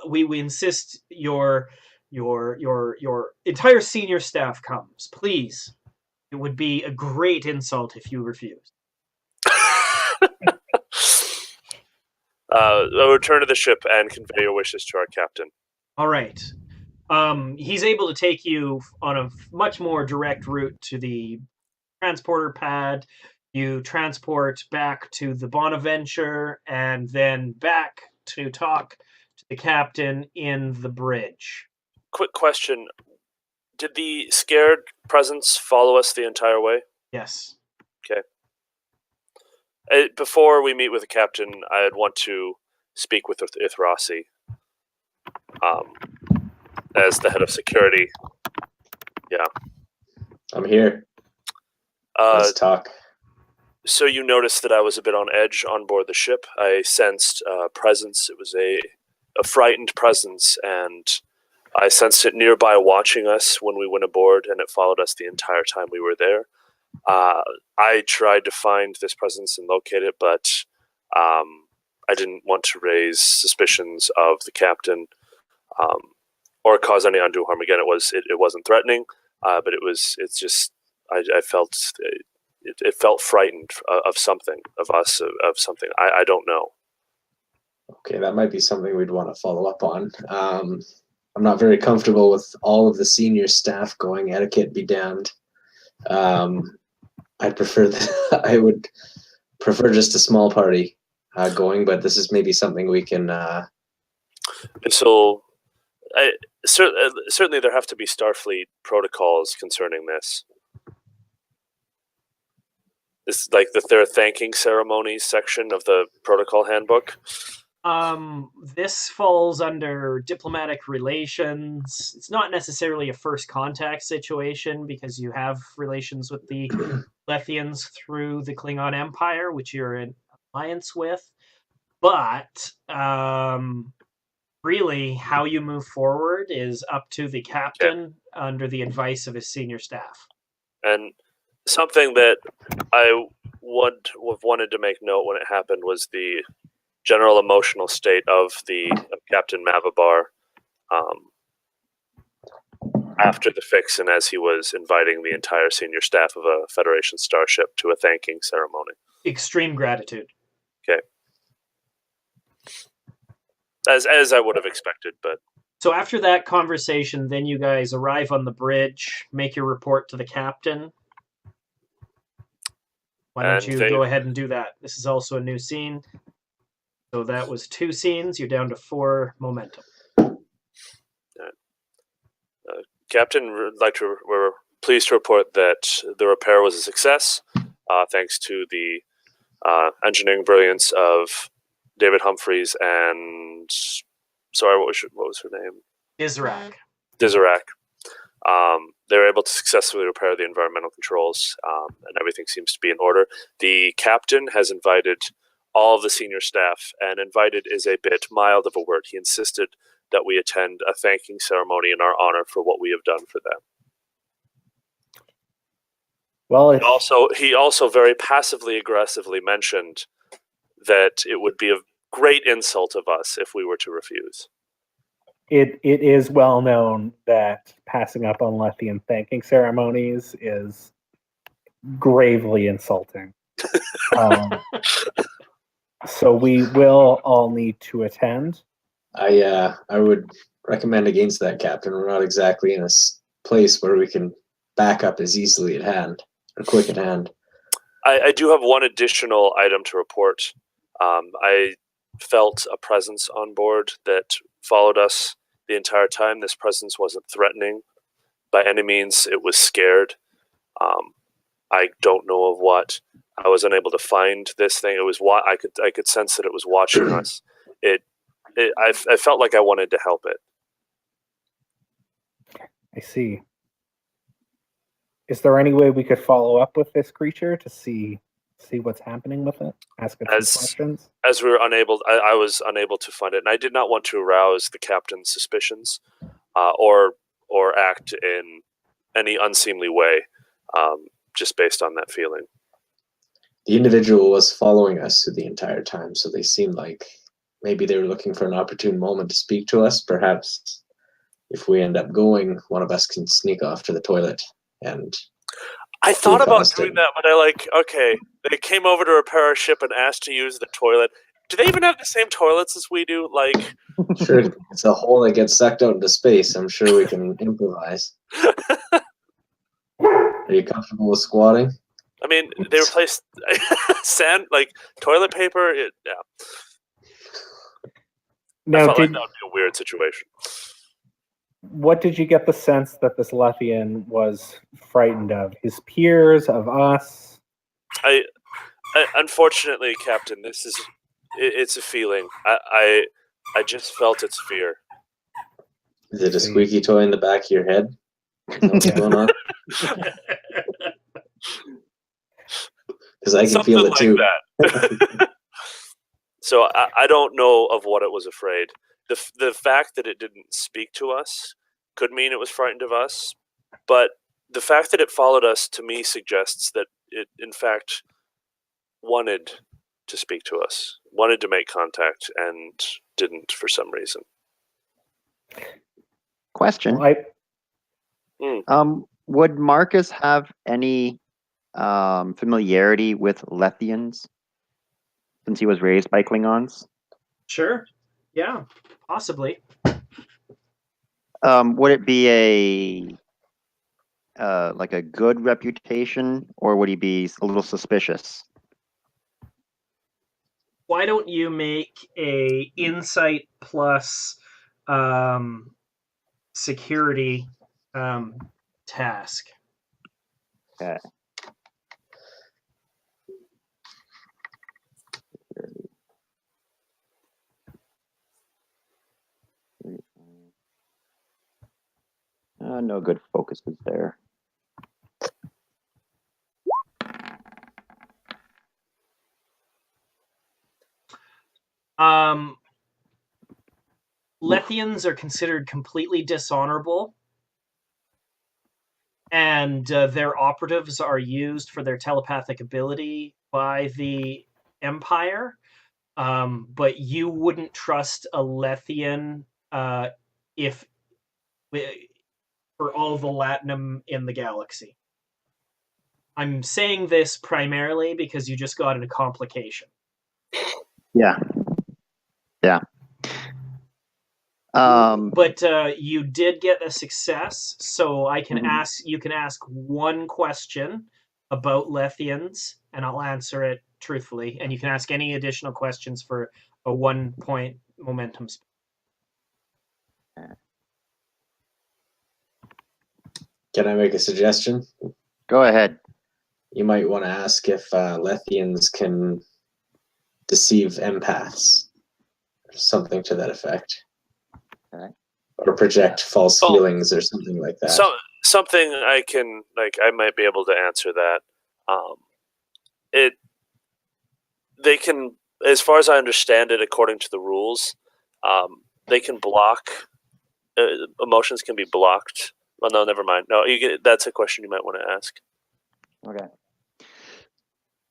Speaker 3: We insist your entire senior staff comes. Please. It would be a great insult if you refused.
Speaker 1: I'll return to the ship and convey your wishes to our captain.
Speaker 3: All right. He's able to take you on a much more direct route to the transporter pad. You transport back to the Bonaventure and then back to talk to the captain in the bridge.
Speaker 1: Quick question. Did the scared presence follow us the entire way?
Speaker 3: Yes.
Speaker 1: Okay. Before we meet with the captain, I'd want to speak with Ithrasi as the head of security. Yeah.
Speaker 5: I'm here. Let's talk.
Speaker 1: So you noticed that I was a bit on edge on board the ship. I sensed a presence. It was a frightened presence, and I sensed it nearby watching us when we went aboard, and it followed us the entire time we were there. I tried to find this presence and locate it, but I didn't want to raise suspicions of the captain, or cause any undue harm. Again, it wasn't threatening, but I felt it felt frightened of something, of us, of something. I don't know.
Speaker 5: Okay, that might be something we'd want to follow up on. I'm not very comfortable with all of the senior staff going, etiquette be damned. I would prefer just a small party going, but this is maybe something we can.
Speaker 1: So, certainly there have to be Starfleet protocols concerning this. This like there are thanking ceremonies section of the protocol handbook.
Speaker 3: This falls under diplomatic relations. It's not necessarily a first contact situation because you have relations with the Letheans through the Klingon Empire, which you're in alliance with. But really, how you move forward is up to the captain under the advice of his senior staff.
Speaker 1: And something that I would have wanted to make note when it happened was the general emotional state of Captain Mavabar after the fix, and as he was inviting the entire senior staff of a Federation starship to a thanking ceremony.
Speaker 3: Extreme gratitude.
Speaker 1: Okay. As I would have expected, but
Speaker 3: so after that conversation, then you guys arrive on the bridge, make your report to the captain. Why don't you go ahead and do that? This is also a new scene. So that was 2 scenes. You're down to 4 momentum.
Speaker 1: Captain, we're pleased to report that the repair was a success, thanks to the engineering brilliance of David Humphreys and what was her name?
Speaker 3: Dizrak.
Speaker 1: They were able to successfully repair the environmental controls, and everything seems to be in order. The captain has invited all of the senior staff, and invited is a bit mild of a word. He insisted that we attend a thanking ceremony in our honor for what we have done for them.
Speaker 4: Well,
Speaker 1: he also very passively aggressively mentioned that it would be a great insult of us if we were to refuse.
Speaker 4: It is well known that passing up on Lethean thanking ceremonies is gravely insulting. So we will all need to attend.
Speaker 5: I would recommend against that, Captain. We're not exactly in a place where we can back up as easily at hand or quick at hand.
Speaker 1: I do have one additional item to report. I felt a presence on board that followed us the entire time. This presence wasn't threatening by any means. It was scared. I don't know of what. I was unable to find this thing. It was I could sense that it was watching us. I felt like I wanted to help it.
Speaker 4: I see. Is there any way we could follow up with this creature to see what's happening with it? Ask it some questions?
Speaker 1: As we were unable, I was unable to find it, and I did not want to arouse the captain's suspicions, or act in any unseemly way, just based on that feeling.
Speaker 5: The individual was following us through the entire time, so they seemed like maybe they were looking for an opportune moment to speak to us. Perhaps if we end up going, one of us can sneak off to the toilet. And
Speaker 1: I thought about doing that, but okay, they came over to repair our ship and asked to use the toilet. Do they even have the same toilets as we do? Like,
Speaker 5: sure, it's a hole that gets sucked out into space. I'm sure we can improvise. Are you comfortable with squatting?
Speaker 1: I mean, they replaced sand, like toilet paper. Yeah.
Speaker 4: Now,
Speaker 1: I felt like that would be a weird situation.
Speaker 4: What did you get the sense that this Lethean was frightened of? His peers, of us?
Speaker 1: I unfortunately, Captain, it's a feeling. I just felt its fear.
Speaker 5: Is it a squeaky toy in the back of your head? What's going on? Because I can
Speaker 1: Something
Speaker 5: feel it too.
Speaker 1: Like that. So I don't know of what it was afraid. The fact that it didn't speak to us could mean it was frightened of us, but the fact that it followed us to me suggests that it, in fact, wanted to speak to us, wanted to make contact, and didn't for some reason.
Speaker 6: Question.
Speaker 4: Well,
Speaker 6: Would Marcus have any familiarity with Letheans since he was raised by Klingons?
Speaker 3: Sure. Yeah, possibly.
Speaker 6: Would it be like a good reputation, or would he be a little suspicious?
Speaker 3: Why don't you make a insight plus security task?
Speaker 6: Okay. No good focuses there.
Speaker 3: Letheans are considered completely dishonorable, and their operatives are used for their telepathic ability by the Empire. But you wouldn't trust a Lethean if for all the Latinum in the galaxy. I'm saying this primarily because you just got in a complication.
Speaker 6: Yeah. Yeah.
Speaker 3: But you did get a success, so I can ask. You can ask one question about Letheans, and I'll answer it truthfully. And you can ask any additional questions for a 1-point momentum.
Speaker 5: Can I make a suggestion?
Speaker 6: Go ahead.
Speaker 5: You might want to ask if Letheans can deceive empaths, or something to that effect.
Speaker 6: Okay.
Speaker 5: Or project false feelings or something like that.
Speaker 1: Something I can, I might be able to answer that. They can, as far as I understand it, according to the rules, they can block, emotions can be blocked. Well, no, never mind. No, that's a question you might want to ask.
Speaker 6: Okay.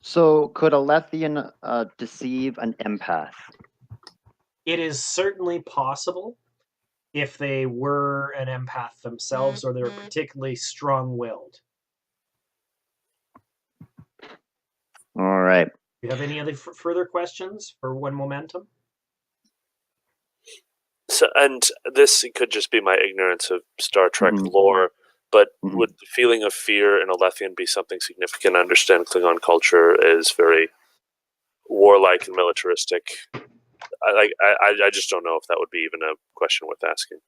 Speaker 6: So could a Lethean deceive an empath?
Speaker 3: It is certainly possible if they were an empath themselves or they were particularly strong-willed.
Speaker 6: All right.
Speaker 3: Do you have any other further questions for 1 momentum?
Speaker 1: So, and this could just be my ignorance of Star Trek lore, but would the feeling of fear in a Lethean be something significant? I understand Klingon culture is very warlike and militaristic. I just don't know if that would be even a question worth asking.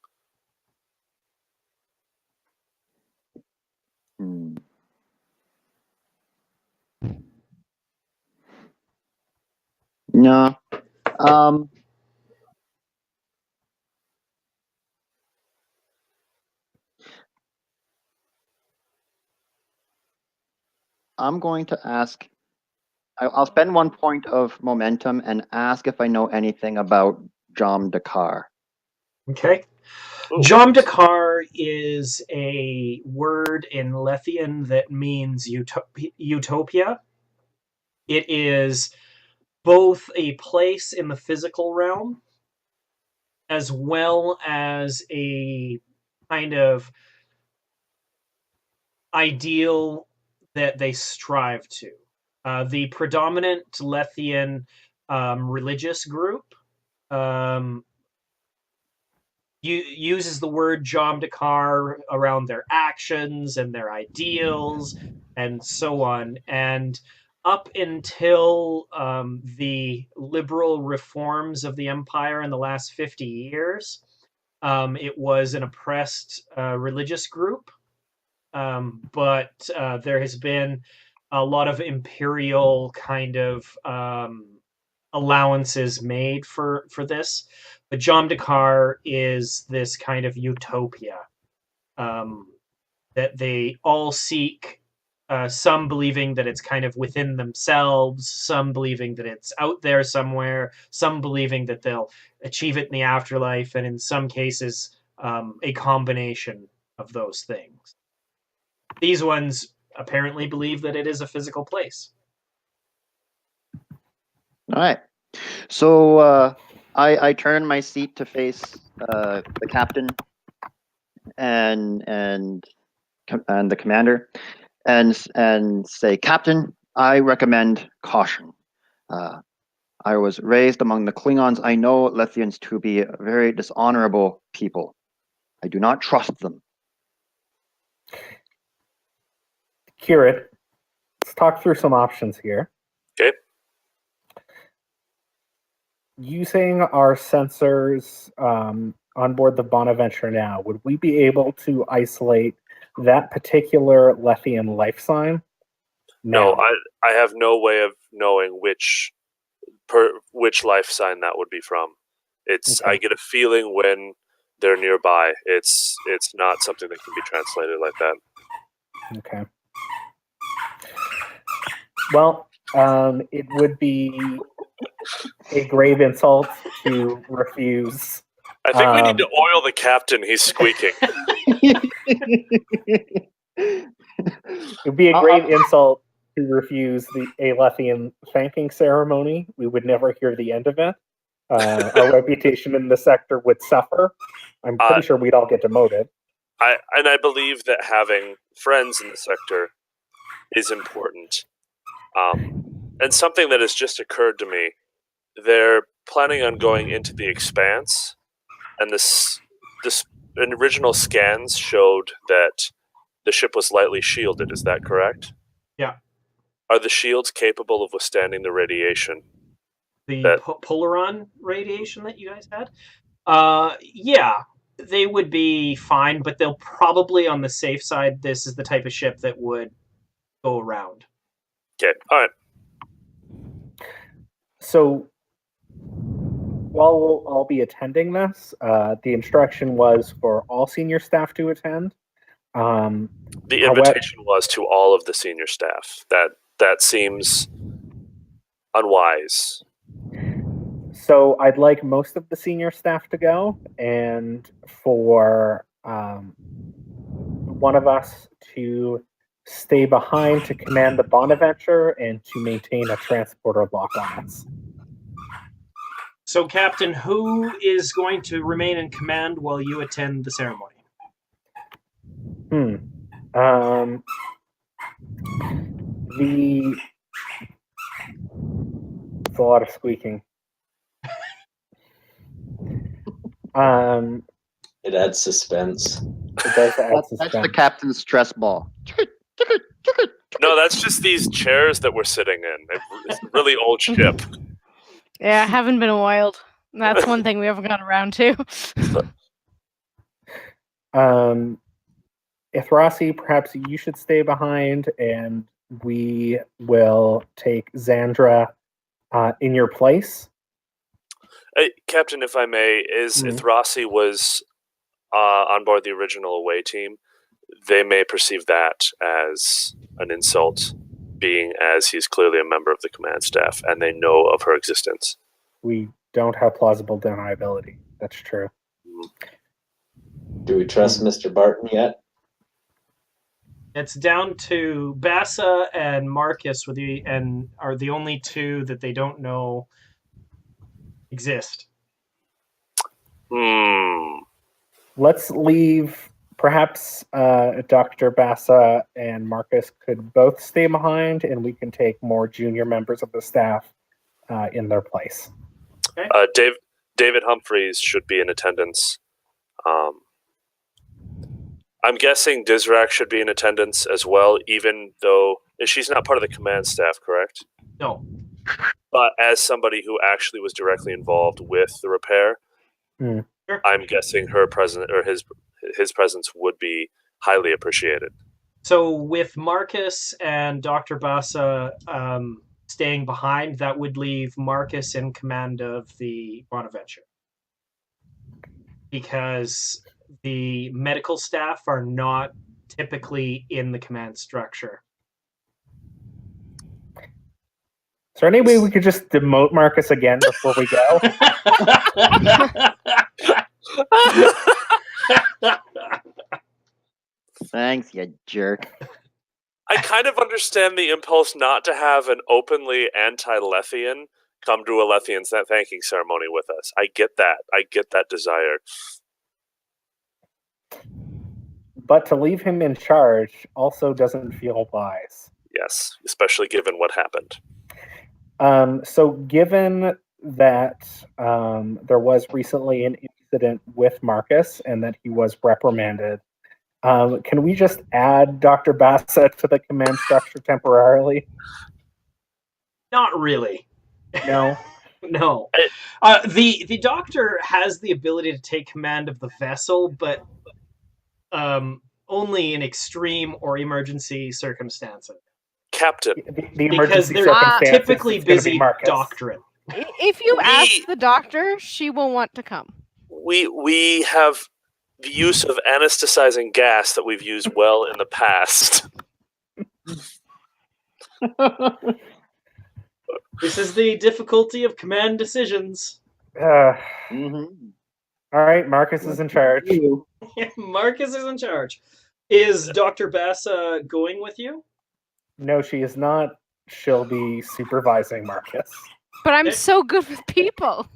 Speaker 6: No. I'm going to ask, I'll spend 1 point of momentum and ask if I know anything about Jom Dakar.
Speaker 3: Okay.
Speaker 1: Ooh.
Speaker 3: Jom Dakar is a word in Lethean that means utopia. It is both a place in the physical realm as well as a kind of ideal that they strive to. The predominant Lethean religious group uses the word Jom Dakar around their actions and their ideals and so on. And up until the liberal reforms of the empire in the last 50 years, it was an oppressed religious group. But there has been a lot of imperial kind of allowances made for this. But Jom Dakar is this kind of utopia that they all seek, some believing that it's kind of within themselves, some believing that it's out there somewhere, some believing that they'll achieve it in the afterlife, and in some cases, a combination of those things. These ones apparently believe that it is a physical place.
Speaker 6: All right. So I turn my seat to face the captain and the commander, and say, Captain, I recommend caution. I was raised among the Klingons. I know Letheans to be very dishonorable people. I do not trust them.
Speaker 4: Curate, let's talk through some options here.
Speaker 1: Okay.
Speaker 4: Using our sensors on board the Bonaventure now, would we be able to isolate that particular Lethean life sign?
Speaker 1: No, I have no way of knowing which life sign that would be from. It's
Speaker 4: Okay.
Speaker 1: I get a feeling when they're nearby. It's not something that can be translated like that.
Speaker 4: Okay. Well, it would be a grave insult to refuse.
Speaker 1: I think we need to oil the captain. He's squeaking.
Speaker 4: It would be a grave insult to refuse a Lethean thanking ceremony. We would never hear the end of it. Our reputation in the sector would suffer. I'm pretty sure we'd all get demoted.
Speaker 1: I believe that having friends in the sector is important. And something that has just occurred to me, they're planning on going into the Expanse, and this original scans showed that the ship was lightly shielded. Is that correct?
Speaker 3: Yeah.
Speaker 1: Are the shields capable of withstanding the radiation?
Speaker 3: The polaron radiation that you guys had? Yeah, they would be fine, but they'll probably, on the safe side, this is the type of ship that would go around.
Speaker 1: Okay, all right.
Speaker 4: So, while we'll all be attending this, the instruction was for all senior staff to attend.
Speaker 1: The invitation was to all of the senior staff. That seems unwise.
Speaker 4: So I'd like most of the senior staff to go, and for one of us to stay behind to command the Bonaventure and to maintain a transporter lock on us.
Speaker 3: So, Captain, who is going to remain in command while you attend the ceremony?
Speaker 4: It's a lot of squeaking.
Speaker 5: It adds suspense.
Speaker 4: It does add suspense.
Speaker 6: That's the captain's stress ball.
Speaker 1: No, that's just these chairs that we're sitting in. It's a really old ship.
Speaker 2: Yeah, haven't been a while. That's one thing we haven't got around to.
Speaker 4: Ithrasi, perhaps you should stay behind, and we will take Xandra in your place.
Speaker 1: Hey, Captain, if I may, Ithrasi was on board the original away team. They may perceive that as an insult, being as he's clearly a member of the command staff, and they know of her existence.
Speaker 4: We don't have plausible deniability. That's true.
Speaker 5: Do we trust Mr. Barton yet?
Speaker 3: It's down to Bassa and Marcus are the only two that they don't know exist.
Speaker 4: Let's leave. Perhaps Dr. Bassa and Marcus could both stay behind, and we can take more junior members of the staff in their place.
Speaker 3: Okay.
Speaker 1: David Humphreys should be in attendance. I'm guessing Dizrak should be in attendance as well, even though she's not part of the command staff, correct?
Speaker 3: No.
Speaker 1: But as somebody who actually was directly involved with the repair,
Speaker 3: Sure.
Speaker 1: I'm guessing her presence or his presence would be highly appreciated.
Speaker 3: So with Marcus and Dr. Bassa staying behind, that would leave Marcus in command of the Bonaventure. Because the medical staff are not typically in the command structure.
Speaker 4: Is there any way we could just demote Marcus again before we go?
Speaker 6: Thanks, you jerk.
Speaker 1: I kind of understand the impulse not to have an openly anti-Lethean come to a Lethean thanking ceremony with us. I get that. I get that desire.
Speaker 4: But to leave him in charge also doesn't feel wise.
Speaker 1: Yes, especially given what happened.
Speaker 4: So given that there was recently an incident with Marcus and that he was reprimanded, can we just add Dr. Bassett to the command structure temporarily?
Speaker 3: Not really.
Speaker 4: No.
Speaker 3: No. The doctor has the ability to take command of the vessel, but only in extreme or emergency circumstances.
Speaker 1: Captain.
Speaker 4: The
Speaker 3: Because
Speaker 4: emergency
Speaker 3: they're
Speaker 4: circumstances
Speaker 3: typically
Speaker 4: is gonna be
Speaker 3: busy
Speaker 4: Marcus.
Speaker 3: doctorate.
Speaker 2: If you ask the doctor, she will want to come.
Speaker 1: We have the use of anesthetizing gas that we've used well in the past.
Speaker 3: This is the difficulty of command decisions.
Speaker 6: Mhm.
Speaker 4: All right, Marcus is in charge.
Speaker 3: Marcus is in charge. Is Dr. Bassa going with you?
Speaker 4: No, she is not. She'll be supervising Marcus.
Speaker 2: But I'm so good with people.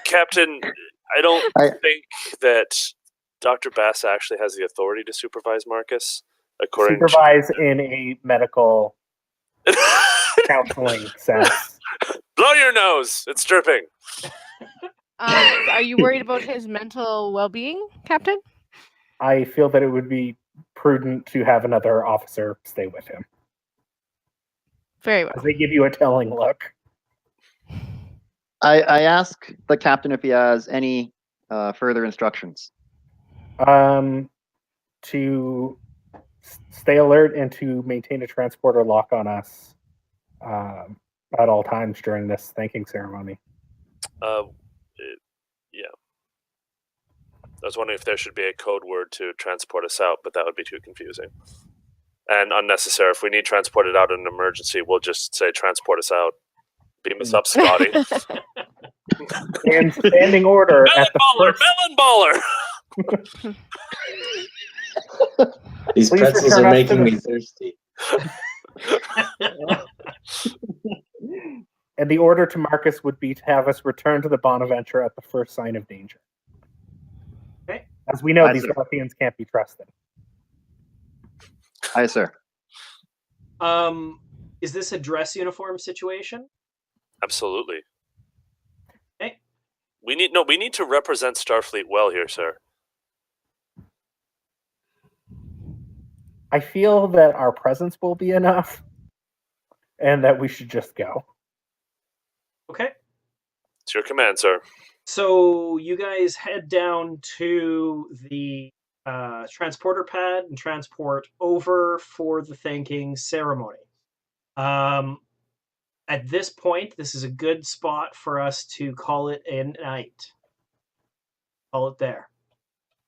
Speaker 1: Captain, I don't
Speaker 6: I-
Speaker 1: think that Dr. Bass actually has the authority to supervise Marcus, according
Speaker 4: Supervise in a medical counseling sense.
Speaker 1: Blow your nose! It's dripping.
Speaker 2: Are you worried about his mental well-being, Captain?
Speaker 4: I feel that it would be prudent to have another officer stay with him.
Speaker 2: Very well.
Speaker 4: As they give you a telling look.
Speaker 6: I ask the captain if he has any further instructions.
Speaker 4: To stay alert and to maintain a transporter lock on us at all times during this thanking ceremony.
Speaker 1: Yeah. I was wondering if there should be a code word to transport us out, but that would be too confusing and unnecessary. If we need transported out in an emergency, we'll just say transport us out. Beam us up, Scotty.
Speaker 4: And standing order
Speaker 1: Melon
Speaker 4: at the
Speaker 1: baller!
Speaker 4: first.
Speaker 1: Melon baller!
Speaker 5: These
Speaker 4: Please
Speaker 5: pretzels
Speaker 4: return
Speaker 5: are
Speaker 4: us
Speaker 5: making
Speaker 4: to
Speaker 5: me
Speaker 4: the-
Speaker 5: thirsty.
Speaker 4: And the order to Marcus would be to have us return to the Bonaventure at the first sign of danger.
Speaker 3: Okay.
Speaker 4: As we know,
Speaker 6: Aye,
Speaker 4: these
Speaker 6: sir.
Speaker 4: Letheans can't be trusted.
Speaker 6: Aye, sir.
Speaker 3: Is this a dress uniform situation?
Speaker 1: Absolutely.
Speaker 3: Okay.
Speaker 1: We need to represent Starfleet well here, sir.
Speaker 4: I feel that our presence will be enough and that we should just go.
Speaker 3: Okay.
Speaker 1: It's your command, sir.
Speaker 3: So you guys head down to the transporter pad and transport over for the thanking ceremony. At this point, this is a good spot for us to call it a night. Call it there.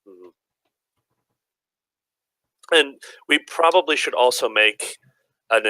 Speaker 1: Mhm. And we probably should also make an